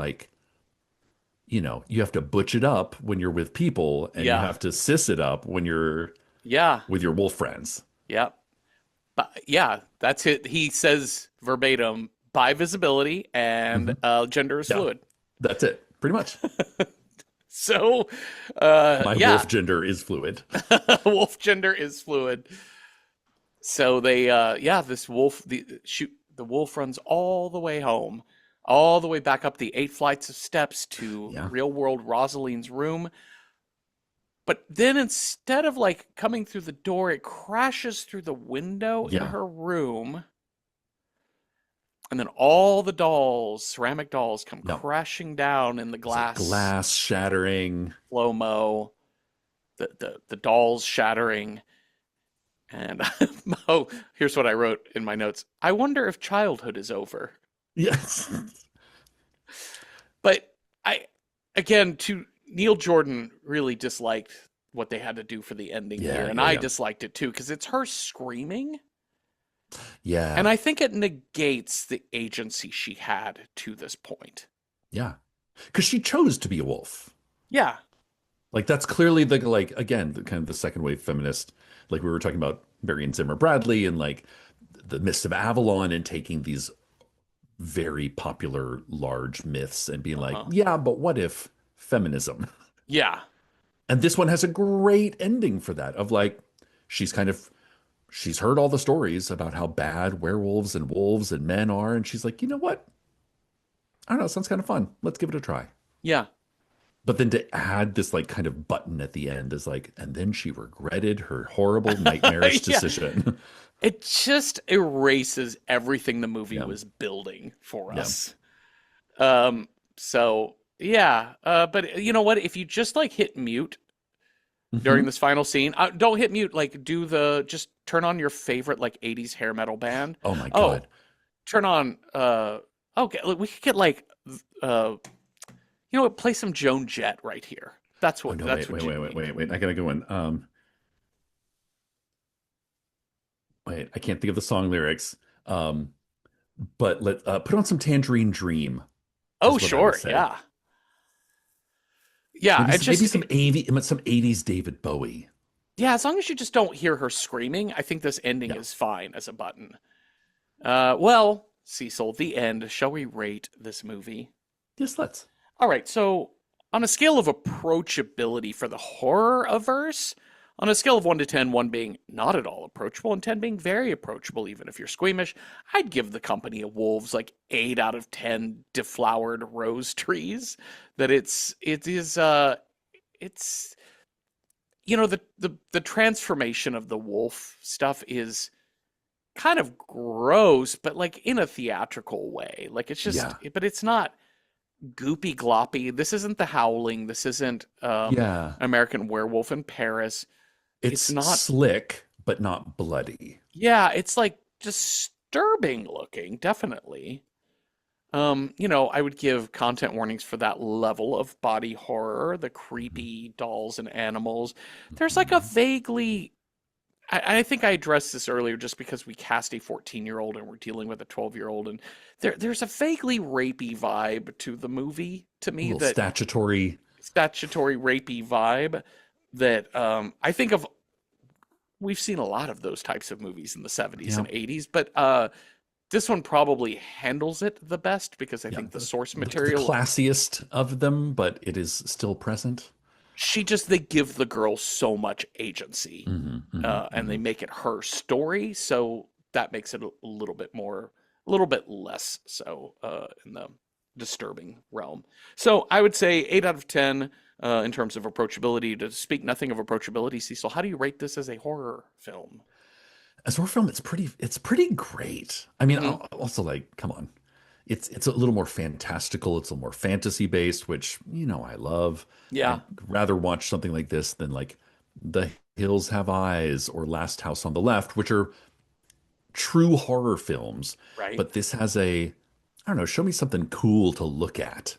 Speaker 2: you have to butch it up when you're with people, and you
Speaker 1: Yeah.
Speaker 2: have to cis it up when you're
Speaker 1: Yeah.
Speaker 2: with your wolf friends.
Speaker 1: Yeah. But yeah, that's it. He says verbatim, bi visibility and
Speaker 2: Hmm.
Speaker 1: gender is
Speaker 2: Yeah,
Speaker 1: fluid.
Speaker 2: that's it, pretty much.
Speaker 1: So,
Speaker 2: My
Speaker 1: yeah,
Speaker 2: wolf gender is fluid.
Speaker 1: wolf gender is fluid. So they, yeah, this wolf, the wolf runs all the way home, all the way back up the 8 flights of steps to
Speaker 2: Yeah,
Speaker 1: real world Rosalind's room. But then instead of like coming through the door, it crashes through the window in
Speaker 2: yeah.
Speaker 1: her room. And then all the dolls, ceramic dolls, come
Speaker 2: No,
Speaker 1: crashing down in the
Speaker 2: there's like
Speaker 1: glass
Speaker 2: glass shattering.
Speaker 1: slow mo, the dolls shattering. And oh, here's what I wrote in my notes. I wonder if childhood is over.
Speaker 2: Yes.
Speaker 1: But I, again, to Neil Jordan really disliked what they had to do for the ending here,
Speaker 2: Yeah,
Speaker 1: and
Speaker 2: yeah,
Speaker 1: I
Speaker 2: yeah.
Speaker 1: disliked it too because it's her screaming, and
Speaker 2: Yeah,
Speaker 1: I think it negates the agency she had to this point.
Speaker 2: yeah. Because she chose to be a wolf.
Speaker 1: Yeah,
Speaker 2: Like that's clearly the like again the kind of the second wave feminist, like we were talking about Marion Zimmer Bradley and like the Mist of Avalon and taking these very popular large myths and being like,
Speaker 1: uh-huh.
Speaker 2: yeah, but what if feminism?
Speaker 1: Yeah,
Speaker 2: And this one has a great ending for that of like she's kind of she's heard all the stories about how bad werewolves and wolves and men are, and she's like, you know what? I don't know, it sounds kind of fun. Let's give it a try.
Speaker 1: yeah.
Speaker 2: But then to add this like kind of button at the end is like, and then she regretted her horrible nightmarish
Speaker 1: Yeah,
Speaker 2: decision.
Speaker 1: it just erases everything the movie
Speaker 2: Yeah.
Speaker 1: was building for
Speaker 2: Yeah.
Speaker 1: us. So yeah, but you know what? If you just like hit mute during
Speaker 2: Hmm.
Speaker 1: this final scene, don't hit mute. Like do the just turn on your favorite like '80s hair metal band.
Speaker 2: Oh my
Speaker 1: Oh,
Speaker 2: God.
Speaker 1: turn on. Okay, look, we could get like you know what? Play some Joan Jett right here. That's
Speaker 2: Oh
Speaker 1: what
Speaker 2: no,
Speaker 1: that's
Speaker 2: wait,
Speaker 1: what
Speaker 2: wait,
Speaker 1: you
Speaker 2: wait, wait,
Speaker 1: need.
Speaker 2: wait, wait. I gotta go in. Wait, I can't think of the song lyrics. Um, but let put on some Tangerine Dream
Speaker 1: Oh
Speaker 2: is what I would
Speaker 1: sure,
Speaker 2: say.
Speaker 1: yeah, yeah.
Speaker 2: Maybe
Speaker 1: It
Speaker 2: maybe
Speaker 1: just
Speaker 2: some 80s David Bowie.
Speaker 1: yeah. As long as you just don't hear her screaming, I think this ending
Speaker 2: Yeah.
Speaker 1: is fine as a button. Well, Cecil, the end. Shall we rate this movie?
Speaker 2: Yes, let's.
Speaker 1: All right, so on a scale of approachability for the horror averse, on a scale of 1 to 10, 1 being not at all approachable and 10 being very approachable, even if you're squeamish, I'd give the Company of Wolves like 8 out of 10 deflowered rose trees. That it's you know the transformation of the wolf stuff is kind of gross, but like in a theatrical way. Like it's just
Speaker 2: Yeah.
Speaker 1: but it's not goopy gloppy. This isn't The Howling. This isn't
Speaker 2: Yeah.
Speaker 1: American Werewolf in Paris. It's
Speaker 2: It's
Speaker 1: not.
Speaker 2: slick, but not bloody.
Speaker 1: Yeah, it's like disturbing looking, definitely. You know, I would give content warnings for that level of body horror, the
Speaker 2: Mhm.
Speaker 1: creepy dolls and animals. There's like a
Speaker 2: Mhm.
Speaker 1: vaguely I think I addressed this earlier just because we cast a 14-year-old and we're dealing with a 12-year-old and there's a vaguely rapey vibe to the movie to
Speaker 2: A
Speaker 1: me
Speaker 2: little
Speaker 1: that
Speaker 2: statutory.
Speaker 1: statutory rapey vibe that I think of we've seen a lot of those types of movies in the 70s
Speaker 2: Yeah.
Speaker 1: and 80s, but this one probably handles it the best because I
Speaker 2: Yeah.
Speaker 1: think the source
Speaker 2: The
Speaker 1: material
Speaker 2: classiest of them, but it is still present.
Speaker 1: they give the girl so much agency
Speaker 2: Hmm. Hmm.
Speaker 1: and they
Speaker 2: Hmm.
Speaker 1: make it her story, so that makes it a little bit more, a little bit less so in the disturbing realm. So I would say 8 out of 10 in terms of approachability. To speak nothing of approachability, Cecil, how do you rate this as a horror film?
Speaker 2: As a horror film, it's pretty great. I mean,
Speaker 1: Hmm.
Speaker 2: also like, come on. It's a little more fantastical, it's a little more fantasy based, which, I love.
Speaker 1: Yeah.
Speaker 2: I'd rather watch something like this than like The Hills Have Eyes or Last House on the Left, which are true horror films,
Speaker 1: Right.
Speaker 2: but this has a, I don't know, show me something cool to look at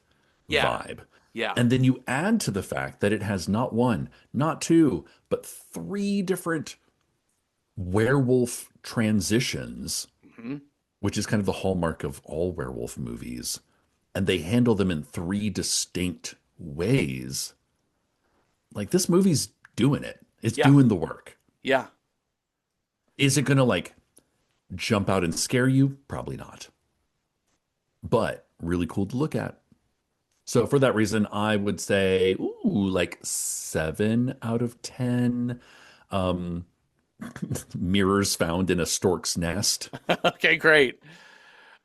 Speaker 1: Yeah.
Speaker 2: vibe.
Speaker 1: Yeah.
Speaker 2: And then you add to the fact that it has not one, not two, but three different werewolf transitions,
Speaker 1: Hmm.
Speaker 2: which is kind of the hallmark of all werewolf movies. And they handle them in three distinct ways. Like this movie's doing it. It's
Speaker 1: Yeah.
Speaker 2: doing the work.
Speaker 1: Yeah.
Speaker 2: Is it going to like jump out and scare you? Probably not. But really cool to look at. So for that reason, I would say, ooh, like 7 out of 10. Um, mirrors found in a stork's nest.
Speaker 1: Okay, great.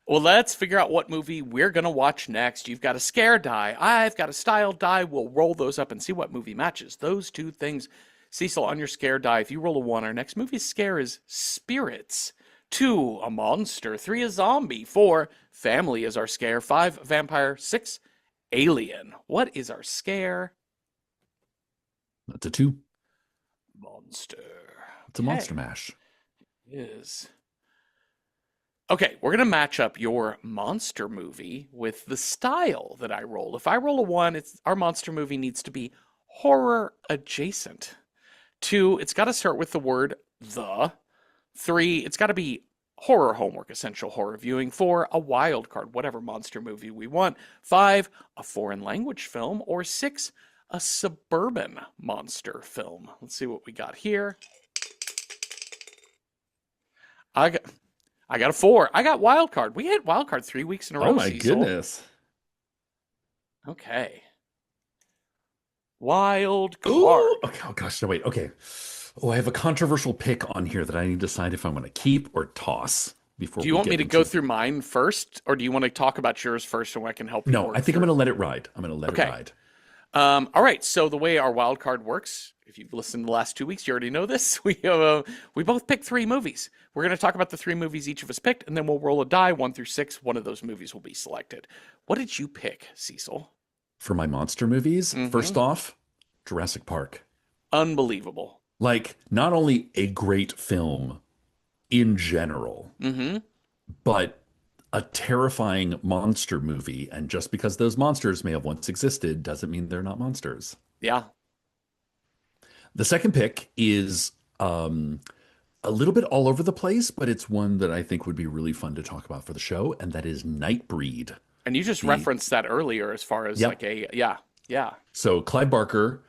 Speaker 1: Well, let's figure out what movie we're going to watch next. You've got a scare die. I've got a style die. We'll roll those up and see what movie matches those two things. Cecil, on your scare die, if you roll a 1, our next movie's scare is spirits. 2, a monster. 3, a zombie. 4, family is our scare. 5, vampire. 6, alien. What is our scare?
Speaker 2: That's a 2.
Speaker 1: Monster.
Speaker 2: It's a monster
Speaker 1: Okay.
Speaker 2: mash.
Speaker 1: Is. Okay, we're going to match up your monster movie with the style that I roll. If I roll a 1, our monster movie needs to be horror adjacent. 2, it's got to start with the word the. 3, it's got to be horror homework, essential horror viewing. 4, a wild card, whatever monster movie we want. 5, a foreign language film. Or 6, a suburban monster film. Let's see what we got here. I got, I got a 4. I got wild card. We hit wild card 3 weeks in a
Speaker 2: Oh
Speaker 1: row,
Speaker 2: my
Speaker 1: Cecil.
Speaker 2: goodness.
Speaker 1: Okay. Wild
Speaker 2: Ooh.
Speaker 1: card.
Speaker 2: Okay. Oh gosh. No, wait. Okay. Oh, I have a controversial pick on here that I need to decide if I'm going to keep or toss before
Speaker 1: Do you
Speaker 2: we
Speaker 1: want me
Speaker 2: get
Speaker 1: to go
Speaker 2: into.
Speaker 1: through mine first, or do you want to talk about yours first so I can help you
Speaker 2: No, I
Speaker 1: work
Speaker 2: think I'm going
Speaker 1: through?
Speaker 2: to let it ride. I'm going to let it
Speaker 1: Okay.
Speaker 2: ride.
Speaker 1: All right. So the way our wild card works, if you've listened the last 2 weeks, you already know this. We both picked 3 movies. We're going to talk about the 3 movies each of us picked, and then we'll roll a die 1 through 6. One of those movies will be selected. What did you pick, Cecil?
Speaker 2: For my monster movies,
Speaker 1: Mm-hmm.
Speaker 2: first off, Jurassic Park.
Speaker 1: Unbelievable.
Speaker 2: Like, not only a great film in general,
Speaker 1: Mm-hmm.
Speaker 2: but a terrifying monster movie. And just because those monsters may have once existed doesn't mean they're not monsters.
Speaker 1: Yeah.
Speaker 2: The second pick is a little bit all over the place, but it's one that I think would be really fun to talk about for the show, and that is Nightbreed.
Speaker 1: And you just
Speaker 2: The
Speaker 1: referenced that earlier as far as like
Speaker 2: Yep.
Speaker 1: a, yeah, yeah.
Speaker 2: So Clive Barker.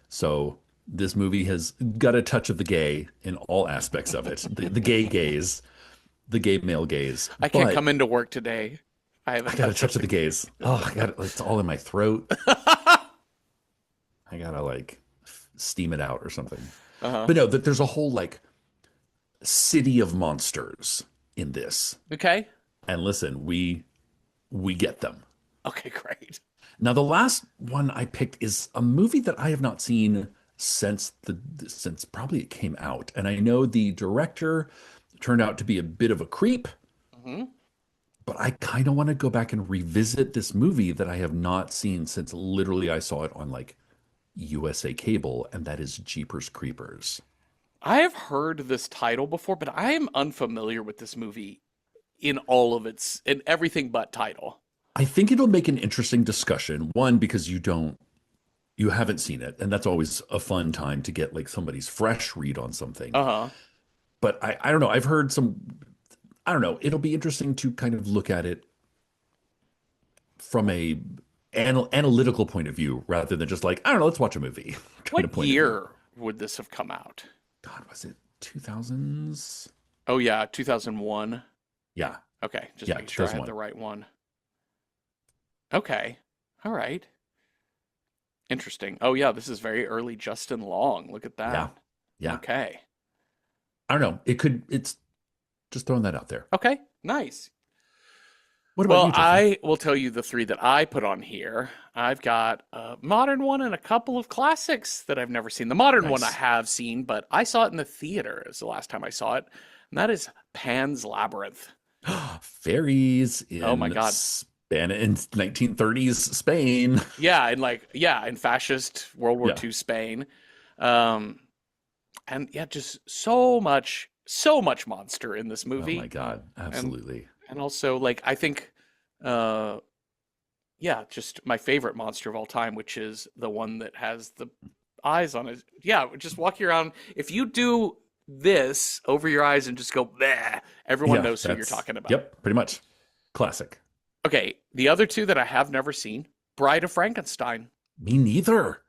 Speaker 2: So this movie has got a touch of the gay in all aspects of it. The gay gaze, the gay male gaze.
Speaker 1: I can't
Speaker 2: But
Speaker 1: come into work today. I have a
Speaker 2: I got a
Speaker 1: touch of
Speaker 2: touch of the
Speaker 1: the.
Speaker 2: gaze. Oh, I got it. It's all in my throat. I gotta like steam it out or something.
Speaker 1: Uh-huh.
Speaker 2: But no, that there's a whole like city of monsters in this.
Speaker 1: Okay.
Speaker 2: And listen, we get them.
Speaker 1: Okay, great.
Speaker 2: Now the last one I picked is a movie that I have not seen since probably it came out. And I know the director turned out to be a bit of a creep,
Speaker 1: Hmm.
Speaker 2: but I kind of want to go back and revisit this movie that I have not seen since literally I saw it on like USA Cable, and that is Jeepers Creepers.
Speaker 1: I have heard this title before, but I am unfamiliar with this movie in everything but title.
Speaker 2: I think it'll make an interesting discussion. One, because you haven't seen it, and that's always a fun time to get like somebody's fresh read on something.
Speaker 1: Uh-huh.
Speaker 2: But I don't know. I've heard some, I don't know. It'll be interesting to kind of look at it from a analytical point of view rather than just like, I don't know, let's watch a movie kind of
Speaker 1: What
Speaker 2: point of view.
Speaker 1: year would this have come out?
Speaker 2: God, was it 2000s?
Speaker 1: Oh yeah, 2001.
Speaker 2: Yeah.
Speaker 1: Okay, just
Speaker 2: Yeah,
Speaker 1: making sure I had
Speaker 2: 2001.
Speaker 1: the right one. Okay. All right. Interesting. Oh yeah, this is very early Justin Long. Look at
Speaker 2: Yeah.
Speaker 1: that.
Speaker 2: Yeah.
Speaker 1: Okay.
Speaker 2: I don't know. It's just throwing that out there.
Speaker 1: Okay. Nice.
Speaker 2: What about
Speaker 1: Well,
Speaker 2: you, Justin?
Speaker 1: I will tell you the three that I put on here. I've got a modern one and a couple of classics that I've never seen. The modern one I
Speaker 2: Nice.
Speaker 1: have seen, but I saw it in the theater as the last time I saw it, and that is Pan's Labyrinth.
Speaker 2: Fairies
Speaker 1: Oh my
Speaker 2: in
Speaker 1: God.
Speaker 2: Span in 1930s Spain.
Speaker 1: Yeah, and like yeah, in fascist World War
Speaker 2: Yeah.
Speaker 1: II Spain. Um, and yeah, just so much monster in this
Speaker 2: Oh my
Speaker 1: movie.
Speaker 2: God.
Speaker 1: And
Speaker 2: Absolutely.
Speaker 1: and also like I think uh yeah, just my favorite monster of all time, which is the one that has the eyes on it. Yeah, just walking around. If you do this over your eyes and just go, bleh, everyone
Speaker 2: Yeah,
Speaker 1: knows who you're
Speaker 2: that's,
Speaker 1: talking about.
Speaker 2: yep, pretty much. Classic.
Speaker 1: Okay, the other two that I have never seen, Bride of Frankenstein.
Speaker 2: Me neither.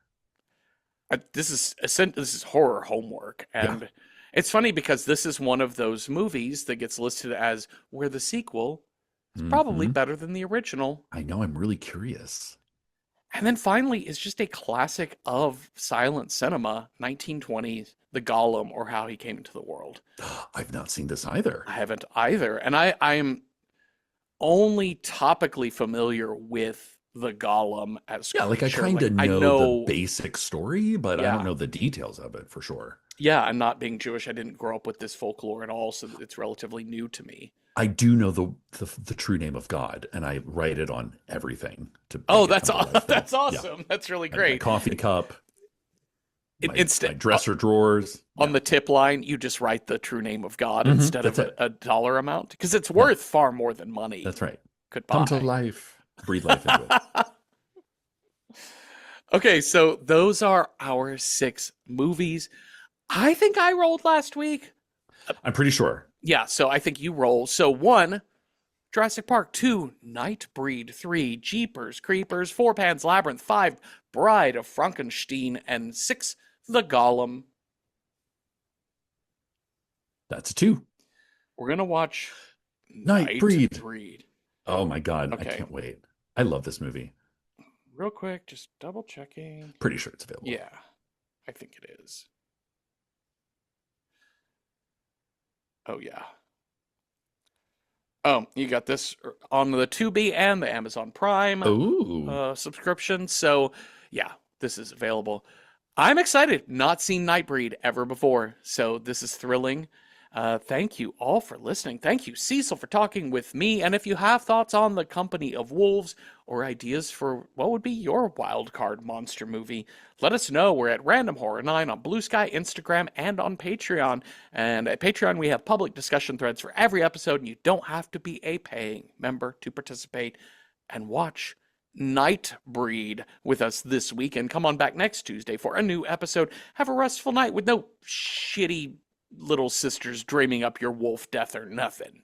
Speaker 1: This is horror homework,
Speaker 2: Yeah.
Speaker 1: and it's funny because this is one of those movies that gets listed as where the sequel is probably
Speaker 2: Hmm.
Speaker 1: better than the original.
Speaker 2: I know. I'm really curious.
Speaker 1: And then finally, it's just a classic of silent cinema, 1920s, The Golem, or How He Came into the World.
Speaker 2: I've not seen this either.
Speaker 1: I haven't either, and I'm only topically familiar with The Golem as
Speaker 2: Yeah, like I
Speaker 1: creature.
Speaker 2: kind
Speaker 1: Like
Speaker 2: of
Speaker 1: I
Speaker 2: know the
Speaker 1: know,
Speaker 2: basic story, but I don't
Speaker 1: yeah,
Speaker 2: know the details of it for sure.
Speaker 1: yeah. And not being Jewish, I didn't grow up with this folklore at all, so it's relatively new to me.
Speaker 2: I do know the true name of God, and I write it on everything to
Speaker 1: Oh,
Speaker 2: make it come to life. Then,
Speaker 1: that's
Speaker 2: yeah,
Speaker 1: awesome. That's really
Speaker 2: my
Speaker 1: great.
Speaker 2: coffee cup, my
Speaker 1: Instead,
Speaker 2: dresser drawers.
Speaker 1: on
Speaker 2: Yeah,
Speaker 1: the tip line, you just write the true name of God instead of
Speaker 2: that's
Speaker 1: a,
Speaker 2: it.
Speaker 1: a dollar amount because it's
Speaker 2: Yeah,
Speaker 1: worth far more than money
Speaker 2: that's right.
Speaker 1: could
Speaker 2: Come to
Speaker 1: buy.
Speaker 2: life, breathe life into it.
Speaker 1: Okay, so those are our six movies. I think I rolled last week.
Speaker 2: I'm pretty sure.
Speaker 1: Yeah, so I think you roll. So one, Jurassic Park, two, Nightbreed, three, Jeepers, Creepers, four, Pan's Labyrinth, five, Bride of Frankenstein, and six, The Golem.
Speaker 2: That's a two.
Speaker 1: We're gonna watch
Speaker 2: Nightbreed.
Speaker 1: Nightbreed.
Speaker 2: Oh my God, I
Speaker 1: Okay,
Speaker 2: can't wait. I love this movie.
Speaker 1: real quick, just double checking.
Speaker 2: Pretty sure it's available.
Speaker 1: Yeah, I think it is. Oh yeah. Oh, you got this on the Tubi and the Amazon Prime
Speaker 2: Oh,
Speaker 1: subscription. So yeah, this is available. I'm excited. Not seen Nightbreed ever before, so this is thrilling. Thank you all for listening. Thank you, Cecil, for talking with me. And if you have thoughts on The Company of Wolves or ideas for what would be your wild card monster movie, let us know. We're at Random Horror 9 on Blue Sky, Instagram, and on Patreon. And at Patreon, we have public discussion threads for every episode, and you don't have to be a paying member to participate and watch Nightbreed with us this week. And come on back next Tuesday for a new episode. Have a restful night with no shitty little sisters dreaming up your wolf death or nothing.